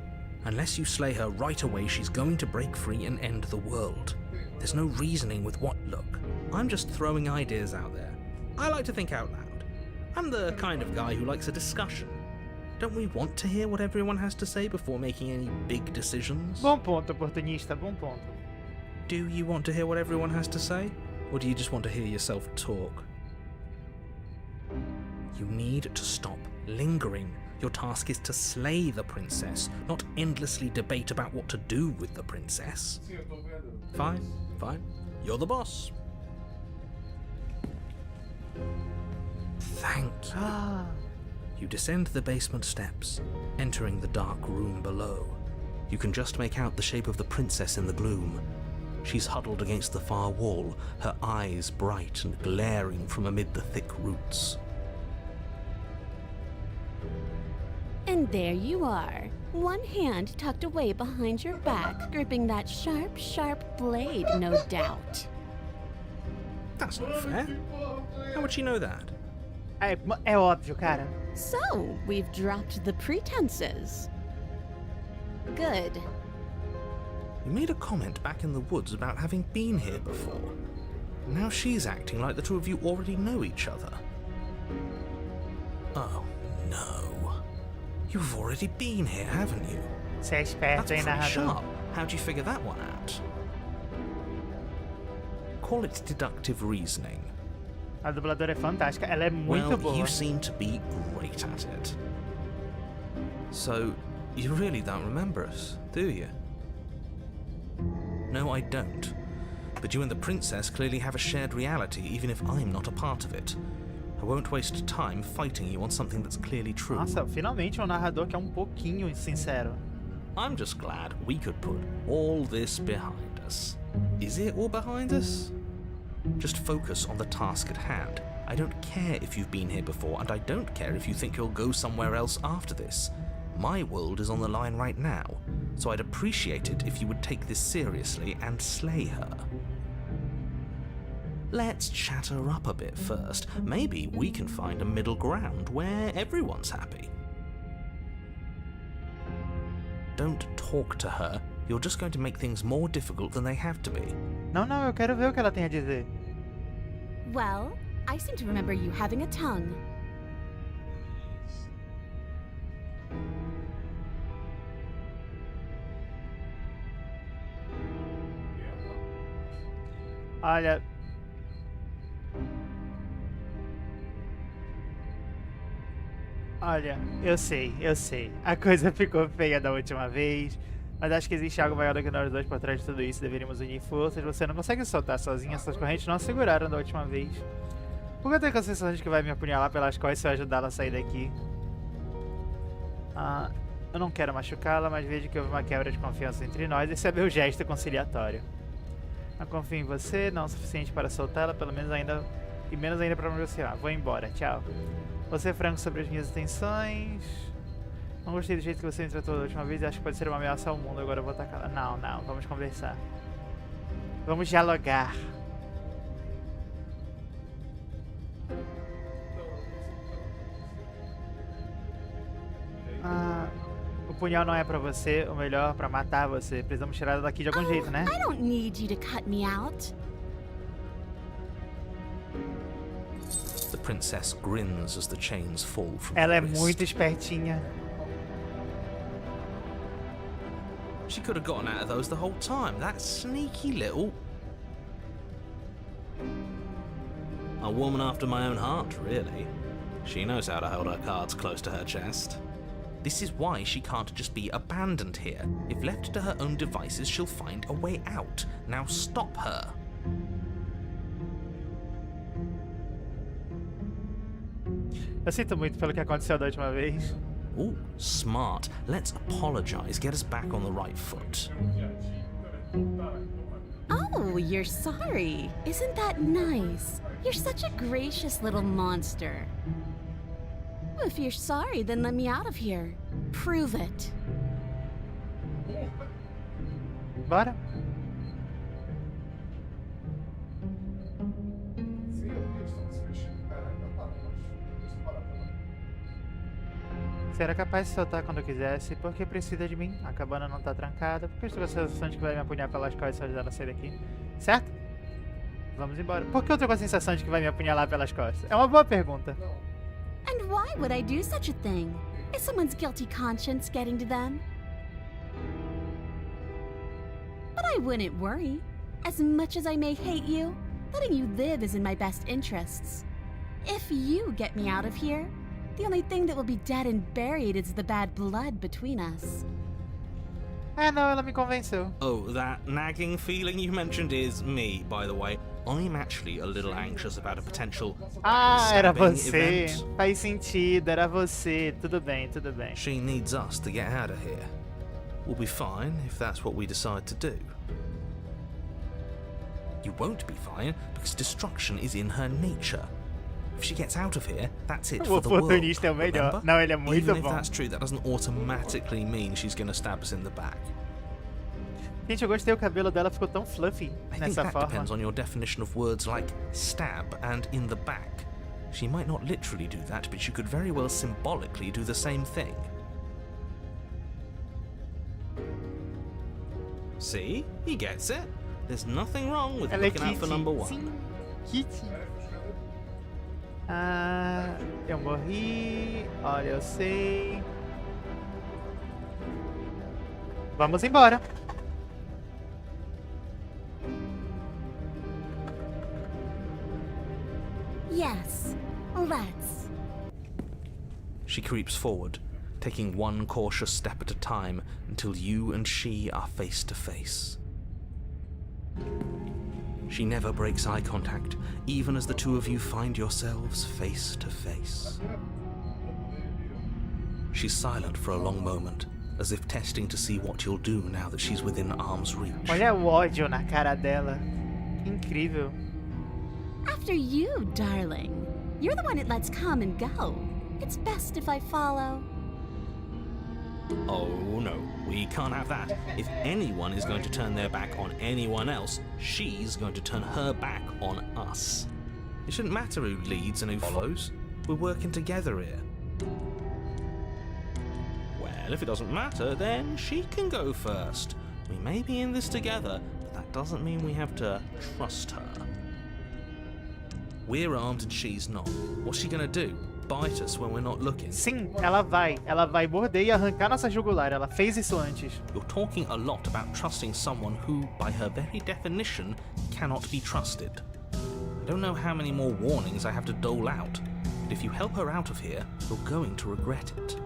Unless you slay her right away, she's going to break free and end the world. There's no reasoning with what... Look, I'm just throwing ideas out there. I like to think out loud. I'm the kind of guy who likes a discussion. Don't we want to hear what everyone has to say before making any big decisions? Bom ponto, oportunista, bom ponto. Do you want to hear what everyone has to say? Or do you just want to hear yourself talk? You need to stop lingering. Your task is to slay the princess, not endlessly debate about what to do with the princess. Sim, eu tô vendo. Fine, fine. You're the boss. Thank you. You descend the basement steps, entering the dark room below. You can just make out the shape of the princess in the gloom. She's huddled against the far wall, her eyes bright and glaring from amid the thick roots. And there you are, one hand tucked away behind your back, gripping that sharp, sharp blade, no doubt. That's not fair. How would she know that? É óbvio, cara. So, we've dropped the pretenses. Good. You made a comment back in the woods about having been here before. Now she's acting like the two of you already know each other. Oh, no. You've already been here, haven't you? Você é esperto, That's hein, pretty narrador? sharp. How'd you figure that one out? Call it deductive reasoning. A dubladora é fantástica, ela é muito Well, boa. you seem to be great at it. So, you really don't remember us, do you? No, I don't. But you and the princess clearly have a shared reality, even if I'm not a part of it. I won't waste time fighting you on something that's clearly true. Nossa, finalmente um narrador que é um pouquinho sincero. I'm just glad we could put all this behind us. Is it all behind us? Just focus on the task at hand. I don't care if you've been here before, and I don't care if you think you'll go somewhere else after this. My world is on the line right now, so I'd appreciate it if you would take this seriously and slay her. Let's chat her up a bit first. Maybe we can find a middle ground where everyone's happy. Don't talk to her. You're just going to make things more difficult than they have to be. Não, eu quero ver o que ela tem a dizer. Well, I seem to remember you having a tongue. Olha... Olha, eu sei. A coisa ficou feia da última vez. Mas acho que existe algo maior do que nós dois por trás de tudo isso. Deveríamos unir forças. Você não consegue soltar sozinha. Essas correntes não seguraram da última vez. Por que eu tenho a sensação de que vai me apunhalar pelas costas se eu ajudá-la a sair daqui? Eu não quero machucá-la, mas vejo que houve uma quebra de confiança entre nós. Esse é meu gesto conciliatório. Não confio em você, não o suficiente para soltá-la, pelo menos ainda... E menos ainda para negociar. Vou embora, tchau. Você é franco sobre as minhas intenções. Não gostei do jeito que você me tratou da última vez e acho que pode ser uma ameaça ao mundo. Agora eu vou atacá-la. Não, vamos conversar. Vamos dialogar. O punhal não é pra você, o melhor pra matar você. Precisamos tirar ela daqui de algum jeito, né? I don't need you to cut me out. The princess grins as the chains fall from Ela é her wrist. muito espertinha. She could have gotten out of those the whole time. That sneaky little... A woman after my own heart, really. She knows how to hold her cards close to her chest. This is why she can't just be abandoned here. If left to her own devices, she'll find a way out. Now stop her. Eu sinto muito pelo que aconteceu da última vez. Ooh, smart. Let's apologize. Get us back on the right foot. Oh, you're sorry. Isn't that nice? You're such a gracious little monster. Well, if you're sorry, then let me out of here. Prove it. Bora? Você era capaz de soltar quando quisesse, porque precisa de mim. A cabana não tá trancada, porque estou com a sensação de que vai me apunhar pelas costas e ajudar ela a sair daqui. Certo? Vamos embora. Por que eu tô com a sensação de que vai me apunhalar pelas costas? É uma boa pergunta. And why would I do such a thing? Is someone's guilty conscience getting to them? But I wouldn't worry. As much as I may hate you, letting you live is in my best interests. If you get me out of here, the only thing that will be dead and buried is the bad blood between us. Não, ela me convenceu. Oh, that nagging feeling you mentioned is me, by the way. I'm actually a little anxious about a potential Era stabbing você. event. Faz sentido, era você. Tudo bem, tudo bem. She needs us to get out of here. We'll be fine if that's what we decide to do. You won't be fine because destruction is in her nature. If she gets out of here, that's it O for the world. oportunista é o melhor. Remember? Não, ele é muito Even if bom. that's true, that doesn't automatically mean she's gonna stab us in the back. Gente, eu gostei, o cabelo dela ficou tão fluffy I think nessa that forma. depends on your definition of words like stab and in the back. She might not literally do that, but she could very well symbolically do the same thing. See? He gets it. There's nothing wrong with Ela é looking out for Kitty. number one. Sim, Kitty. Ah, eu morri. Olha, eu sei. Vamos embora. Yes, let's. She creeps forward, taking one cautious step at a time until you and she are face to face. She never breaks eye contact, even as the two of you find yourselves face to face. She's silent for a long moment, as if testing to see what you'll do now that she's within arm's reach. Olha o ódio na cara dela. Incrível. After you, darling. You're the one it lets come and go. It's best if I follow. Oh no, we can't have that. If anyone is going to turn their back on anyone else, she's going to turn her back on us. It shouldn't matter who leads and who follows. We're working together here. Well, if it doesn't matter, then she can go first. We may be in this together, but that doesn't mean we have to trust her. We're armed and she's not. What's she gonna do? Bite us when we're not looking? Sim, ela vai. Ela vai morder e arrancar nossa jugular. Ela fez isso antes. You're talking a lot about trusting someone who, by her very definition, cannot be trusted. I don't know how many more warnings I have to dole out, but if you help her out of here, you're going to regret it.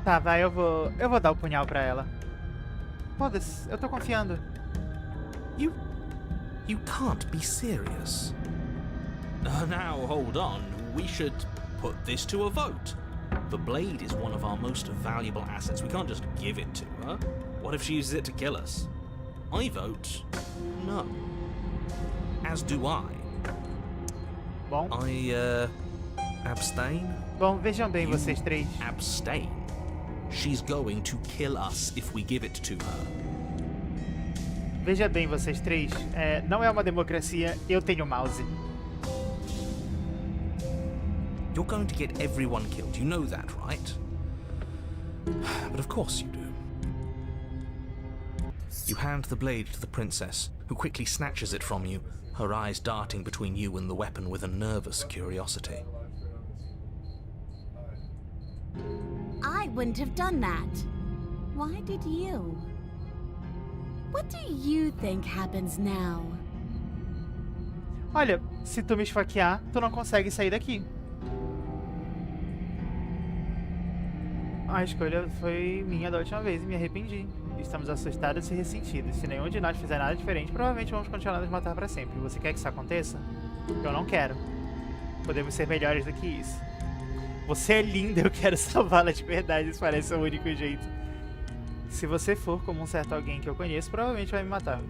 Tá, vai, eu vou dar o punhal pra ela. Foda-se, eu tô confiando. You can't be serious. Now, hold on. We should put this to a vote. The blade is one of our most valuable assets. We can't just give it to her. What if she uses it to kill us? I vote no. As do I. Bom, I, abstain? bom, vejam bem vocês três. Abstain. She's going to kill us if we give it to her. Veja bem vocês três. Não é uma democracia, eu tenho mouse. You're going to get everyone killed. You know that, right? But of course you do. You hand the blade to the princess, who quickly snatches it from you, her eyes darting between you and the weapon with a nervous curiosity. I wouldn't have done that. Why did you? What do you think happens now? Olha, se tu me esfaquear, tu não consegue sair daqui. A escolha foi minha da última vez e me arrependi. Estamos assustados e ressentidos. Se nenhum de nós fizer nada diferente, provavelmente vamos continuar a nos matar para sempre. Você quer que isso aconteça? Eu não quero. Podemos ser melhores do que isso. Você é linda, eu quero salvá-la de verdade. Isso parece o único jeito. Se você for como um certo alguém que eu conheço, provavelmente vai me matar.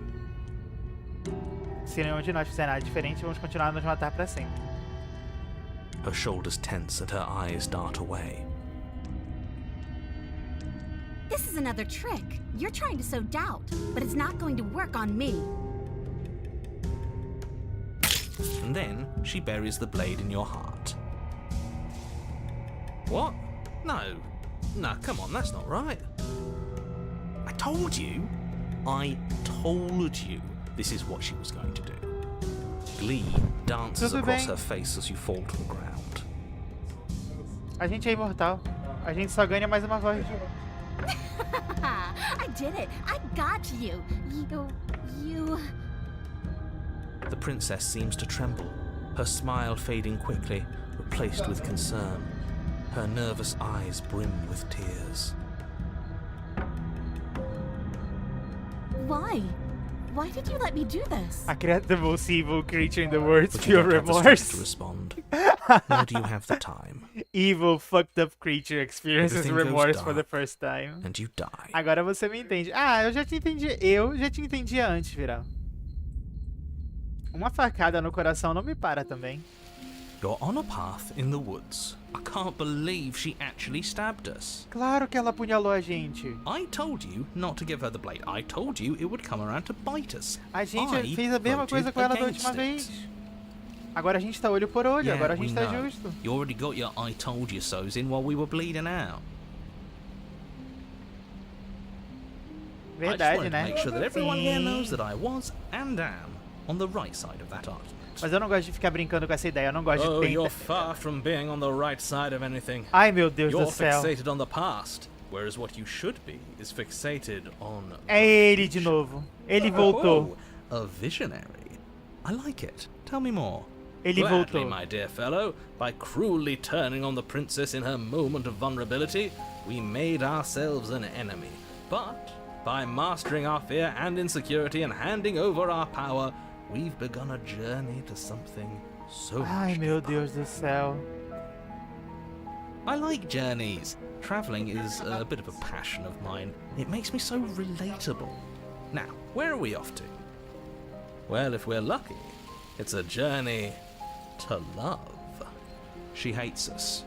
Se nenhum de nós fizer nada diferente, vamos continuar a nos matar para sempre. Her shoulders tense and her eyes dart away. This is another trick. You're trying to sow doubt, but it's not going to work on me. And then she buries the blade in your heart. What? No. No, come on, that's not right. I told you this is what she was going to do. Glee dances Tudo across bem. her face as you fall to the ground. A gente é imortal. A gente só ganha mais uma voz. I did it. I got you. You... The princess seems to tremble, her smile fading quickly, replaced with concern. Her nervous eyes brim with tears. Why? Why did you let me do this? The most evil creature in the world. But you Feel don't have the strength to remorse. respond. Nor do you have the time. Evil, fucked up creature experiences Everything goes remorse for the dark. first time. And you die. Agora você me entende. Ah, eu já te entendi. Eu já te entendia antes, Viral. Uma facada no coração não me para também. You're on a path in the woods. I can't believe she actually stabbed us. Claro que ela apunhalou a gente. I told you not to give her the blade. I told you it would come around to bite us. A gente I fez a mesma voted coisa com ela da against última it. vez. Agora a gente tá olho por olho, agora a we gente tá know. justo. You already got your I told you so's in while we were bleeding out. I just Verdade, wanted to né? make sure that everyone here Sim. knows that I was and am on the right side of that argument. Mas eu não gosto de ficar brincando com essa ideia, eu não gosto Oh, de you're tentar... far from being on the right side of anything. Ai, meu Deus You're do céu. fixated on the past, whereas what you should be is fixated on... É ele de novo. Ele voltou. Oh, a visionary. I like it. Tell me more. Ele Gladly, voltou. my dear fellow, by cruelly turning on the princess in her moment of vulnerability, we made ourselves an enemy. But by mastering our fear and insecurity and handing over our power, we've begun a journey to something so Ai, much meu deeper. Deus do céu. I like journeys. Travelling is a bit of a passion of mine. It makes me so relatable. Now, where are we off to? Well, if we're lucky, it's a journey to love. She hates us.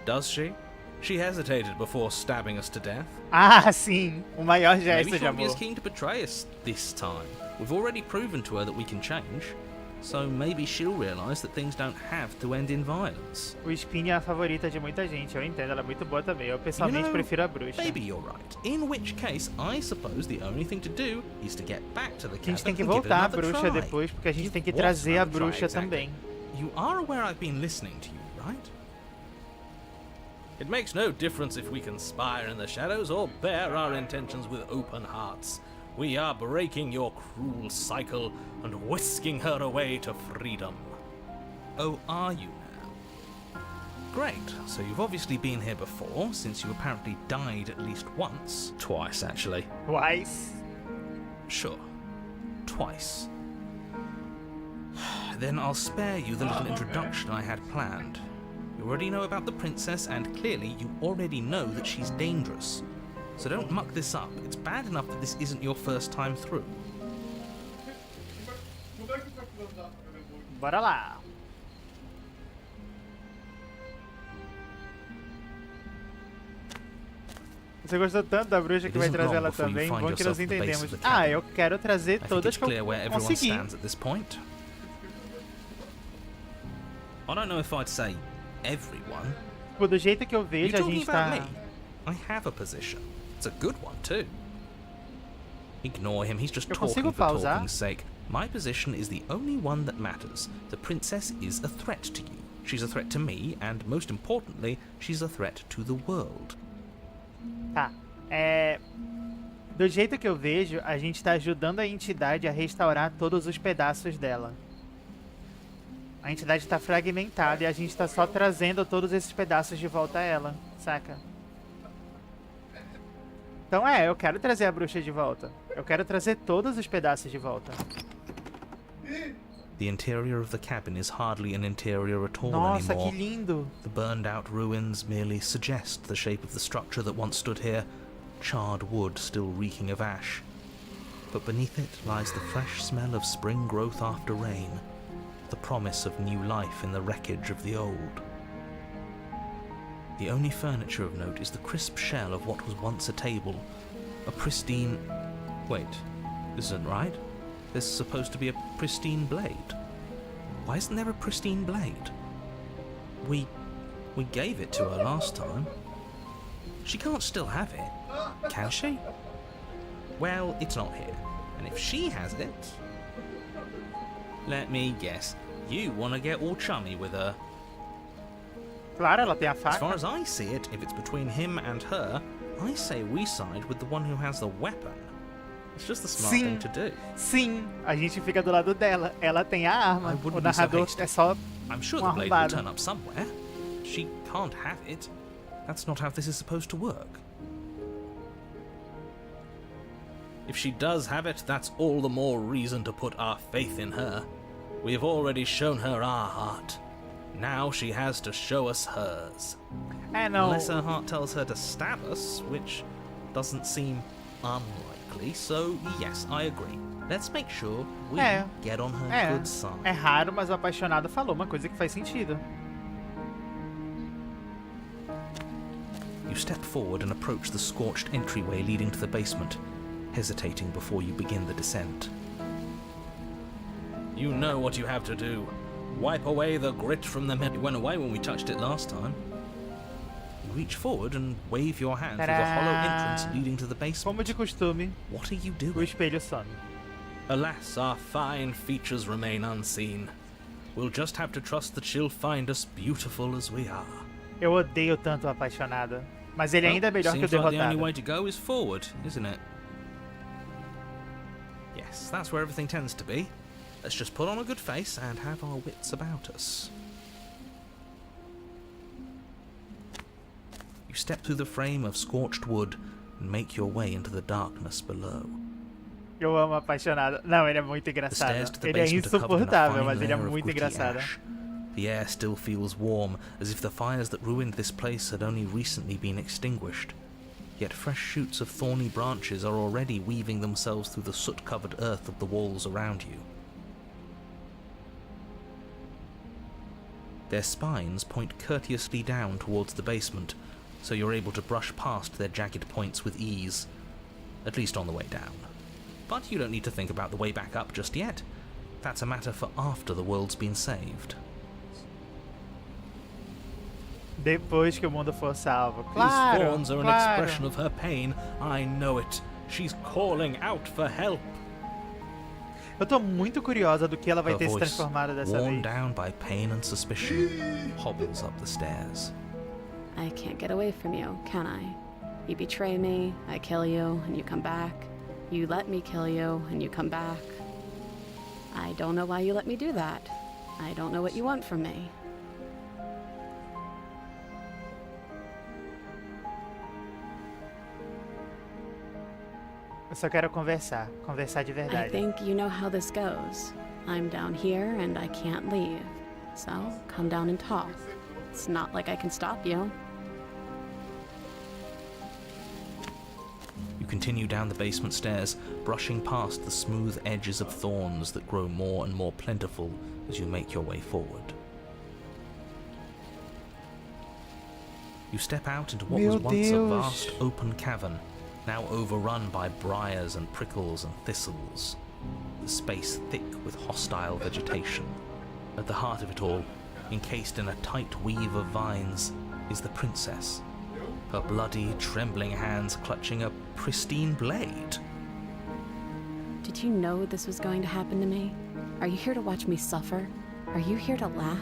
Does she? She hesitated before stabbing us to death. Ah, sim. O maior Maybe gesto she de won't be amor. as keen to betray us this time. We've already proven to her that we can change. So maybe she'll realise that things don't have to end in violence. O Spin é a favorita de muita gente, eu entendo, ela é muito boa também. Eu pessoalmente You know, prefiro a bruxa. Maybe you're right. In which case, I suppose the only thing to do is to get back to the A gente cabin tem que and give it voltar a another bruxa try. depois, porque a gente tem que Give trazer a what another bruxa try, exactly? também. You are aware I've been listening to you, right? It makes no difference if we conspire in the shadows or bear our intentions with open hearts. We are breaking your cruel cycle and whisking her away to freedom. Oh, are you now? Great. So you've obviously been here before, since you apparently died at least once. Twice, actually. Twice. Sure. Twice. Then I'll spare you the little introduction I had planned. You already know about the princess, and clearly you already know that she's dangerous. So don't muck this up. It's bad enough that this isn't your first time through. Como é que tá ficando da depois? Bora lá. Você gostou tanto da bruxa que vai It isn't trazer long ela before you também? find Bom que nós yourself at the base entendemos. of the Ah, cabin. eu quero trazer I think todas it's que eu clear where everyone consegui. stands at this point. I don't know if I'd say everyone. Tipo, do jeito que eu You're vejo, a talking gente about tá... me. I have a position. It's a good one too. Ignore him, he's just Eu talking consigo for pausar? talking's sake. My position is the only one that matters. The princess is a threat to you. She's a threat to me, and most importantly, she's a threat to the world. Tá. Do jeito que eu vejo, a gente tá ajudando a entidade a restaurar todos os pedaços dela. A entidade tá fragmentada e a gente tá só trazendo todos esses pedaços de volta a ela, saca? Então eu quero trazer a bruxa de volta. Eu quero trazer todos os pedaços de volta. The interior of the cabin is hardly an interior at all Nossa, que anymore. lindo! The burned out ruins merely suggest the shape of the structure that once stood here, charred wood still reeking of ash. But beneath it lies the fresh smell of spring growth after rain, the promise of new life in the wreckage of the old. The only furniture of note is the crisp shell of what was once a table, a pristine... Wait, this isn't right. There's supposed to be a pristine blade. Why isn't there a pristine blade? We gave it to her last time. She can't still have it, can she? Well, it's not here. And if she has it... Let me guess. You want to get all chummy with her. Claro, ela tem a As far faca. as I see it, if it's between him and her, I say we side with the one who has the weapon. It's just the smart thing to do. Sim, a gente fica do lado dela. Ela tem a arma. I wouldn't O be so narrador hasty. é só I'm sure um the blade will arrombado. turn up somewhere. She can't have it. That's not how this is supposed to work. If she does have it, that's all the more reason to put our faith in her. We have already shown her our heart. Now she has to show us hers. não. Unless her heart tells her to stab us, which doesn't seem unlikely. So, yes, I agree. Let's make sure we get on her good side. É raro, mas o apaixonado falou uma coisa que faz sentido. You step forward and approach the scorched entryway leading to the basement, hesitating before you begin the descent. You know what you have to do. Wipe away the grit from the middle. It went away when we touched it last time. You reach forward and wave your hand through the hollow entrance leading to the basement. Como de costume, What are you o doing? espelho some. Alas, our fine features remain unseen. We'll just have to trust that she'll find us beautiful as we are. Eu odeio tanto o apaixonado. Mas ele ainda é melhor que o Seems like the only derrotado. way to go is forward, isn't it? Yes, that's where everything tends to be. Let's just put on a good face and have our wits about us. You step through the frame of scorched wood and make your way into the darkness below. Eu amo o apaixonado. Não, ele é muito The engraçado. stairs to the Ele é basement are covered in a insuportável, fine mas ele é layer of muito gritty engraçado. ash. The air still feels warm, as if the fires that ruined this place had only recently been extinguished. Yet fresh shoots of thorny branches are already weaving themselves through the soot-covered earth of the walls around you. Their spines point courteously down towards the basement, so you're able to brush past their jagged points with ease, at least on the way down. But you don't need to think about the way back up just yet. That's a matter for after the world's been saved. Depois que o mundo for salvo. These Claro, thorns are an claro. expression of her pain. I know it. She's calling out for help. Eu tô muito curiosa do que ela vai Her ter se voice, transformado dessa worn vez. down by pain and suspicion, hobbles up the stairs. I can't get away from you, can I? You betray me, I kill you, and you come back. You let me kill you, and you come back. I don't know why you let me do that. I don't know what you want from me. Eu só quero conversar. Conversar de I verdade. think you know how this goes. I'm down here, and I can't leave. So, come down and talk. It's not like I can stop you. You continue down the basement stairs, brushing past the smooth edges of thorns that grow more and more plentiful as you make your way forward. You step out into what was Meu once a Deus. vast open cavern, now overrun by briars and prickles and thistles, the space thick with hostile vegetation. At the heart of it all, encased in a tight weave of vines, is the princess, her bloody, trembling hands clutching a pristine blade. Did you know this was going to happen to me? Are you here to watch me suffer? Are you here to laugh?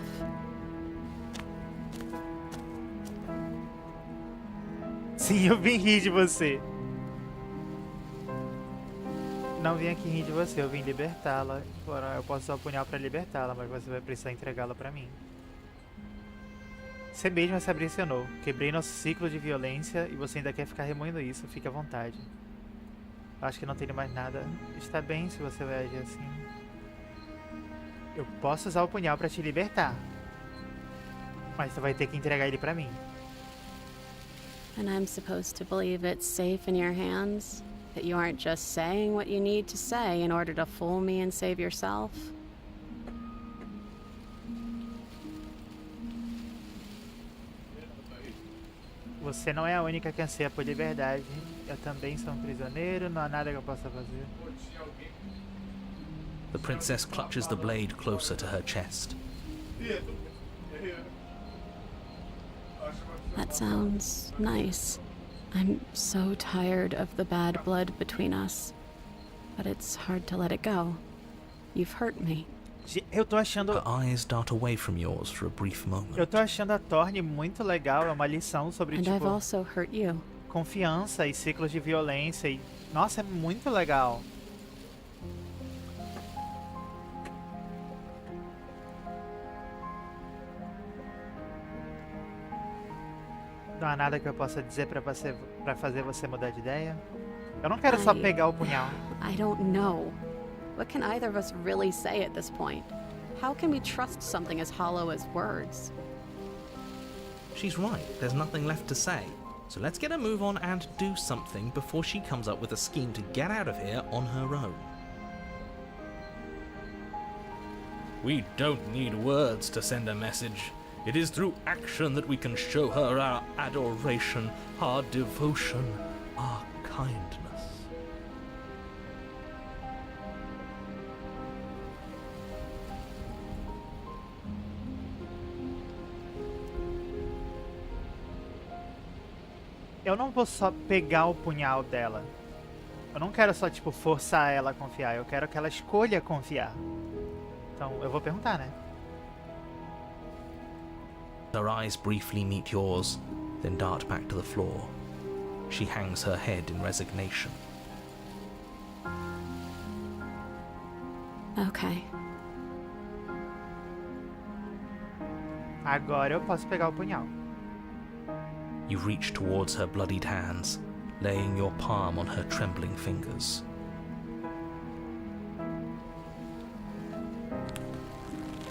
Sim, eu vim rir de você. Não vim aqui rir de você, eu vim libertá-la. Agora eu posso usar o punhal pra libertá-la, mas você vai precisar entregá-la pra mim. Você mesma se abricionou. Quebrei nosso ciclo de violência e você ainda quer ficar remoendo isso. Fique à vontade. Acho que não tenho mais nada. Está bem se você vai agir assim. Eu posso usar o punhal pra te libertar. Mas você vai ter que entregar ele pra mim. And I'm supposed to believe it's safe in your hands? That you aren't just saying what you need to say in order to fool me and save yourself? Você não é a única que anseia por liberdade. Eu também sou um prisioneiro, não há nada que eu possa fazer. The princess clutches the blade closer to her chest. That sounds nice. I'm so tired of the bad blood between us. But it's hard to let it go. You've hurt me. Eu tô achando... Her eyes dart away from yours for a brief moment. Eu tô achando a Thorne muito legal. É uma lição sobre, And I've tipo, also hurt you. confiança e ciclos de violência. E, nossa, é muito legal. Não há nada que eu possa dizer pra fazer você mudar de ideia. Eu não quero só pegar o punhal. I don't know. What can either of us really say at this point? How can we trust something as hollow as words? She's right, there's nothing left to say. So let's get a move on and do something before she comes up with a scheme to get out of here on her own. We don't need words to send a message. It is through action that we can show her our adoration, our devotion, our kindness. eu não vou só pegar o punhal dela. Eu não quero só, tipo, forçar ela a confiar. Eu quero que ela escolha confiar. Então, eu vou perguntar, né? Her eyes briefly meet yours, then dart back to the floor. She hangs her head in resignation. Okay. Agora eu posso pegar o punhal. You reach towards her bloodied hands, laying your palm on her trembling fingers.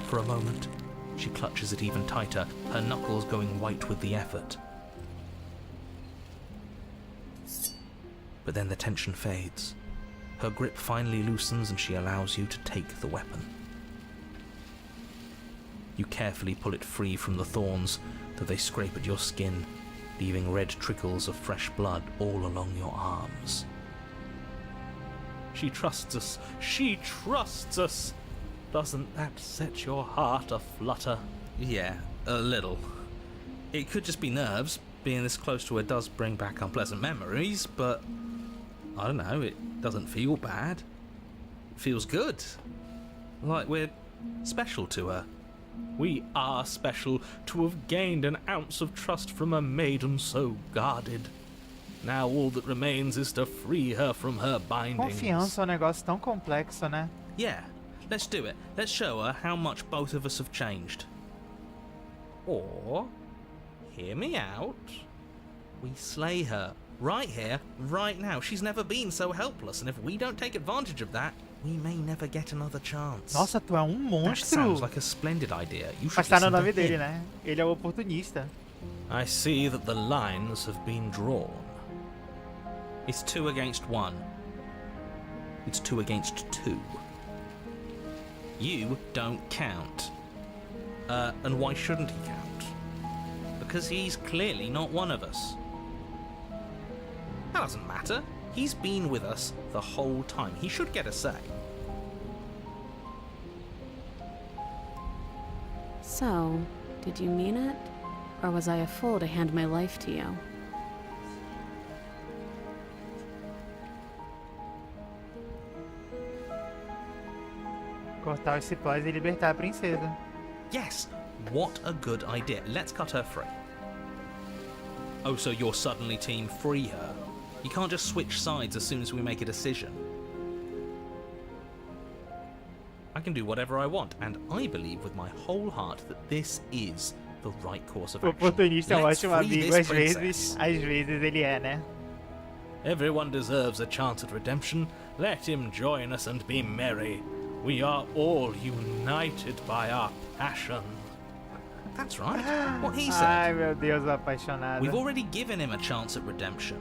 For a moment, she clutches it even tighter, her knuckles going white with the effort. But then the tension fades. Her grip finally loosens and she allows you to take the weapon. You carefully pull it free from the thorns, though they scrape at your skin, leaving red trickles of fresh blood all along your arms. She trusts us. She trusts us. Doesn't that set your heart aflutter? Yeah, a little. It could just be nerves. Being this close to her does bring back unpleasant memories, but I don't know, it doesn't feel bad. It feels good. Like we're special to her. We are special to have gained an ounce of trust from a maiden so guarded. Now all that remains is to free her from her bindings. Confiança é um negócio tão complexo, né? Yeah, let's do it. Let's show her how much both of us have changed. Or, hear me out, we slay her. Right here, right now. She's never been so helpless, and if we don't take advantage of that, we may never get another chance. Nossa, tu é um That monstro! sounds like a splendid idea. You should Mas tá no listen to nome dele, him. né? Ele é o oportunista. I see that the lines have been drawn. It's 2 against 1. It's 2 against 2. You don't count. And why shouldn't he count? Because he's clearly not one of us. That doesn't matter. He's been with us the whole time. He should get a say. So, did you mean it? Or was I a fool to hand my life to you? Cortar os cipós e libertar a princesa. Yes, what a good idea. Let's cut her free. Oh, so you're suddenly team free her? You can't just switch sides as soon as we make a decision. I can do whatever I want, and I believe with my whole heart that this is the right course of O action. oportunista é um Let's ótimo free amigo, this às vezes princess. ele é, né? Everyone deserves a chance at redemption. Let him join us and be merry. We are all united by our passion. That's right. What he said. Ai, meu Deus, apaixonado. We've already given him a chance at redemption.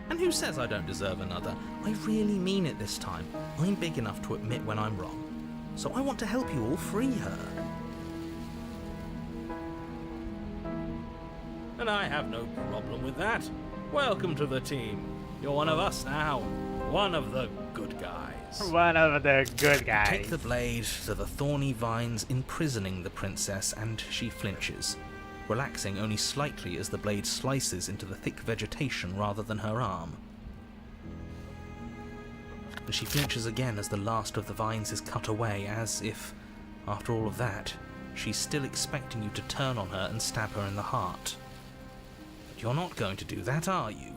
And who says I don't deserve another? I really mean it this time. I'm big enough to admit when I'm wrong. So I want to help you all free her. And I have no problem with that. Welcome to the team. You're one of us now. One of the good guys. One of the good guys. Take the blade to the thorny vines imprisoning the princess, and she flinches, relaxing only slightly as the blade slices into the thick vegetation rather than her arm. And she flinches again as the last of the vines is cut away, as if, after all of that, she's still expecting you to turn on her and stab her in the heart. But you're not going to do that, are you?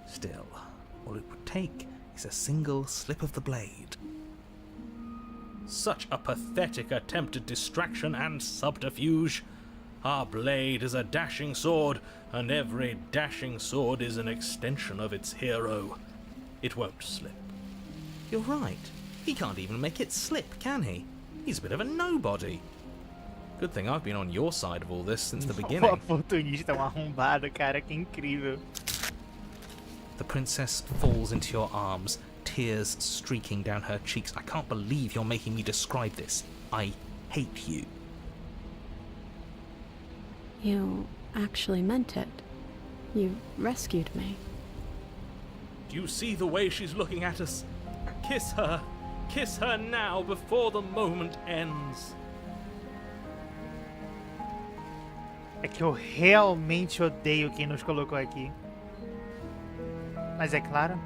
Still, all it would take is a single slip of the blade. Such a pathetic attempt at distraction and subterfuge. Our blade is a dashing sword, and every dashing sword is an extension of its hero. It won't slip. You're right. He can't even make it slip, can he? He's a bit of a nobody. Good thing I've been on your side of all this since the O beginning. oportunista é um arrombado, cara, que incrível. The princess falls into your arms, tears streaking down her cheeks. I can't believe you're making me describe this. I hate you. You actually meant it. You rescued me. Do you see the way she's looking at us? Kiss her. Kiss her now before the moment ends. É que eu realmente odeio quem nos colocou aqui. Mas é claro.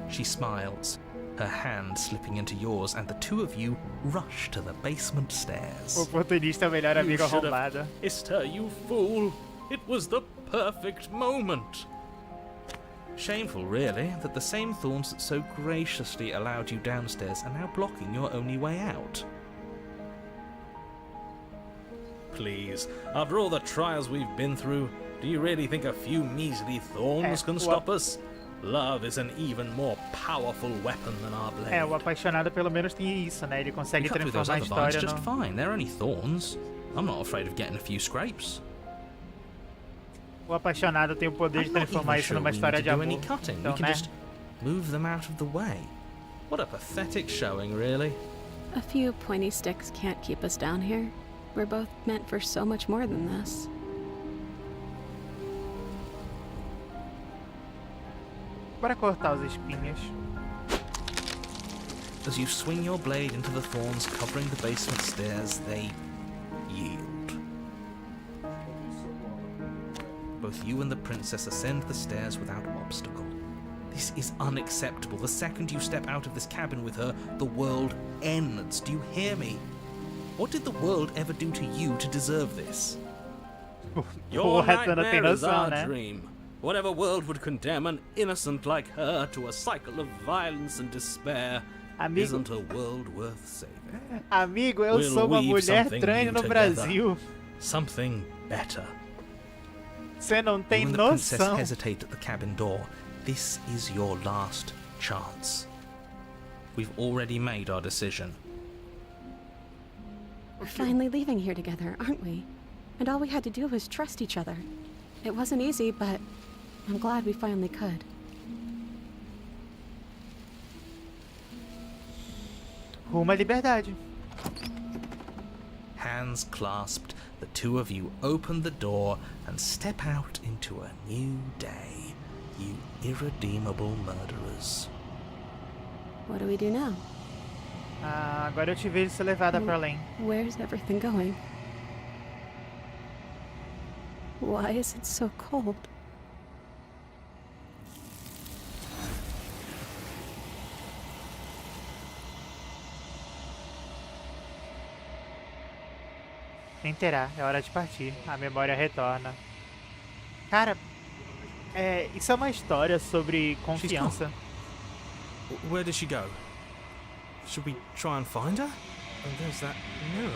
She smiles, her hand slipping into yours, and the two of you rush to the basement O stairs. oportunista é o melhor amigo You should arrombado. have kissed her, you fool. It was the perfect moment. Shameful, really, that the same thorns that so graciously allowed you downstairs are now blocking your only way out. Please, after all the trials we've been through, do you really think a few measly thorns can stop us? Love is an even more powerful weapon than our blade. É, o apaixonado pelo menos tem isso, né? Ele consegue You cut through those transformar a other vines história just no... fine. They're only thorns. I'm not afraid of getting a few scrapes. O apaixonado tem o poder de I'm not transformar even isso sure numa we need história to de do amor. any cutting. Então, We can né? just move them out of the way. What a pathetic showing, really. A few pointy sticks can't keep us down here. We're both meant for so much more than this. Bora cortar os espinhos. As you swing your blade into the thorns covering the basement stairs, they yield. Both you and the princess ascend the stairs without obstacle. This is unacceptable. The second you step out of this cabin with her, the world ends. Do you hear me? What did the world ever do to you to deserve this? Your Porra, tu não tem nightmare is noção, our né? dream. Whatever world would condemn an innocent like her to a cycle of violence and despair Amigo, isn't a world worth saving. amigo, eu We'll sou uma weave mulher something trans new no together. Brasil. Something better. Você não tem You and the princess noção. hesitate at the cabin door. This is your last chance. We've already made our decision. We're finally leaving here together, aren't we? And all we had to do was trust each other. It wasn't easy, but I'm glad we finally could. Rumo à liberdade. Hands clasped, the two of you open the door and step out into a new day, you irredeemable murderers. What do we do now? Ah, agora eu te vejo ser levada pra além. Where's everything going? Why is it so cold? Nem terá, é hora de partir. A memória retorna. Cara, isso é uma história sobre confiança. Where did she go? Should we try and find her? Oh, there's that mirror.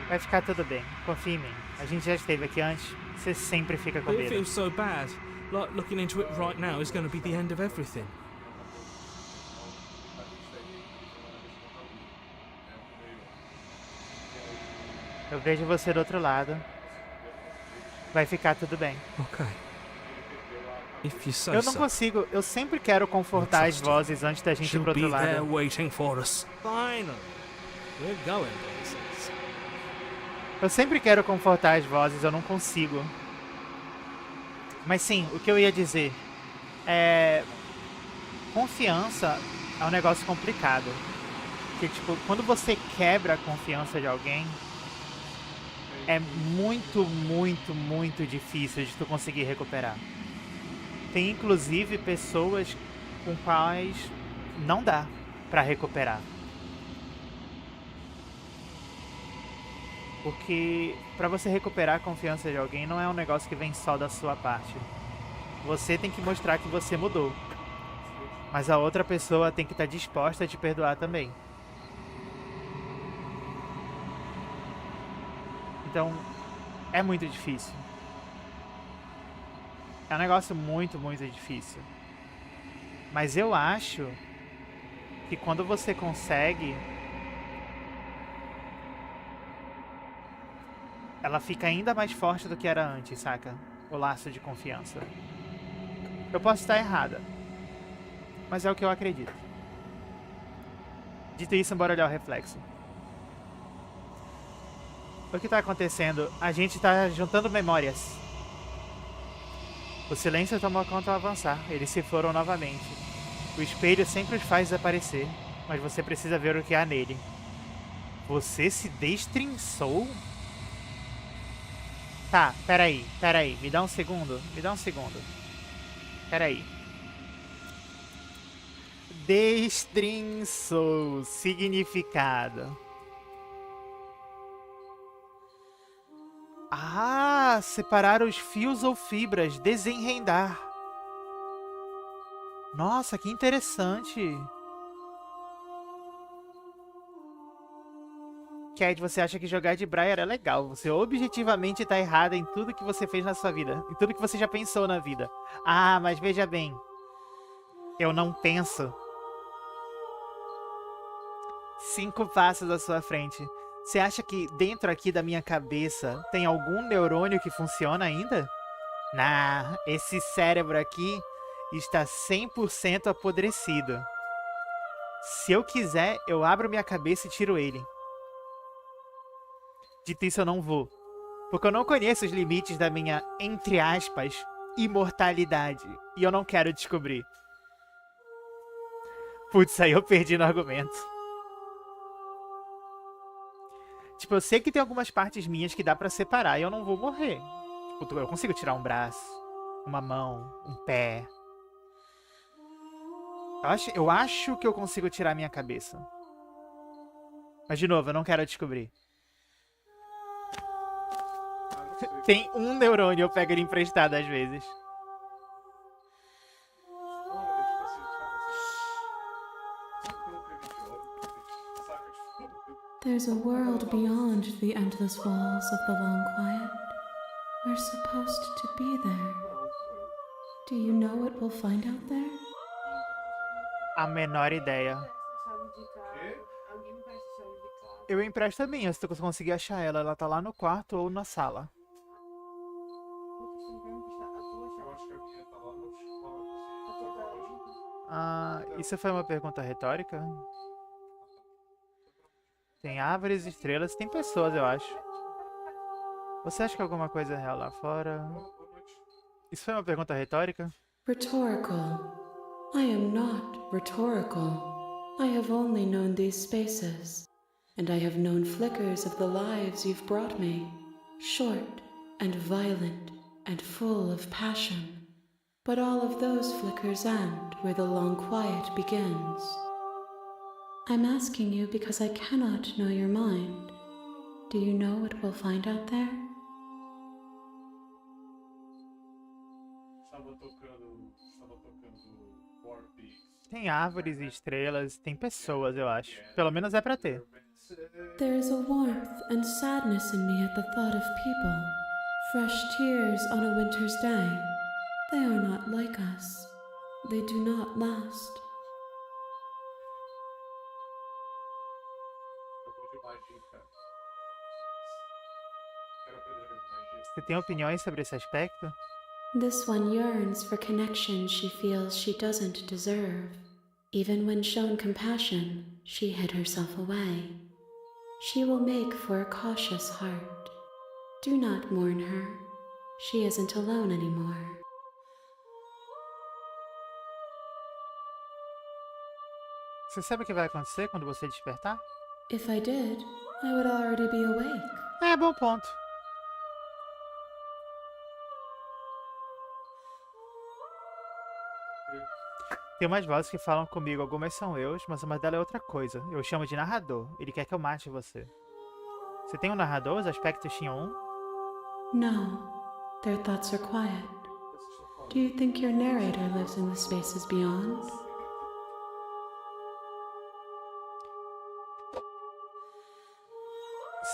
Vai ficar tudo bem, confia em mim. A gente já esteve aqui antes, você sempre fica com It medo. feels so bad. Like looking into it right now is going to be the end of everything. Eu vejo você do outro lado. Vai ficar tudo bem. Okay. If you say Eu não so. consigo, eu sempre quero confortar as vozes antes da gente ir She'll pro be outro there lado. waiting for us. Finally. We're going places. Eu sempre quero confortar as vozes, eu não consigo. Mas sim, o que eu ia dizer é... Confiança é um negócio complicado. Porque, tipo, quando você quebra a confiança de alguém, é muito, muito, muito difícil de tu conseguir recuperar. Tem, inclusive, pessoas com quais não dá pra recuperar. Porque pra você recuperar a confiança de alguém não é um negócio que vem só da sua parte. Você tem que mostrar que você mudou. Mas a outra pessoa tem que estar disposta a te perdoar também. Então, é muito difícil. É um negócio muito, muito difícil. Mas eu acho que quando você consegue, ela fica ainda mais forte do que era antes, saca? O laço de confiança. Eu posso estar errada, mas é o que eu acredito. Dito isso, bora olhar o reflexo. O que tá acontecendo? A gente tá juntando memórias. O silêncio tomou conta ao avançar. Eles se foram novamente. O espelho sempre os faz desaparecer, mas você precisa ver o que há nele. Você se destrinçou? Tá, peraí. Me dá um segundo. Peraí. Destrinçou. Significado. Ah, separar os fios ou fibras. Desenrendar. Nossa, que interessante. Cat, você acha que jogar de Briar é legal. Você objetivamente tá errada em tudo que você fez na sua vida. Em tudo que você já pensou na vida. Ah, mas veja bem. Eu não penso. 5 passos à sua frente. Você acha que dentro aqui da minha cabeça tem algum neurônio que funciona ainda? Nah, esse cérebro aqui está 100% apodrecido. Se eu quiser, eu abro minha cabeça e tiro ele. Dito isso, eu não vou. Porque eu não conheço os limites da minha, entre aspas, imortalidade. E eu não quero descobrir. Putz, aí eu perdi no argumento. Tipo, eu sei que tem algumas partes minhas que dá pra separar e eu não vou morrer. Tipo, eu consigo tirar um braço, uma mão, um pé. Eu acho que eu consigo tirar minha cabeça. Mas, de novo, eu não quero descobrir. Tem um neurônio, eu pego ele emprestado às vezes. There's a world beyond the endless walls of the long quiet. We're supposed to be there. Do you know what we'll find out there? A menor ideia. Eu empresto a minha, se tu conseguir achar ela. Ela tá lá no quarto ou na sala. Ah, isso foi uma pergunta retórica? Tem árvores, estrelas, tem pessoas, eu acho. Você acha que alguma coisa é real lá fora? Isso foi uma pergunta retórica? Rhetorical. I am not rhetorical. I have only known these spaces, and I have known flickers of the lives you've brought me, short and violent and full of passion. But all of those flickers end where the long quiet begins. I'm asking you because I cannot know your mind. Do you know what we'll find out there? Tem árvores e estrelas, tem pessoas, eu acho. Pelo menos é pra ter. There is a warmth and sadness in me at the thought of people. Fresh tears on a winter's day. They are not like us. They do not last. Você tem opiniões sobre esse aspecto? This one yearns for connection she feels she doesn't deserve. Even when shown compassion, she hid herself away. She will make for a cautious heart. Do not mourn her. She isn't alone anymore. Você sabe o que vai acontecer quando você despertar? If I did, I would already be awake. É, bom ponto. Tem umas vozes que falam comigo, algumas são eus, mas uma delas é outra coisa. Eu chamo de narrador. Ele quer que eu mate você. Você tem um narrador? Os aspectos tinham um? No, their thoughts are quiet. Do you think your narrator lives in the spaces beyond?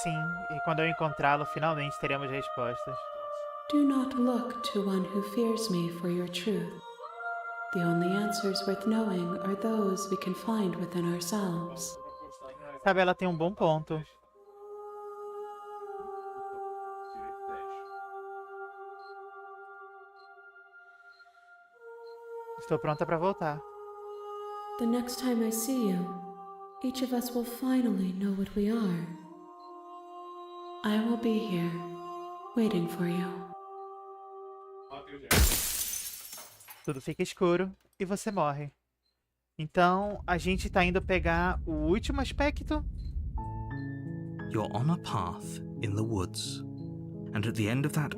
Sim, e quando eu encontrá-lo, finalmente teremos respostas. Do not look to one who fears me for your truth. The only answers worth knowing are those we can find within ourselves. Sabe, ela tem um bom ponto. Estou pronta para voltar. The next time I see you, each of us will finally know what we are. I will be here, waiting for you. Tudo fica escuro e você morre. Então, a gente tá indo pegar o último aspecto. You're on a path in the woods, and at the end of that,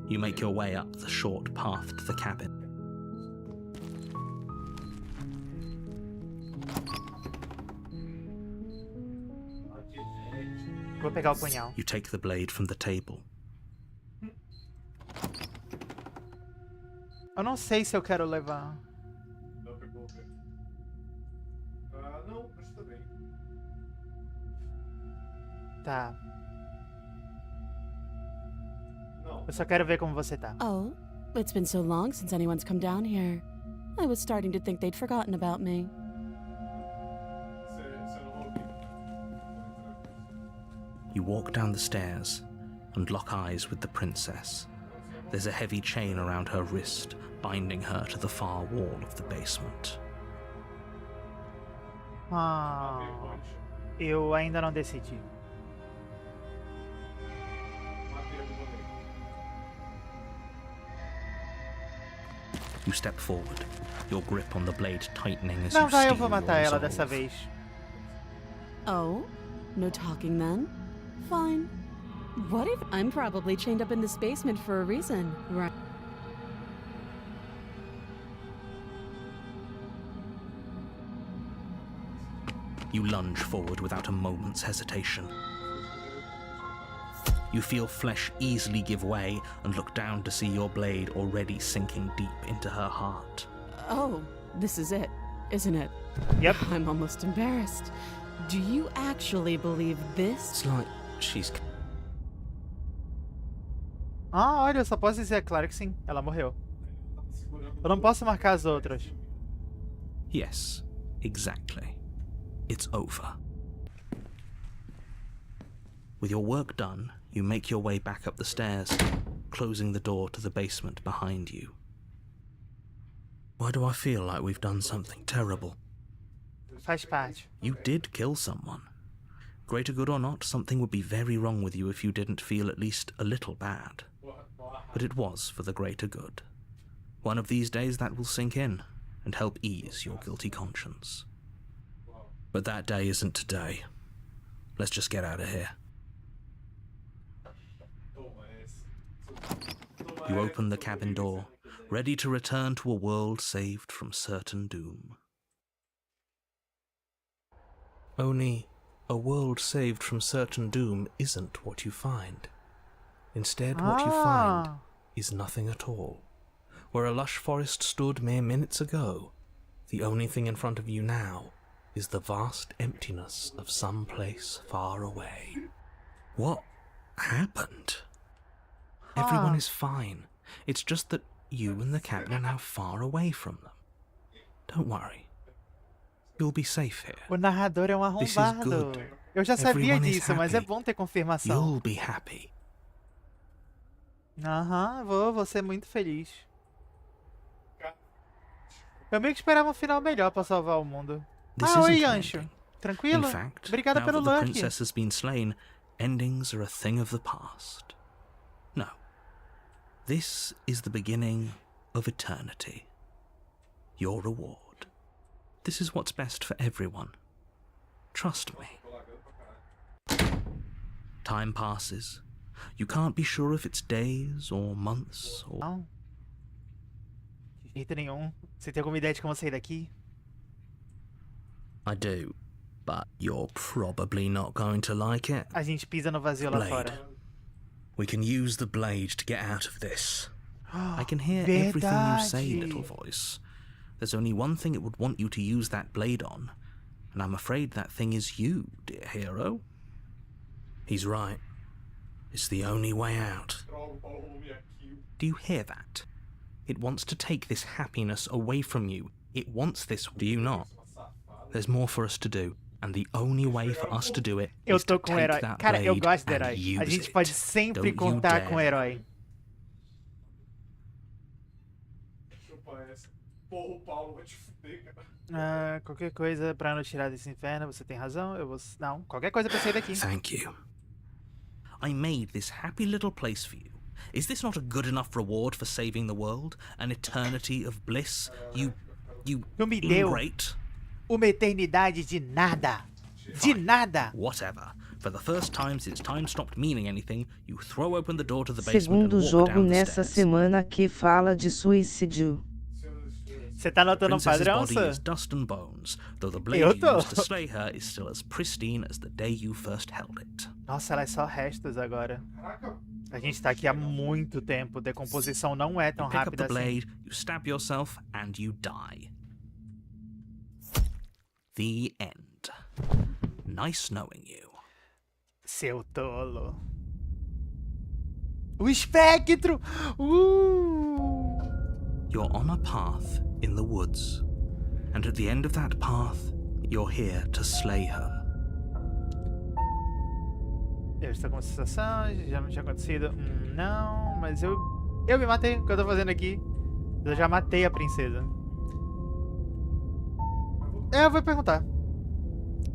you make your way up the short path to the cabin. Vou pegar o punhal. You take the blade from the table. Eu não sei se eu quero levar. Não pegou, velho. Não, mas tá bem. Tá. Não. Eu só quero ver como você tá. Oh, it's been so long since anyone's come down here. I was starting to think they'd forgotten about me. Você não ouviu. You walk down the stairs and lock eyes with the princess. There's a heavy chain around her wrist, binding her to the far wall of the basement. Ah, eu ainda não decidi. You step forward, your grip on the blade tightening as Não you vai, eu steel vou your matar ela dessa resolve. vez. Oh? No talking then? Fine. What if I'm probably chained up in this basement for a reason, right? You lunge forward without a moment's hesitation. You feel flesh easily give way and look down to see your blade already sinking deep into her heart. Oh, this is it, isn't it? Yep. I'm almost embarrassed. Do you actually believe this? It's like she's... Ah, olha, eu só posso dizer, claro que sim. Ela morreu. Eu não posso marcar as outras. Yes, exactly. It's over. With your work done, you make your way back up the stairs, closing the door to the basement behind you. Why do I feel like we've done something terrible? Faz parte. You did kill someone. Greater good or not, something would be very wrong with you if you didn't feel at least a little bad. But it was for the greater good. One of these days that will sink in and help ease your guilty conscience. But that day isn't today. Let's just get out of here. You open the cabin door, ready to return to a world saved from certain doom. Only, a world saved from certain doom isn't what you find. Instead, what you find is nothing at all. Where a lush forest stood mere minutes ago, the only thing in front of you now is the vast emptiness of some place far away. What happened? Everyone is fine. It's just that you and the cabin are now far away from them. Don't worry. You'll be safe here. O narrador é um This is arrombado. good. Eu já sabia Everyone is disso, mas é happy. bom ter confirmação. You'll be happy. Aham, vou ser muito feliz. Eu meio que esperava um final melhor pra salvar o mundo. This Ah, oi, isn't Ancho. ending. Tranquilo? In fact, Obrigada now pelo that the lurk. princess has been slain, endings are a thing of the past. No. This is the beginning of eternity. Your reward. This is what's best for everyone. Trust me. Time passes. You can't be sure if it's days or months or... Não. De jeito nenhum. Você tem alguma ideia de como sair daqui? I do, but you're probably not going to like it. A gente pisa no vazio lá Blade. fora. We can use the blade to get out of this. I can hear everything you say, Verdade. little voice. There's only one thing it would want you to use that blade on, and I'm afraid that thing is you, dear hero. He's right. It's the only way out. Do you hear that? It wants to take this happiness away from you. It wants this, do you not? There's more for us to do, and the only way for us to do it Eu is to tô com o take herói. that Cara, eu blade gosto do and herói. A use gente it. pode sempre Don't you contar com o dare. herói. Chupa essa. Porra, o Paulo vai te fuder, cara. Ah, qualquer coisa pra nos tirar desse inferno, você tem razão. Eu vou... Não, qualquer coisa pra sair daqui. Thank you. I made this happy little place for you. Is this not a good enough reward for saving the world? An eternity of bliss? You You Não me deu ingrate. uma eternidade de nada. De nada. Whatever. For the first time since time stopped meaning anything, you throw open the door to the basement Segundo and walk jogo down the nessa stairs. semana que fala de suicídio. Você tá notando um Princess's padrão, body Sam? is dust and bones, though the blade Eu you tô. used to slay her is still as pristine as the day you first held it. Nossa, ela é só restos agora. A gente tá aqui há muito tempo. Decomposição não é tão You pick up rápida the assim. blade, you stab yourself, and you die. The end. Nice knowing you. Seu tolo. O espectro! You're on a path in the woods, and at the end of that path, you're here to slay her. Eu estou com uma sensação, já não tinha acontecido. Não, mas eu me matei. O que eu tô fazendo aqui? Eu já matei a princesa. Eu vou perguntar.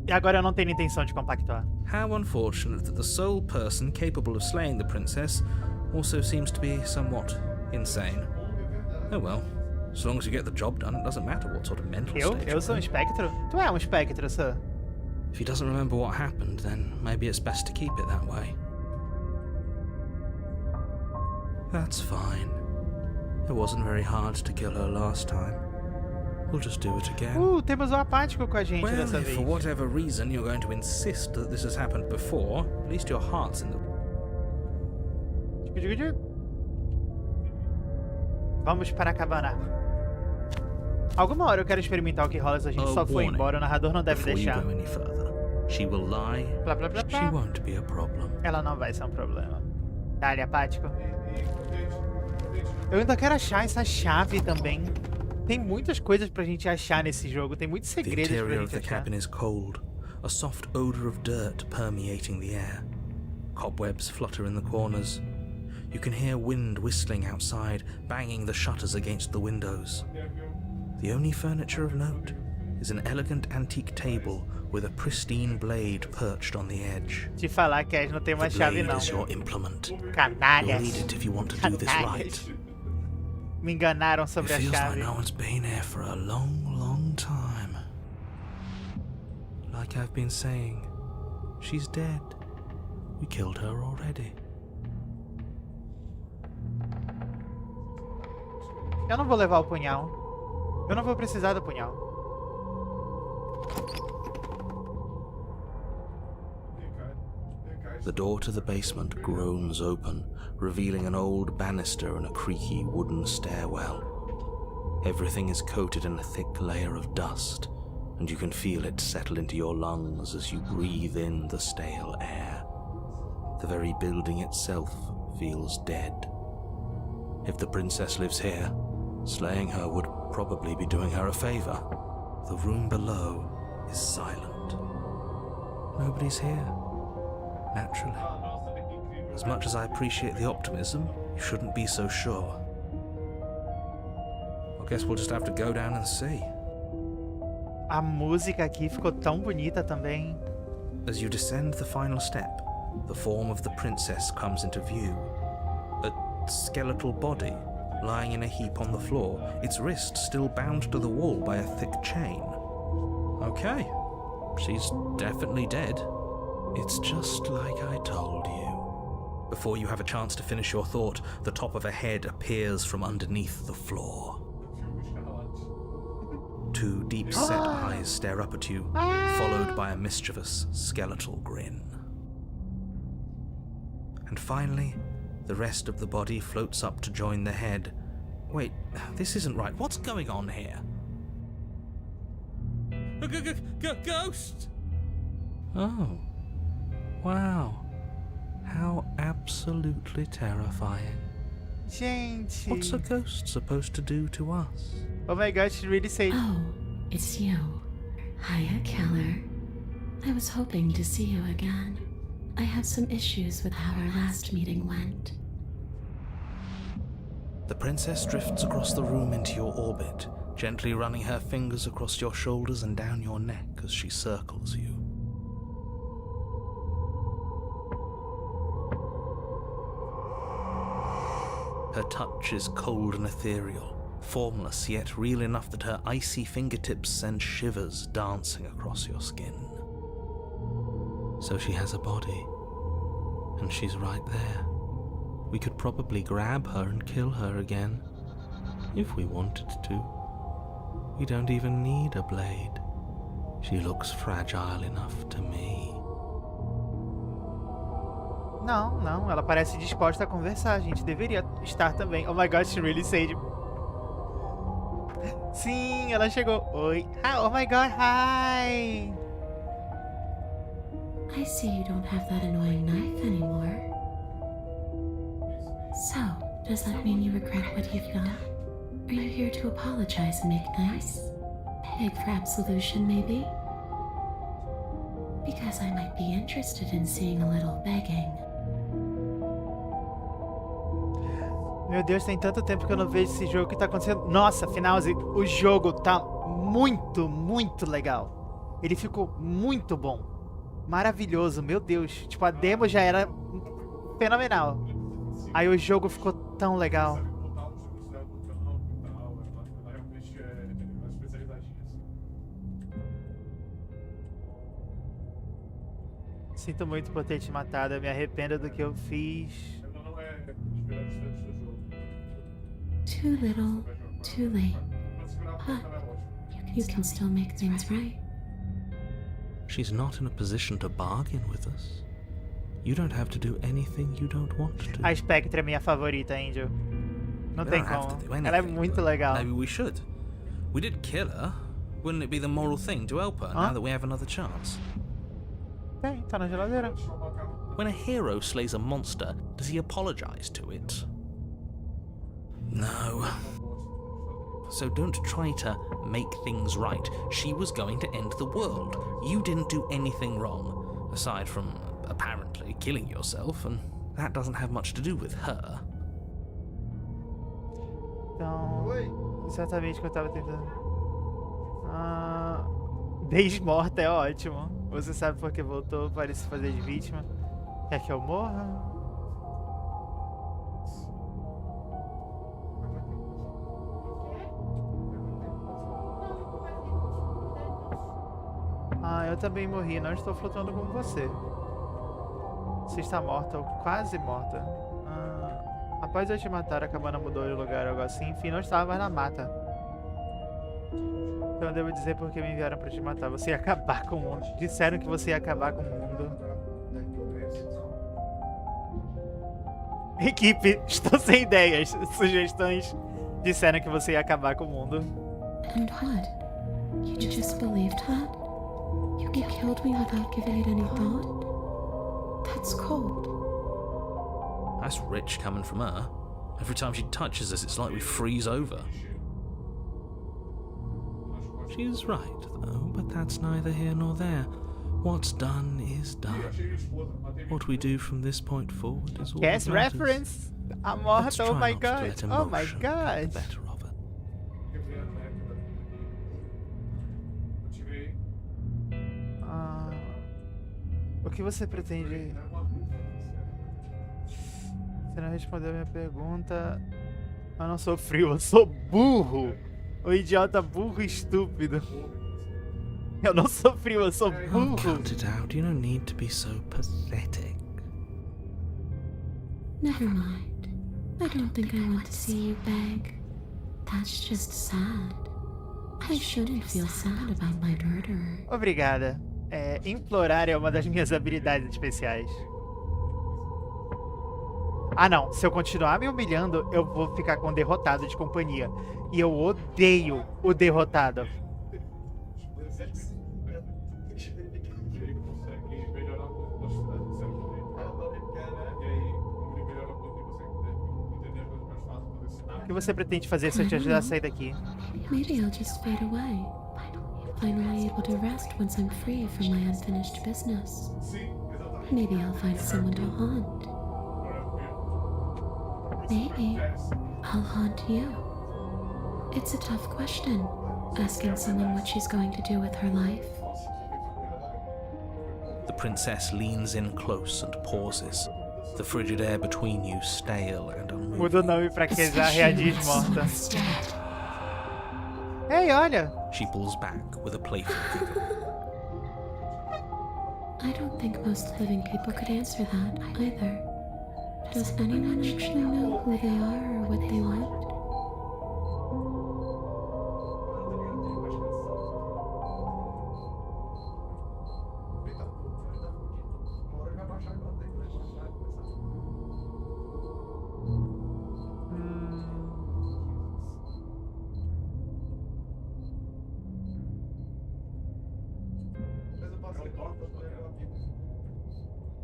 E agora eu não tenho intenção de compactuar. How unfortunate that the sole person capable of slaying the princess also seems to be somewhat insane. Oh well, as long as you get the job done, it doesn't matter what sort of mental state Eu you're sou um in. espectro? Tu é um espectro, Sam. If he doesn't remember what happened, then maybe it's best to keep it that way. That's fine. It wasn't very hard to kill her last time. We'll just do it again. Temos o apático com a gente Well, dessa if vez. for whatever reason you're going to insist that this has happened before, at least your heart's in the... Vamos para a cabana. Alguma hora eu quero experimentar o que rola se a gente só for warning. embora. O narrador não deve Before you deixar. go any further, she will lie. Blá, blá, blá, She blá. won't be a problem. Ela não vai ser um problema. Dá-lhe, apático. Eu ainda quero achar essa chave também. Tem muitas coisas pra gente achar nesse jogo. Tem muitos The segredos pra interior of gente the achar. cabin is cold, a soft odor of dirt permeating the air. Cobwebs flutter in the corners. You can hear wind whistling outside, banging the shutters against the windows. The only furniture of note is an elegant antique table with a pristine blade perched on the edge. Te falar que a gente não tem uma The chave, blade não. is your implement. You'll Canalhas. need it if you want to do this right. Me enganaram It sobre a feels like chave. no one's been here for a long, long time. Like I've been saying, she's dead. We killed her already. Eu não vou levar o punhal. Eu não vou precisar do punhal. The door to the basement groans open, revealing an old banister and a creaky wooden stairwell. Everything is coated in a thick layer of dust, and you can feel it settle into your lungs as you breathe in the stale air. The very building itself feels dead. If the princess lives here, slaying her would probably be doing her a favor. The room below is silent. Nobody's here. Naturally. As much as I appreciate the optimism, you shouldn't be so sure. I guess we'll just have to go down and see. A música aqui ficou tão bonita também. As you descend the final step, the form of the princess comes into view. A skeletal body lying in a heap on the floor, its wrist still bound to the wall by a thick chain. Okay, she's definitely dead. It's just like I told you. Before you have a chance to finish your thought, the top of a head appears from underneath the floor. Two deep-set eyes stare up at you, followed by a mischievous, skeletal grin. And finally, the rest of the body floats up to join the head. Wait, this isn't right. What's going on here? Ghost! Oh. Wow. How absolutely terrifying. Gente. What's a ghost supposed to do to us? Oh my god, she really said. Oh, it's you. Hiya, Keller. I was hoping to see you again. I have some issues with how our last meeting went. The princess drifts across the room into your orbit, gently running her fingers across your shoulders and down your neck as she circles you. Her touch is cold and ethereal, formless yet real enough that her icy fingertips send shivers dancing across your skin. So she has a body, and she's right there. We could probably grab her and kill her again, if we wanted to. We don't even need a blade. She looks fragile enough to me. Não, não, ela parece disposta a conversar. A gente deveria estar também. Oh my god, she really said. Sim, ela chegou. Oi. Ah, oh my god, hi. I see you don't have that annoying knife anymore. So, does that mean you regret what you've done? Are you here to apologize and make nice? Beg for absolution, maybe? Because I might be interested in seeing a little begging. Meu Deus, tem tanto tempo que eu não vejo esse jogo. O que tá acontecendo? Nossa, finalzinho, o jogo tá muito, muito legal. Ele ficou muito bom. Maravilhoso, meu Deus. Tipo, a demo já era fenomenal. Aí o jogo ficou tão legal. Sinto muito por ter te matado. Eu me arrependo do que eu fiz. Too little, too late. But you can still make things right. She's not in a position to bargain with us. You don't have to do anything you don't want to. A Spectre é minha favorita, Angel. Não tem como. Ela é muito legal. Maybe we should. We did kill her. Wouldn't it be the moral thing to help her now that we have another chance? Tem, tá na geladeira. When a hero slays a monster, does he apologize to it? No. So don't try to make things right. She was going to end the world. You didn't do anything wrong, aside from apparently killing yourself, and that doesn't have much to do with her. Então, exatamente o que eu tava tentando. Desmorta é ótimo. Você sabe por que voltou para se fazer de vítima? Quer que eu morra? Eu também morri, não estou flutuando como você. Você está morta ou quase morta. Após eu te matar, a cabana mudou de lugar, algo assim. Enfim, não estava mais na mata. Então eu devo dizer porque me enviaram para te matar. Você ia acabar com o mundo. Disseram que você ia acabar com o mundo. Equipe, estou sem ideias. Sugestões. Disseram que você ia acabar com o mundo. And what? You just believed that? You killed me without giving it any thought? That's cold. That's rich coming from her. Every time she touches us, it's like we freeze over. She's right, though, but that's neither here nor there. What's done is done. What we do from this point forward is all Yes, that matters. reference. I'm morta. Oh my Let's try not to god. let Oh my emotion god. get the better of it. O que você pretende? Você não respondeu a minha pergunta. Eu não sou frio, eu sou burro. O idiota burro e estúpido. Eu não sou frio, eu sou Oh, burro. cut it out. You don't need to be so pathetic. Never mind. I don't think I want to see you beg. That's just sad. I shouldn't feel sad about my murderer. Obrigada. Implorar é uma das minhas habilidades especiais. Não. Se eu continuar me humilhando, eu vou ficar com o derrotado de companhia. E eu odeio o derrotado. O que você pretende fazer se eu te ajudar a sair daqui? Maybe I'll just fade away. Finally able to rest once I'm free from my unfinished business. Maybe I'll find someone to haunt. Maybe I'll haunt you. It's a tough question, asking someone what she's going to do with her life. The princess leans in close and pauses. The frigid air between you stale and unmoving. Muda o nome pra que já reagir morta. Ei, olha! She pulls back with a playful giggle. I don't think most living people could answer that either. Does anyone actually know who they are or what they want?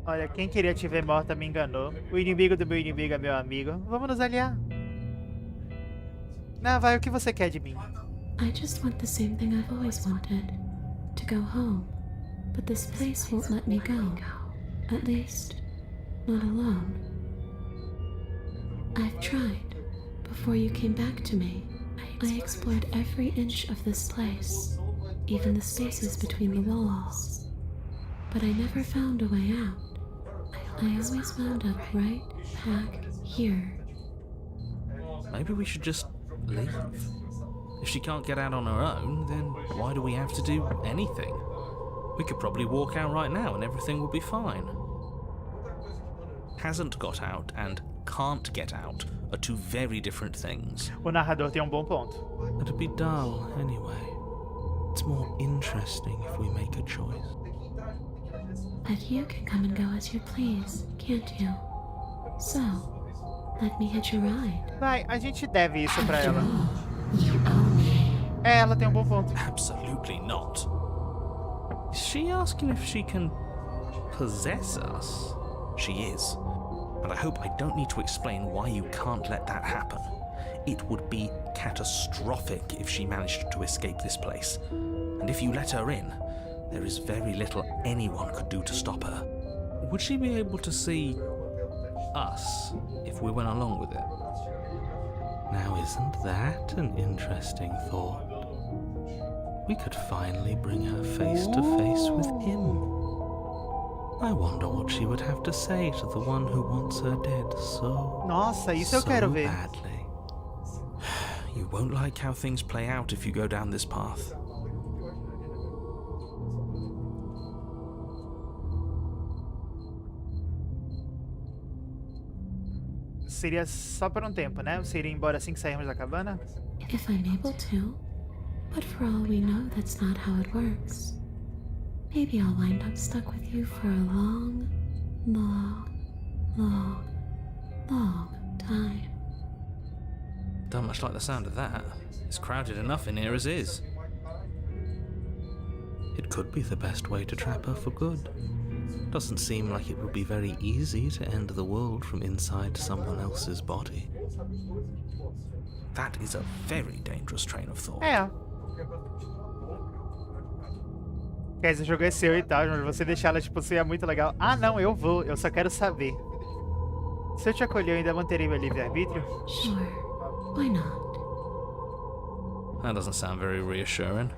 Olha, quem queria te ver morta me enganou. O inimigo do meu inimigo é meu amigo. Vamos nos aliar. Não, vai, o que você quer de mim? I just want the same thing I've always wanted. To go home. But this place won't let me go. At least, not alone. I've tried. Before you came back to me, I explored every inch of this place. Even the spaces between the walls. But I never found a way out. I always wound up right back here. Maybe we should just leave. If she can't get out on her own, then why do we have to do anything? We could probably walk out right now and everything will be fine. Hasn't got out and can't get out are two very different things. O narrador tem bom ponto. It'd be dull anyway. It's more interesting if we make a choice. But you can come and go as you please, can't you? So, let me hitch a ride. Vai, a gente deve isso pra ela. É, ela tem bom ponto. Absolutely not. Is she asking if she can possess us? She is. And I hope I don't need to explain why you can't let that happen. It would be catastrophic if she managed to escape this place. And if you let her in, there is very little anyone could do to stop her. Would she be able to see us if we went along with it? Now, isn't that an interesting thought? We could finally bring her face to face with him. I wonder what she would have to say to the one who wants her dead Nossa, isso eu quero ver. badly. You won't like how things play out if you go down this path. Seria só por tempo, né? Você iria embora assim que sairmos da cabana? If I'm able to. But for all we know, that's not how it works. Maybe I'll wind up stuck with you for a long, long, long, long time. Don't much like the sound of that. It's crowded enough in here as is. It could be the best way to trap her for good. Doesn't seem like it would be very easy to end the world from inside someone else's body. That is a very dangerous train of thought. É. Quer dizer, o jogo é seu e tal, mas você deixar ela, tipo, seria muito legal. Ah, não, eu vou. Eu só quero saber. Se eu te acolher, eu ainda manterei meu livre-arbítrio? Sure. Why not? That doesn't sound very reassuring.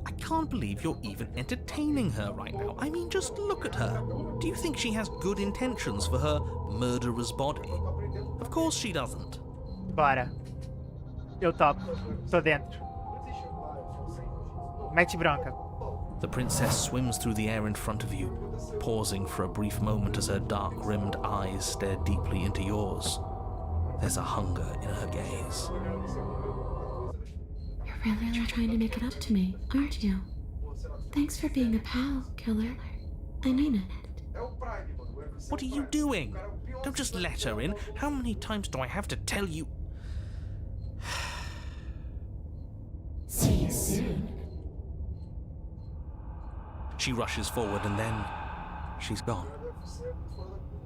I can't believe you're even entertaining her right now. I mean, just look at her. Do you think she has good intentions for her murderer's body? Of course she doesn't. Bora. Eu topo. Tô dentro. Mete bronca. The princess swims through the air in front of you, pausing for a brief moment as her dark-rimmed eyes stare deeply into yours. There's a hunger in her gaze. You're really trying to make it up to me, aren't you? Thanks for being a pal, killer. I mean it. What are you doing? Don't just let her in. How many times do I have to tell you? See you soon. She rushes forward and then she's gone.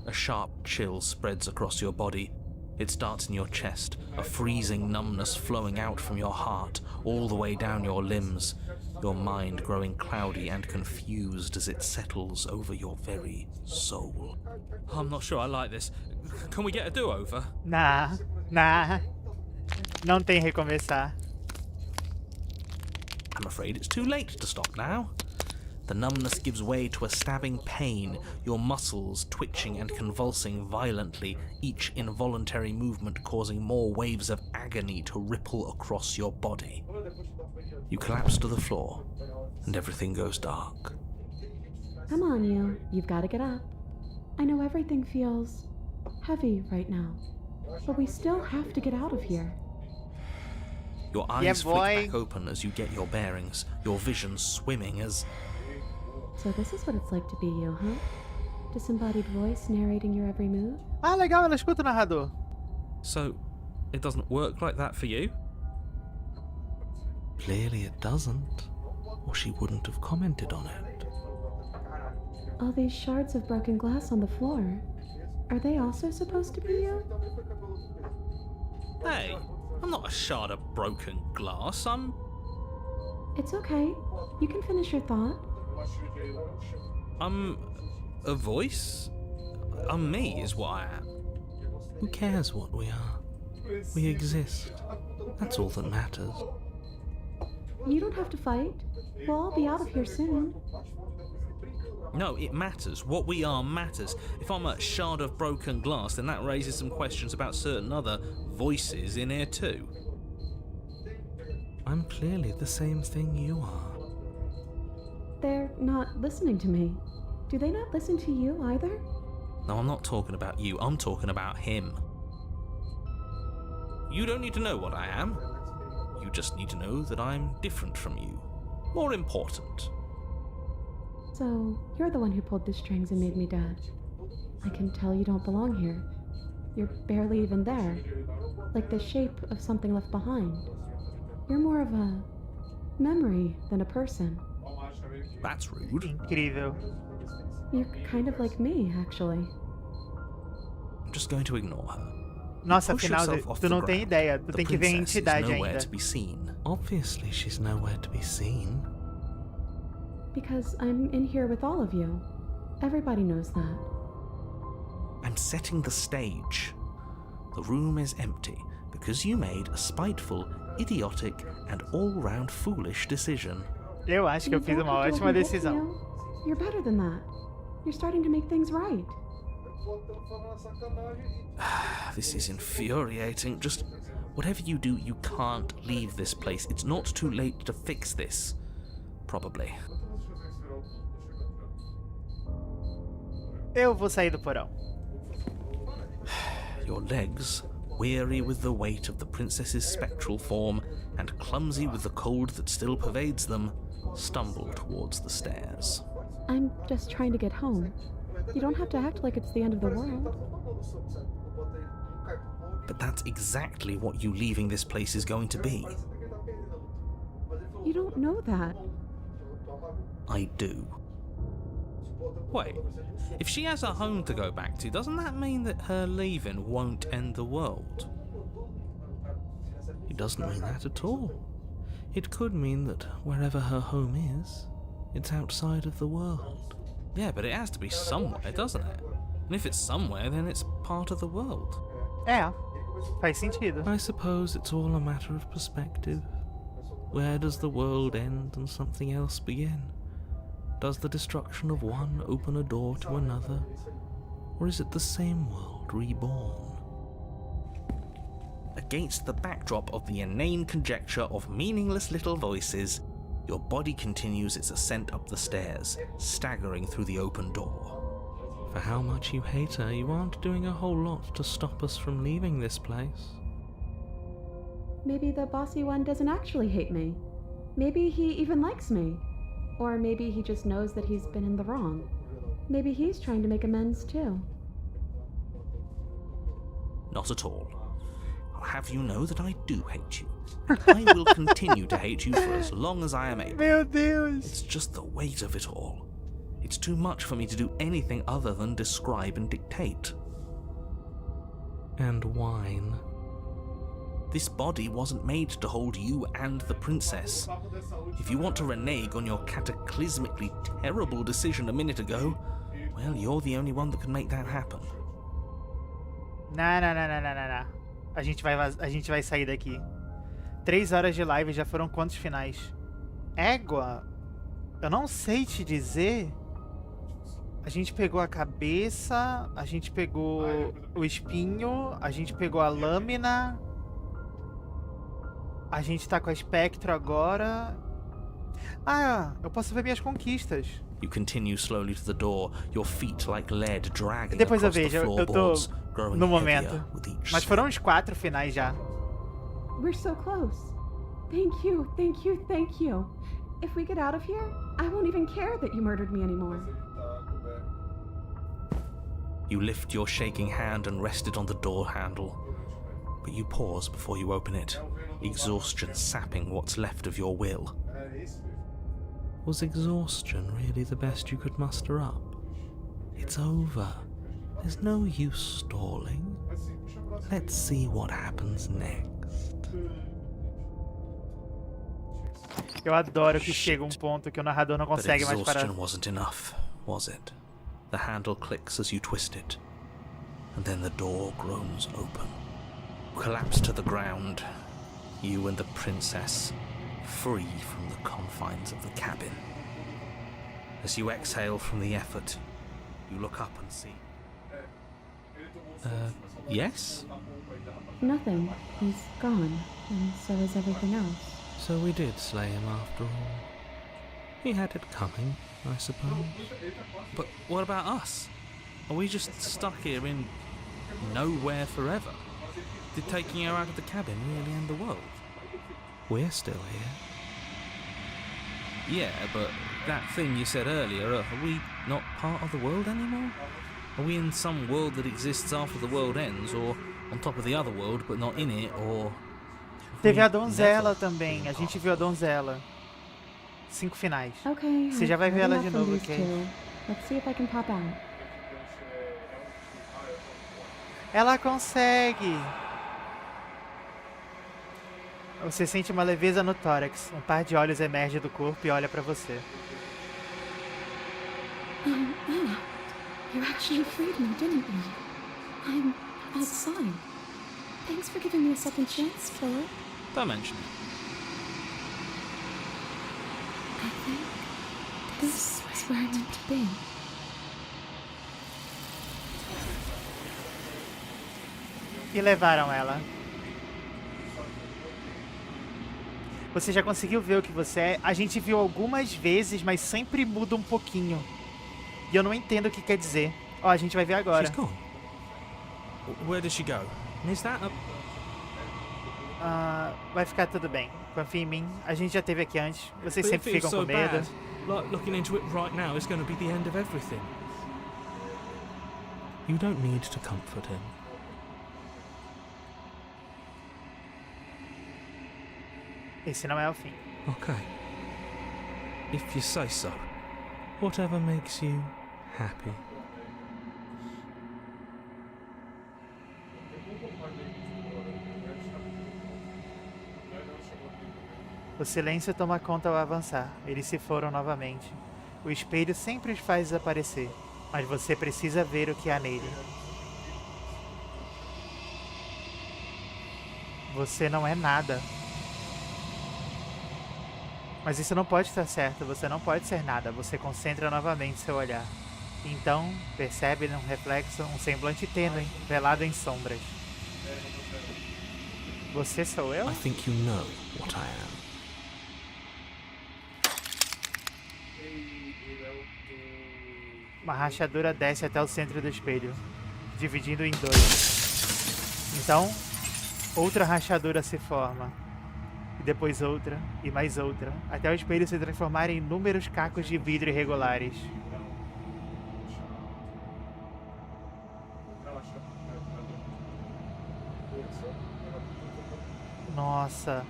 A sharp chill spreads across your body. It starts in your chest, a freezing numbness flowing out from your heart, all the way down your limbs, your mind growing cloudy and confused as it settles over your very soul. I'm not sure I like this. Can we get a do-over? Nah. Não tem recomeçar. I'm afraid it's too late to stop now. The numbness gives way to a stabbing pain, your muscles twitching and convulsing violently, each involuntary movement causing more waves of agony to ripple across your body. You collapse to the floor, and everything goes dark. Come on, you. You've got to get up. I know everything feels heavy right now, but we still have to get out of here. Your eyes flick back open as you get your bearings, your vision swimming as... So this is what it's like to be you, huh? Disembodied voice narrating your every move? Ah, legal, ela escuta o narrador. So, it doesn't work like that for you? Clearly it doesn't, or she wouldn't have commented on it. All these shards of broken glass on the floor, are they also supposed to be you? Hey, I'm not a shard of broken glass, It's okay. You can finish your thought. I'm a voice? I'm me is what I am. Who cares what we are? We exist. That's all that matters. You don't have to fight. We'll all be out of here soon. No, it matters. What we are matters. If I'm a shard of broken glass, then that raises some questions about certain other voices in here too. I'm clearly the same thing you are. They're not listening to me. Do they not listen to you either? No, I'm not talking about you. I'm talking about him. You don't need to know what I am. You just need to know that I'm different from you. More important. So, you're the one who pulled the strings and made me dead. I can tell you don't belong here. You're barely even there. Like the shape of something left behind. You're more of a memory than a person. That's rude. Incrível. You're kind of like me, actually. I'm just going to ignore her. Nossa, afinal, tu não tem ideia. Tu tem que ver a entidade ainda. To be seen. Obviously, she's nowhere to be seen. Because I'm in here with all of you. Everybody knows that. I'm setting the stage. The room is empty because you made a spiteful, idiotic, and all-round foolish decision. Eu acho que eu fiz uma ótima decisão. You're better than that. You're starting to make things right. This is infuriating. Just whatever you do, you can't leave this place. It's not too late to fix this. Probably. Eu vou sair do porão. Your legs, weary with the weight of the princess's spectral form and clumsy with the cold that still pervades them, stumble towards the stairs. I'm just trying to get home. You don't have to act like it's the end of the world. But that's exactly what you leaving this place is going to be. You don't know that. I do. Wait, if she has a home to go back to, doesn't that mean that her leaving won't end the world? It doesn't mean that at all. It could mean that wherever her home is, it's outside of the world. Yeah, but it has to be somewhere, doesn't it? And if it's somewhere, then it's part of the world. É, faz sentido. I suppose it's all a matter of perspective. Where does the world end and something else begin? Does the destruction of one open a door to another? Or is it the same world reborn? Against the backdrop of the inane conjecture of meaningless little voices, your body continues its ascent up the stairs, staggering through the open door. For how much you hate her, you aren't doing a whole lot to stop us from leaving this place. Maybe the bossy one doesn't actually hate me. Maybe he even likes me. Or maybe he just knows that he's been in the wrong. Maybe he's trying to make amends too. Not at all. I'll have you know that I do hate you. And I will continue to hate you for as long as I am able. Meu Deus! It's just the weight of it all. It's too much for me to do anything other than describe and dictate. And whine. This body wasn't made to hold you and the princess. If you want to renege on your cataclysmically terrible decision a minute ago, well, you're the only one that can make that happen. Não. A gente vai sair daqui. 3 horas de live, já foram quantos finais? Égua! Eu não sei te dizer. A gente pegou a cabeça, a gente pegou o espinho, a gente pegou a lâmina. A gente tá com a espectro agora. Ah, eu posso ver minhas conquistas. You continue slowly to the door, your feet like lead dragging Depois eu across the vejo, eu tô floorboards, growing no heavier momento. with each Mas step. foram uns 4 finais já. We're so close. Thank you, thank you, thank you. If we get out of here, I won't even care that you murdered me anymore. You lift your shaking hand and rest it on the door handle, but you pause before you open it, exhaustion sapping what's left of your will. Was exhaustion really the best you could muster up? It's over. There's no use stalling. Let's see what happens next. Eu adoro que chega um ponto que o narrador não But consegue mais parar. exhaustion wasn't enough, was it? The handle clicks as you twist it, and then the door groans open. Collapse to the ground, you and the princess, free from the confines of the cabin. As you exhale from the effort, you look up and see. Yes? Nothing. He's gone, and so is everything else. So we did slay him after all. He had it coming, I suppose. But what about us? Are we just stuck here in nowhere forever? Did taking her out of the cabin really end the world? We're still here. Yeah, but that thing you said earlier, are we not part of the world anymore? Are we in some world that exists after the world ends, or on top of the other world but not in it, or... Teve a donzela também. A gente viu a donzela. 5 finais. Okay. Você já vai ver ela de novo, okay? ok? Let's see if I can pop out. Ela consegue! Você sente uma leveza no tórax. Um par de olhos emerge do corpo e olha pra você. Anna, you actually freed me, didn't you? I'm outside. Thanks for giving me a second chance, Philip. Don't mention it. I think this is where I meant to be. E levaram ela. Você já conseguiu ver o que você é? A gente viu algumas vezes, mas sempre muda um pouquinho. E eu não entendo o que quer dizer. Ó, a gente vai ver agora. She's gone. Where did she go? Is that a... Vai ficar tudo bem. Confia em mim. A gente já teve aqui antes. Vocês sempre ficam com medo. Like looking into it right now is going to be the end of everything. You don't need to comfort him. Esse não é o fim. Okay. If you say so. Whatever makes you happy. O silêncio toma conta ao avançar. Eles se foram novamente. O espelho sempre os faz desaparecer, mas você precisa ver o que há nele. Você não é nada. Mas isso não pode estar certo, você não pode ser nada. Você concentra novamente seu olhar. Então, percebe num reflexo um semblante tênue, velado em sombras. Você sou eu? I think you know what I am. Uma rachadura desce até o centro do espelho, dividindo em 2. Então, outra rachadura se forma. E depois outra, e mais outra, até o espelho se transformar em inúmeros cacos de vidro irregulares. Nossa.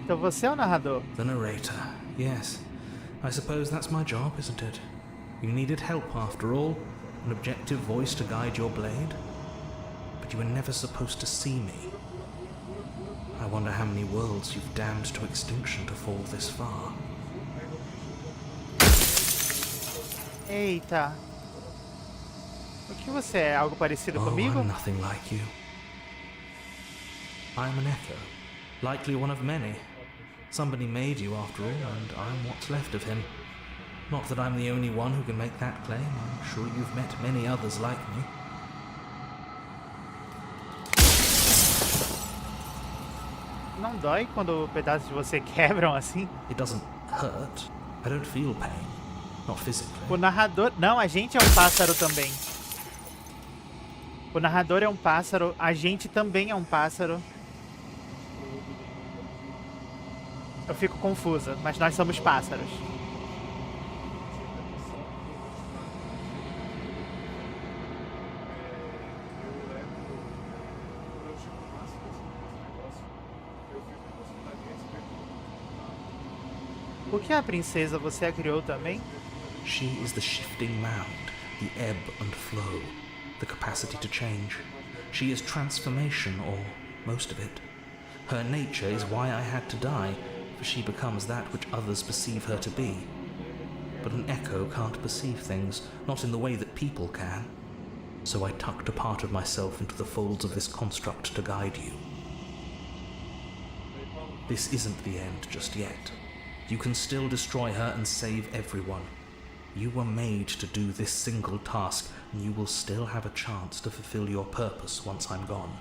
Então você é o narrador? The narrator, yes. I suppose that's my job, isn't it? You needed help after all, an objective voice to guide your blade. But you were never supposed to see me. I wonder how many worlds you've damned to extinction to fall this far. Eita. O que você é? Algo parecido Oh, comigo? I'm nothing like you. I'm an echo, likely one of many. Somebody made you after all, and I'm what's left of him. Not that I'm the only one who can make that claim. I'm sure you've met many others like me. Não dói quando pedaços de você quebram assim? It doesn't hurt. I don't feel pain. Not physically. O narrador... Não, a gente é um pássaro também. O narrador é um pássaro, a gente também é um pássaro. Eu fico confusa, mas nós somos pássaros. O que é a princesa? Você a criou também? She is the shifting mound, the ebb and flow, the capacity to change. She is transformation, or most of it. Her nature is why I had to die, for she becomes that which others perceive her to be. But an echo can't perceive things, not in the way that people can. So I tucked a part of myself into the folds of this construct to guide you. This isn't the end just yet. You can still destroy her and save everyone. You were made to do this single task, and you will still have a chance to fulfill your purpose once I'm gone.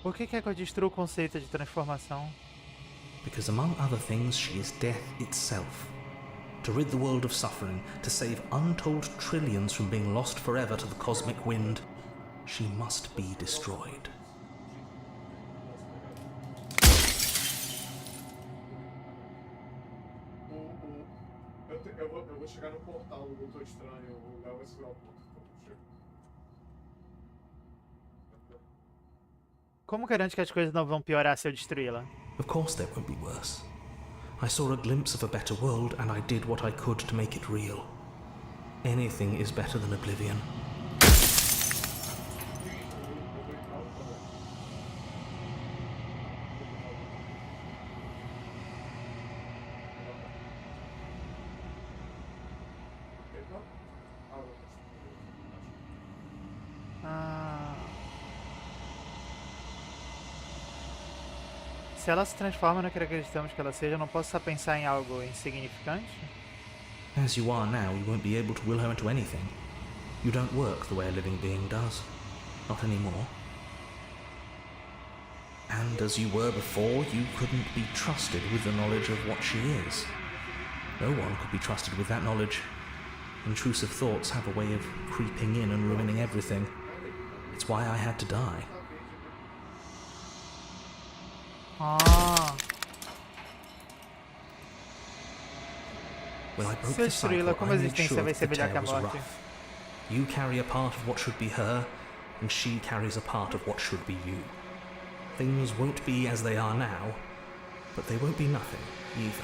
Por que eu destruo o conceito de transformação? Because among other things, she is death itself. To rid the world of suffering, to save untold trillions from being lost forever to the cosmic wind, she must be destroyed. Eu vou chegar no portal do Doutor Estranho, o Léo vai segurar o ponto. Como garante que as coisas não vão piorar se eu destruí-la? Of course there won't be worse. I saw a glimpse of a better world, and I did what I could to make it real. Anything is better than oblivion. Se ela se transforma no que acreditamos que ela seja, eu não posso só pensar em algo insignificante? As you are now, you won't be able to will her into anything. You don't work the way a living being does. Not anymore. And as you were before, you couldn't be trusted with the knowledge of what she is. No one could be trusted with that knowledge. Intrusive thoughts have a way of creeping in and ruining everything. It's why I had to die. When I broke the cycle, I made sure that the tale was rough. You carry a part of what should be her, and she carries a part of what should be you. Things won't be as they are now, but they won't be nothing either.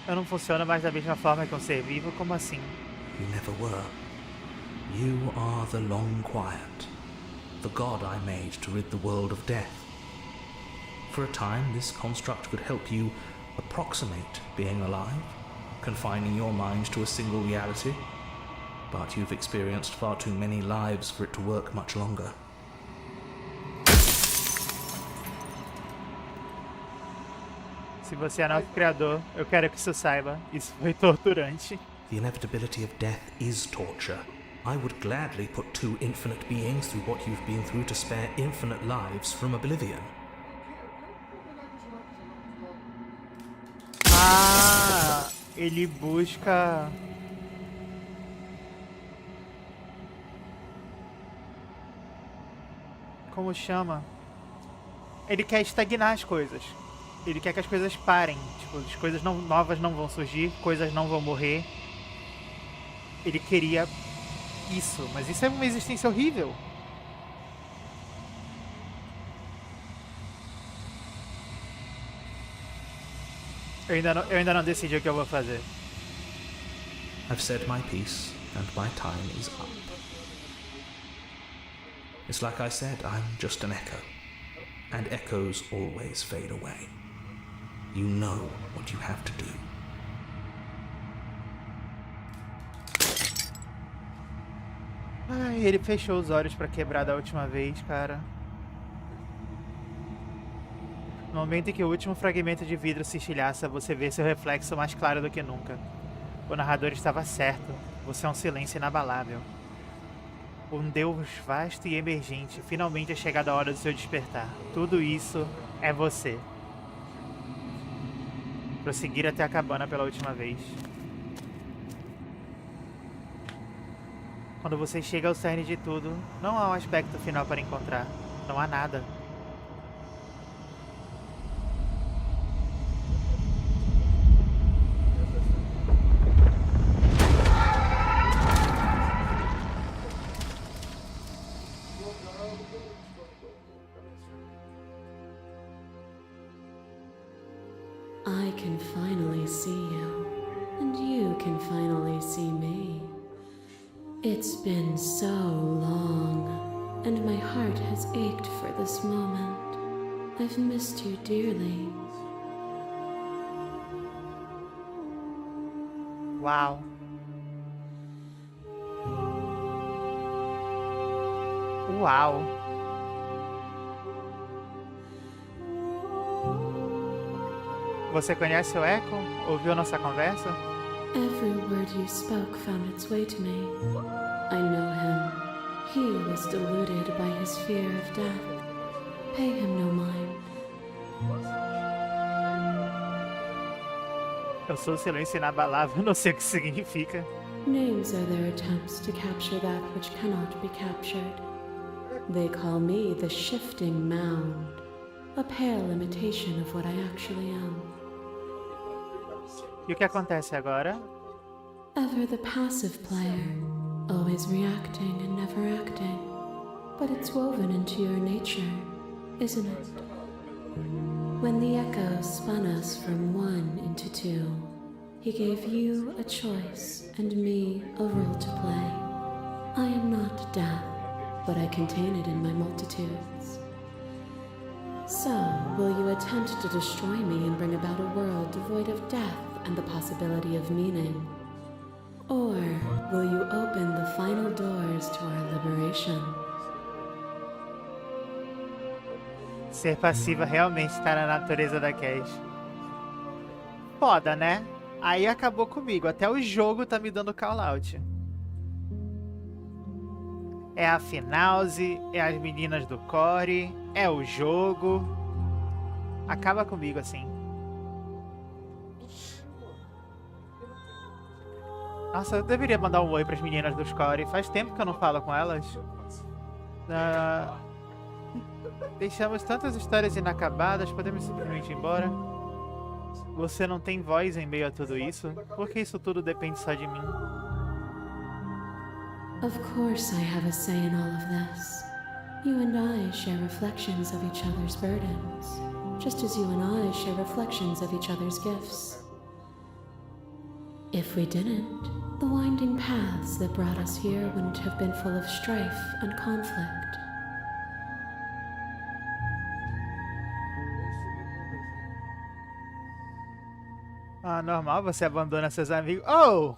Eu não funciono mais da mesma forma que um ser vivo, como assim? You never were. You are the long quiet, the god I made to rid the world of death. For a time, this construct could help you approximate being alive, confining your mind to a single reality. But you've experienced far too many lives for it to work much longer. Se você é nosso criador, eu quero que isso saiba. Isso foi torturante. The inevitability of death is torture. I would gladly put two infinite beings through what you've been through to spare infinite lives from oblivion. Ah, ele busca... Como chama? Ele quer estagnar as coisas. Ele quer que as coisas parem. Tipo, as coisas novas não vão surgir, coisas não vão morrer. Ele queria isso, mas isso é uma existência horrível. Eu ainda não decidi o que eu vou fazer. I've said my piece, and my time is up. It's like I said, I'm just an echo, and echoes always fade away. You know what you have to do. Ai, ele fechou os olhos pra quebrar da última vez, cara. No momento em que o último fragmento de vidro se estilhaça, você vê seu reflexo mais claro do que nunca. O narrador estava certo. Você é um silêncio inabalável. Um Deus vasto e emergente. Finalmente é chegada a hora do seu despertar. Tudo isso é você. Prosseguir até a cabana pela última vez. Quando você chega ao cerne de tudo, não há um aspecto final para encontrar. Não há nada. I can finally see you, and you can finally see me. It's been so long, and my heart has ached for this moment. I've missed you dearly. Uau! Uau! Você conhece o Echo? Ouviu nossa conversa? Every word you spoke found its way to me. I know him. He was deluded by his fear of death. Pay him no mind. Eu sou o silêncio inabalável, não sei o que significa. Names are their attempts to capture that which cannot be captured. They call me the shifting mound, a pale imitation of what I actually am. E o que acontece agora? Ever the passive player, always reacting and never acting. But it's woven into your nature, isn't it? When the echo spun us from one into two, he gave you a choice and me a role to play. I am not death, but I contain it in my multitudes. So, will you attempt to destroy me and bring about a world devoid of death and the possibility of meaning? Or will you open the final doors to our liberation? Ser passiva realmente está na natureza da Cash. Foda, né? Aí acabou comigo. Até o jogo tá me dando call out. É a finalze, é as meninas do core, é o jogo. Acaba comigo assim. Nossa, eu deveria mandar um oi pras meninas do core. Faz tempo que eu não falo com elas. Deixamos tantas histórias inacabadas, podemos simplesmente ir embora. Você não tem voz em meio a tudo isso, porque isso tudo depende só de mim. Of course I have a say in all of this. You and I share reflections of each other's burdens, just as you and I share reflections of each other's gifts. If we didn't, the winding paths that brought us here wouldn't have been full of strife and conflict. Ah, normal, você abandona seus amigos. Oh!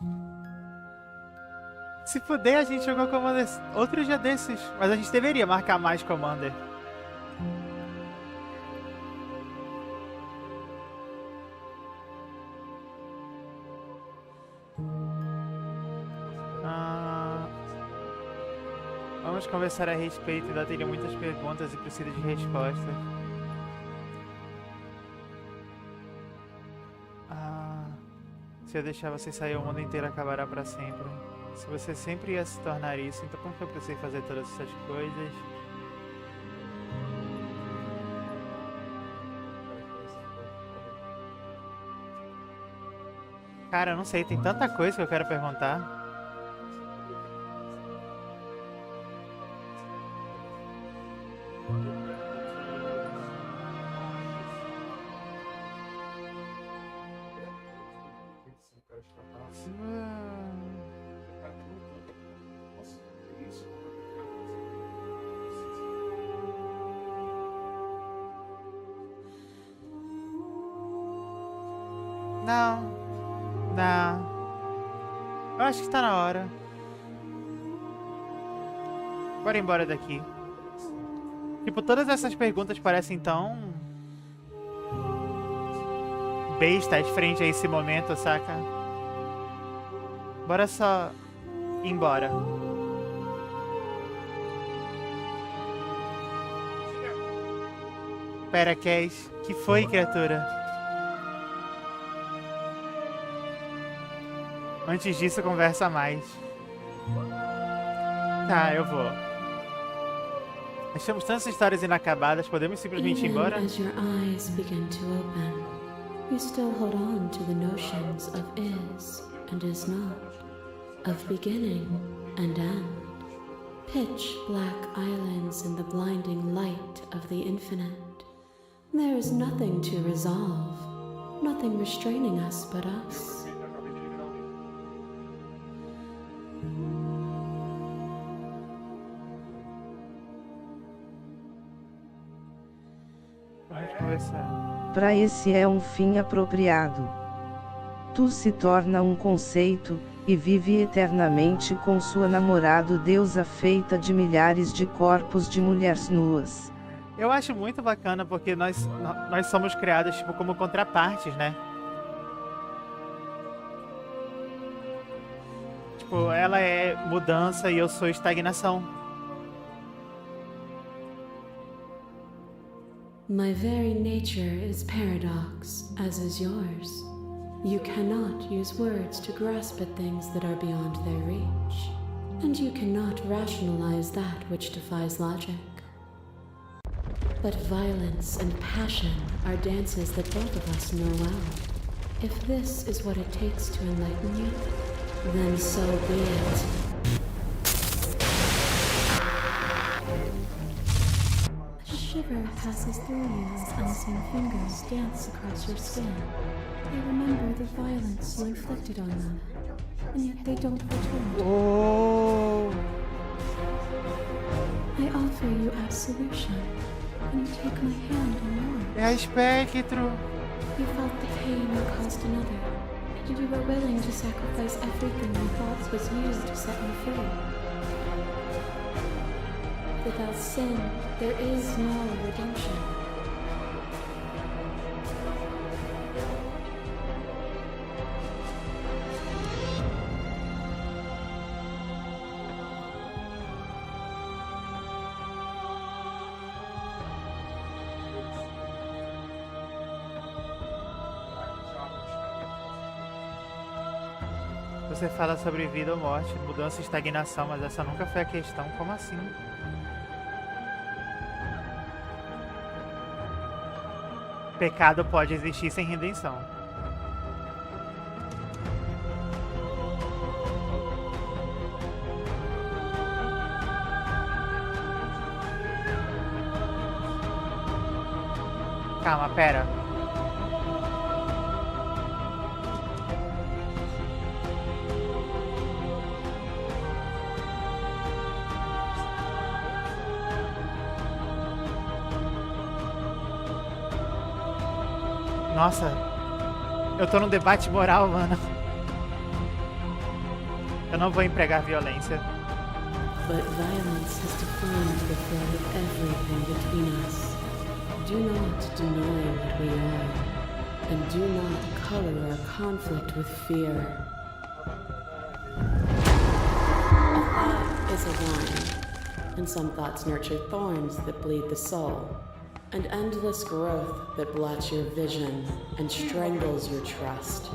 Se puder, a gente jogou Commander outro dia desses. Mas a gente deveria marcar mais Commander. Vamos conversar a respeito. Ainda teria muitas perguntas e preciso de respostas. Se eu deixar você sair, o mundo inteiro acabará para sempre. Se você sempre ia se tornar isso, então por que eu precisei fazer todas essas coisas? Cara, eu não sei, tem tanta coisa que eu quero perguntar. Não. Não. Eu acho que tá na hora. Bora embora daqui. Tipo, todas essas perguntas parecem tão bestas frente a esse momento, saca? Bora só ir embora. Pera, Cass. Que foi, criatura? Antes disso, conversa mais. Tá, eu vou. Nós temos tantas histórias inacabadas, podemos simplesmente ir embora? Even as your eyes begin to open, you still hold on to the notions of is and is not, of beginning and end. Pitch black islands in the blinding light of the infinite. There is nothing to resolve, nothing restraining us but us. Vamos conversar. Para esse é um fim apropriado. Tu se torna um conceito, e vive eternamente com sua namorado deusa feita de milhares de corpos de mulheres nuas. Eu acho muito bacana porque nós somos criados tipo, como contrapartes, né? Tipo, ela é mudança e eu sou estagnação. My very nature is paradox, as is yours. You cannot use words to grasp at things that are beyond their reach, and you cannot rationalize that which defies logic. But violence and passion are dances that both of us know well. If this is what it takes to enlighten you, then so be it. A shiver passes through you as unseen fingers dance across your skin. They remember the violence you inflicted on them, and yet they don't return. Oh! I offer you absolution, and you take my hand in yours. É a espectro. You felt the pain you caused another, and you were willing to sacrifice everything you thought was used to set you free. Without sin, there is no redemption. Você fala sobre vida ou morte, mudança e estagnação, mas essa nunca foi a questão. Como assim? Pecado pode existir sem redenção. Calma, pera. Nossa, eu tô num debate moral, mano. Eu não vou empregar violência. But violence has defined the thread of everything between us. Do not deny what we are, and do not color our conflict with fear. A thought is a vine, and some thoughts nurture thorns that bleed the soul, and endless growth that blots your vision and strangles your trust.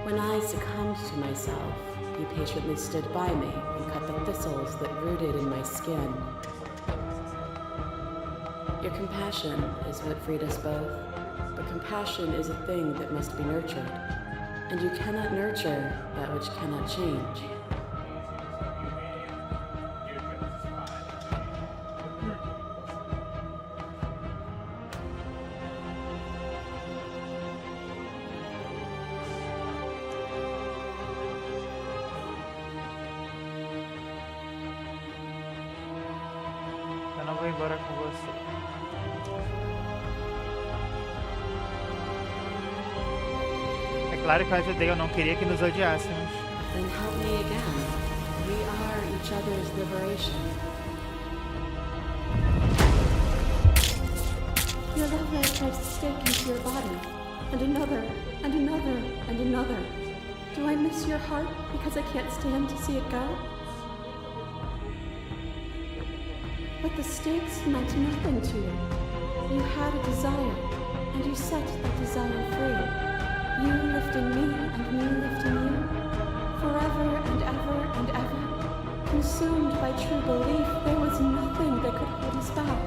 When I succumbed to myself, you patiently stood by me and cut the thistles that rooted in my skin. Your compassion is what freed us both, but compassion is a thing that must be nurtured, and you cannot nurture that which cannot change. Eu não vou embora com você. Claro que eu ajudei, eu não queria que nos odiássemos. Then help me again. We are each other's liberation. Your love light drives a stake into your body, and another, and another, and another. Do I miss your heart because I can't stand to see it go? But the stakes meant nothing to you. You had a desire, and you set that desire free. You lifting me and me lifting you, forever and ever and ever. Consumed by true belief, there was nothing that could hold us back.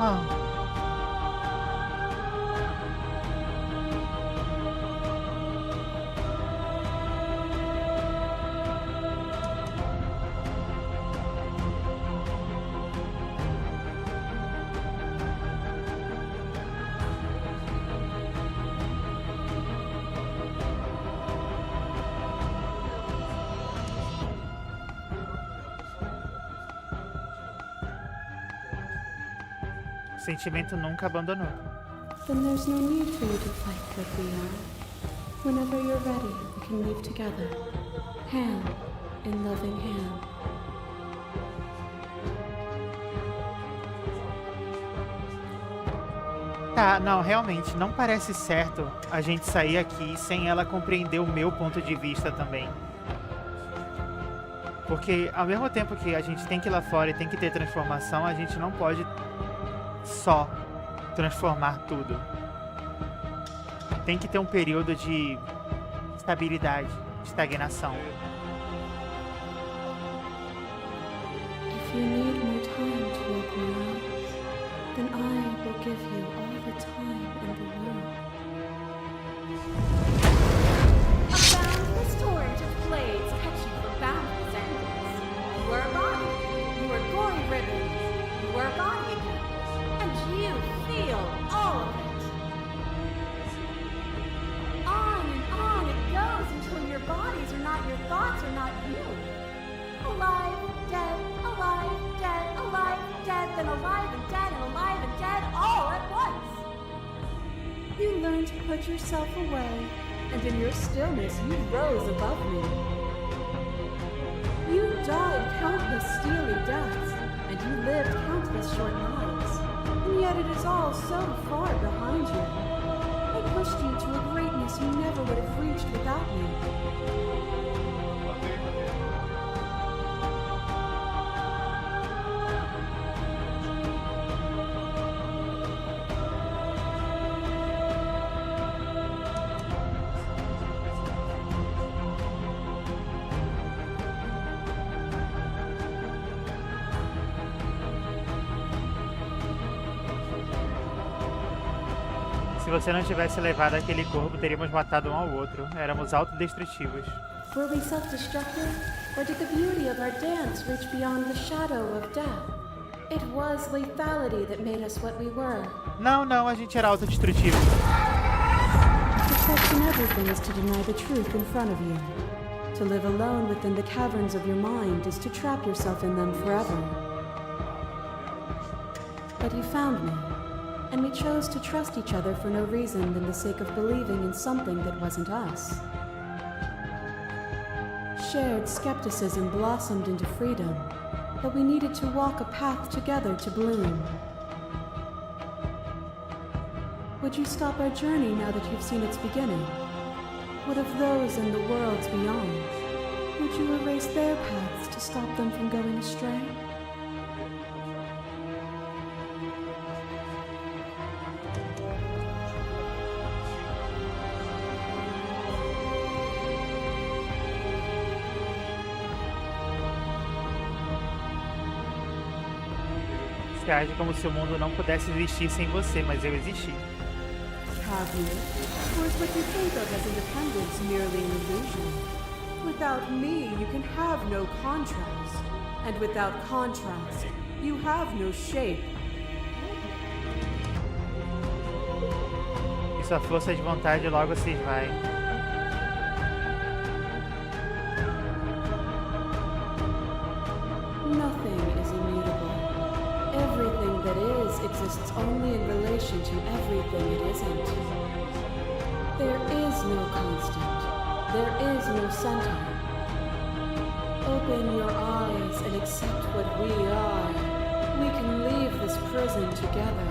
Ah. O sentimento nunca abandonou. Then there's no need for you to fight like we are. Whenever you're ready, we can leave together, hand in loving hand. Tá, não, realmente, não parece certo a gente sair aqui sem ela compreender o meu ponto de vista também. Porque ao mesmo tempo que a gente tem que ir lá fora e tem que ter transformação, a gente não pode só transformar tudo. Tem que ter um período de estabilidade, de estagnação. If you need more time to open your eyes, then I will give you all the time in the world. A boundless torrent of blades cut you for boundless ends. You are a body. You are gory ribbons. You are a body again. And you feel all of it. On it goes until your bodies are not your thoughts, are not you. Alive, dead, alive, dead, then alive and dead, all at once. You learn to put yourself away, and in your stillness you rose above me. You died countless steely deaths, and you lived countless short lives, and yet it is all so far behind you. I pushed you to a greatness you never would have reached without me. Se você não tivesse levado aquele corpo, teríamos matado um ao outro. Éramos autodestrutivos. Were we self-destructive, or did the beauty of our dance reach beyond the shadow of death? It was lethality that made us what we were. Não, a gente era autodestrutivo. To question everything is to deny the truth in front of you. To live alone within the caverns of your mind is to trap yourself in them forever. But you found me, and we chose to trust each other for no reason than the sake of believing in something that wasn't us. Shared skepticism blossomed into freedom, but we needed to walk a path together to bloom. Would you stop our journey now that you've seen its beginning? What of those in the worlds beyond? Would you erase their paths to stop them from going astray? Você age como se o mundo não pudesse existir sem você, mas eu existi. Have you? Or is what you think of as independence merely an illusion? Without me, you can have no contrast. And without contrast, you have no shape. E sua força de vontade logo se esvai. Nothing is immutable. Everything that is exists only in relation relation to everything it isn't. There is no constant. There is no center. Open your eyes and accept what we are. We can leave this prison together.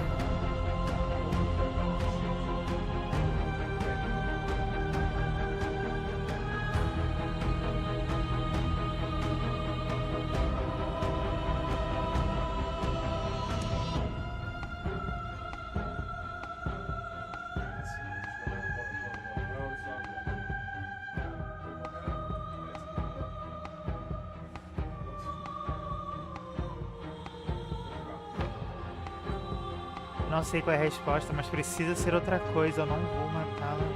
Não sei qual é a resposta, mas precisa ser outra coisa. Eu não vou matá-la.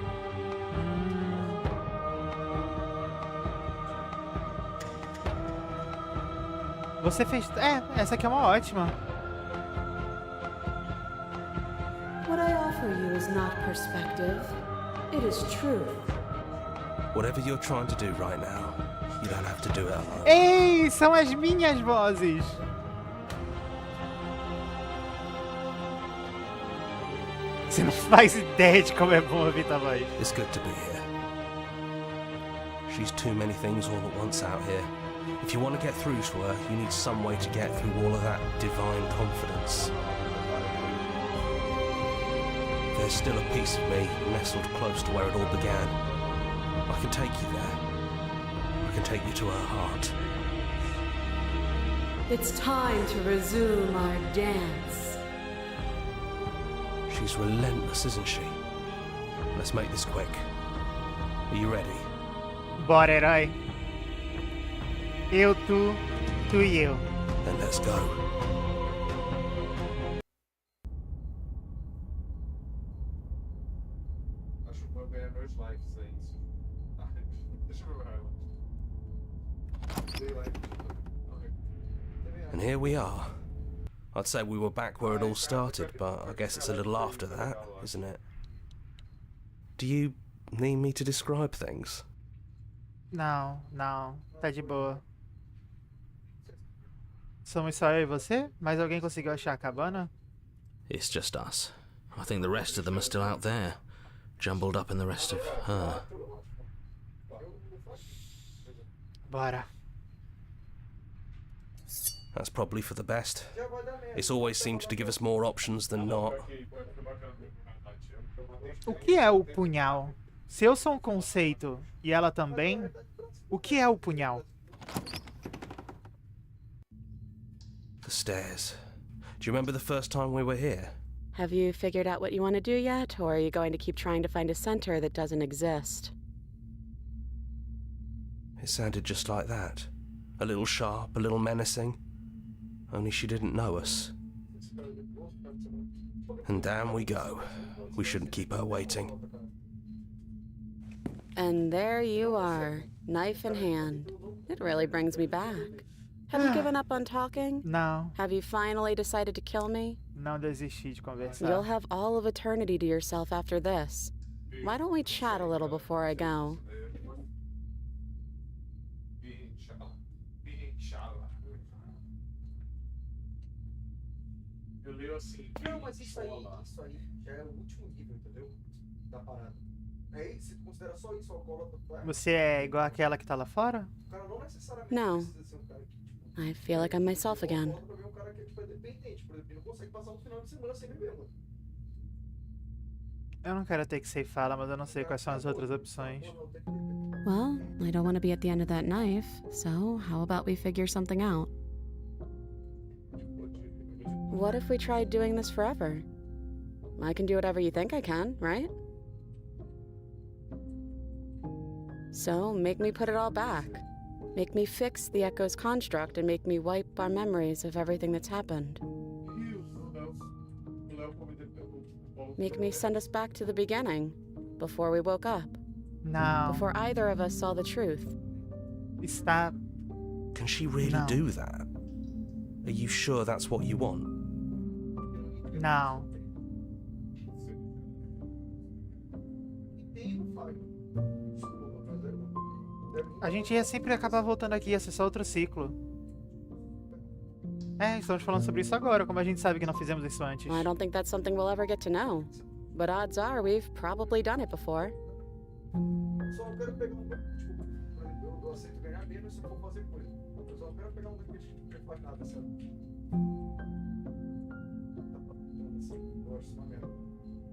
Você fez... essa aqui é uma ótima. What I offer you is not perspective. It is truth. Whatever you're trying to do right now, you don't have to do it alone. Ei, são as minhas vozes. Você não faz ideia de como é bom ouvir tua voz. It's good to be here. She's too many things all at once out here. If you want to get through to her, you need some way to get through all of that divine confidence. There's still a piece of me nestled close to where it all began. I can take you there. I can take you to her heart. It's time to resume our dance. She's relentless, isn't she? Let's make this quick. Are you ready? Bora, herói. Eu, tu e eu. Then let's go. Acho que vou ganhar meus likes, é isso. Deixa eu ver ela. Dei like. And here we are. I'd say we were back where it all started, but I guess it's a little after that, isn't it? Do you need me to describe things? Não, tá de boa. Somos só eu e você? Mas alguém conseguiu achar a cabana? It's just us. I think the rest of them are still out there, jumbled up in the rest of her. Bora. That's probably for the best. It's always seemed to give us more options than not. O que é o punhal? Se eu sou um conceito e ela também, o que é o punhal? The stairs. Do you remember the first time we were here? Have you figured out what you want to do yet, or are you going to keep trying to find a center that doesn't exist? It sounded just like that. A little sharp, a little menacing. Only she didn't know us. And down we go. We shouldn't keep her waiting. And there you are, knife in hand. It really brings me back. Have you given up on talking? Não, Have you finally decided to kill me? não desisti de conversar. You'll have all of eternity to yourself after this. Why don't we chat a little before I go? Eu leio assim. Não, mas isso aí já é o último nível, entendeu? Da parada. Aí, se tu considera só isso, alcoólatra, tu vai. Você é igual aquela que tá lá fora? O cara não necessariamente No. precisa ser um cara que, tipo, I feel like I'm myself again. alcoólatra pra ver um cara que tipo, é dependente, por exemplo, ele não consegue passar um final de semana sem beber, mano. Eu não quero ter que ceifá-la, mas eu não sei quais são as outras opções. Well, I don't want to be at the end of that knife, so how about we figure something out? What if we tried doing this forever? I can do whatever you think I can, right? So, make me put it all back. Make me fix the Echo's construct and make me wipe our memories of everything that's happened. Make me send us back to the beginning, before we woke up, Não, before either of us saw the truth. está... Can she really No. do that? Are you sure that's what you want? Não. A gente ia sempre acabar voltando aqui, ia ser só outro ciclo. É, estamos falando sobre isso agora, como a gente sabe que não fizemos isso antes. I don't think that's something we'll ever get to know. But odds are we've probably done it before. Só quero pegar um. Tipo, eu aceito ganhar menos se eu for fazer coisa. Eu só quero pegar um que não faz nada, sabe?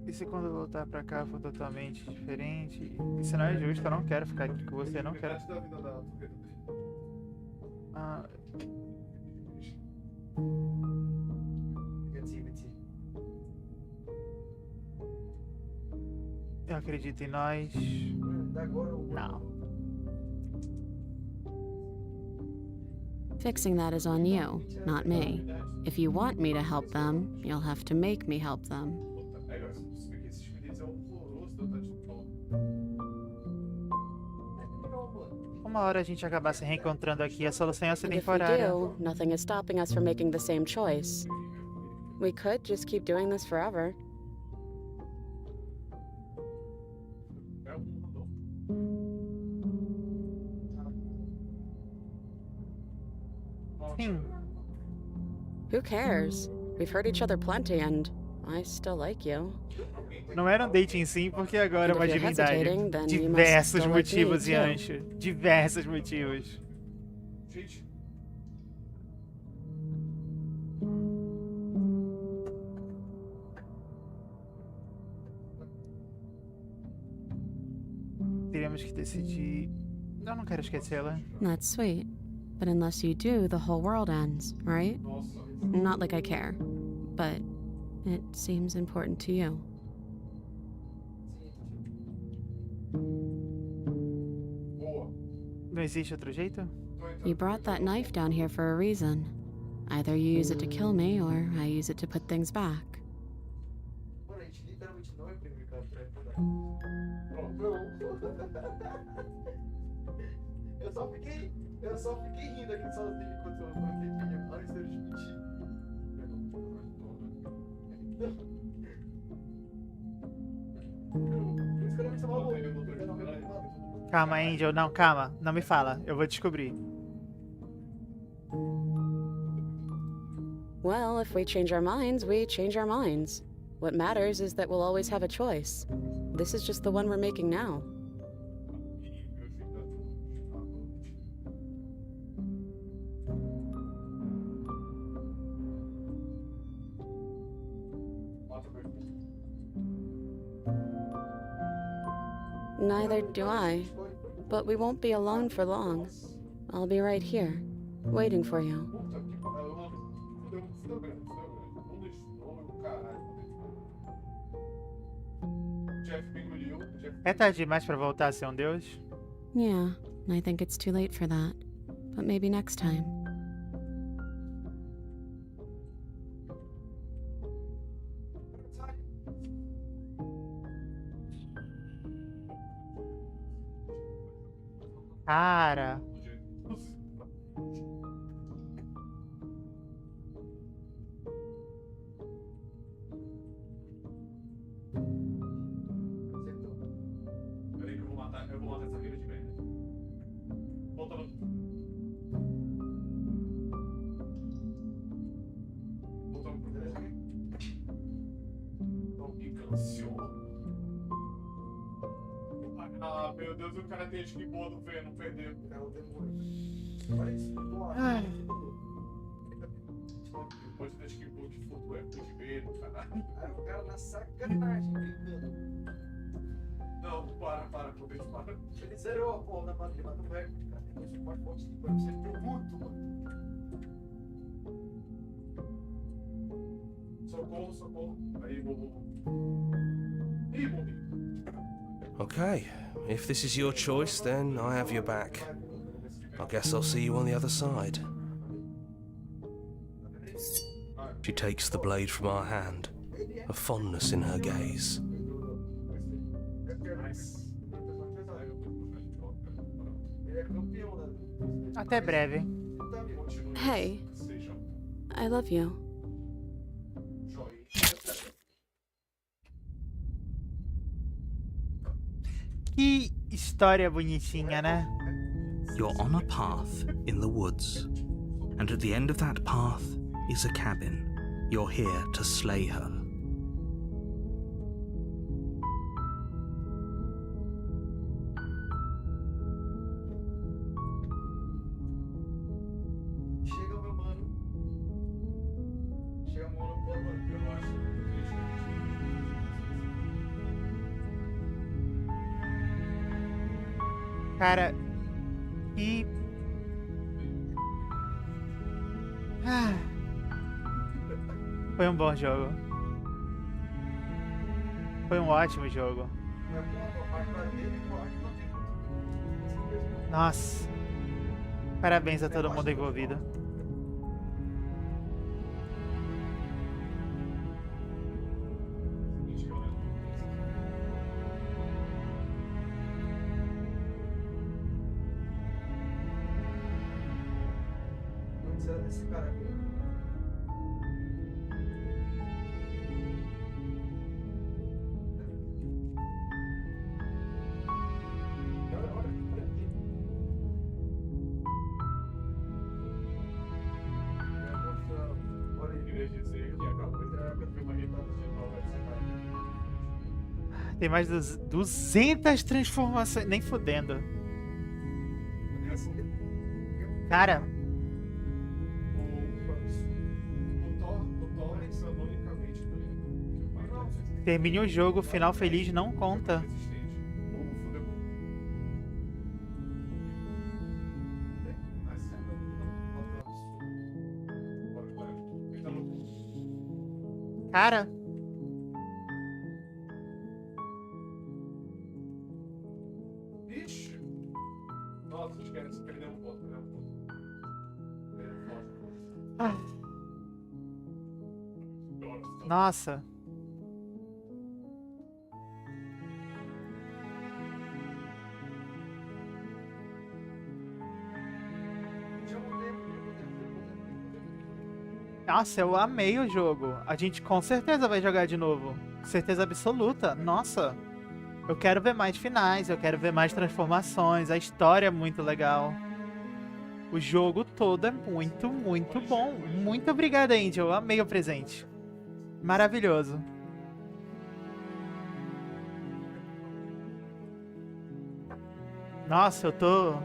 E se quando eu voltar pra cá for totalmente diferente? Isso não é justo, eu não quero ficar aqui com você, eu não quero. Ah, eu acredito em nós. Não. Fixing that is on you, not me. If you want me to help them, you'll have to make me help them. Uma hora a gente acabar se reencontrando aqui, a solução é ser And if we temporária. do, nothing is stopping us from making the same choice. We could just keep doing this forever. Sim. Who cares? We've hurt each other plenty and I still like you. Não era um dating sim, porque agora é uma And if you're divindade. hesitating, then you must Diversos still like me, motivos, too. Yancho. Diversos motivos. Gente, Teríamos que decidir. Eu não quero esquecê-la. That's sweet. But unless you do, the whole world ends, right? nossa. Not like I care, but it seems important to you. Boa. Não existe outro jeito? Tô entrando. You brought that knife down here for a reason. Either you use it to kill me, or I use it to put things back. Mano, a gente literalmente não é o primeiro cara pra recordar. Eu só fiquei rindo aqui sozinho enquanto eu coloquei vinho antes de eu admitir. Eu esperava chamar o outro. Calma, Angel. Não, calma. Não me fala. Eu vou descobrir. Well, if we change our minds, we change our minds. What matters is that we'll always have a choice. This is just the one we're making now. Neither do I. But we won't be alone for long. I'll be right here, waiting for you. É tarde demais pra voltar a ser um deus? Yeah, I think it's too late for that. But maybe next time. Cara. Peraí que eu vou matar essa filha de merda. Volta no. Voltamos pro telefone. Não me cansou. Ah, meu Deus, o cara tem que boa do não perdeu. O cara é o demônio. Olha isso, boa. Ai. Depois do que boa que flutua é de medo, caralho. Aí o cara na sacanagem, brincando. Não, para, poder para. Ele zerou a porra da bateria, mas não vai, cara. Tem que mais forte que você deu muito, mano. Socorro. Aí, vou. Ih, morri. Okay, if this is your choice, then I have your back. I guess I'll see you on the other side. She takes the blade from our hand, a fondness in her gaze. Até breve. Hey, I love you. Que história bonitinha, né? You're on a path in the woods, and at the end of that path, is a cabin. You're here to slay her. Chega, meu mano. Chega a mão no plano, mano. Eu acho. Cara, e... Foi um bom jogo. Foi um ótimo jogo. Nossa. Parabéns a todo mundo envolvido. Esse cara aqui. Olha aqui. Olha a igreja dizer que acabou de ter uma retransmissão vai ser. Tem mais de 200 transformações. Nem fudendo. Cara. Termine o jogo, final feliz não conta. Cara. Ixi. Nossa, esquece, perdeu um ponto, perdeu um ponto. Nossa. Nossa, eu amei o jogo. A gente com certeza vai jogar de novo. Certeza absoluta. Nossa. Eu quero ver mais finais, eu quero ver mais transformações. A história é muito legal. O jogo todo é muito, muito bom. Muito obrigado, Angel. Eu amei o presente. Maravilhoso. Nossa, eu tô...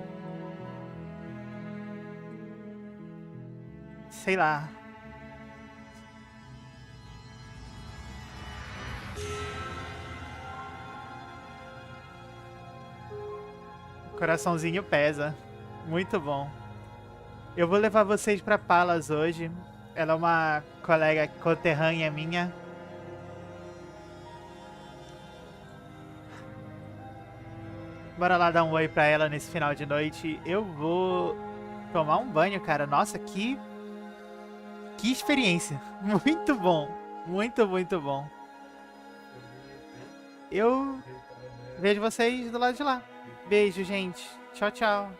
Sei lá. Coraçãozinho pesa. Muito bom. Eu vou levar vocês pra Palas hoje. Ela é uma colega conterrânea minha. Bora lá dar um oi pra ela nesse final de noite. Eu vou tomar um banho, cara. Nossa, que experiência. Muito bom. Muito, muito bom. Eu vejo vocês do lado de lá. Beijo, gente. Tchau, tchau.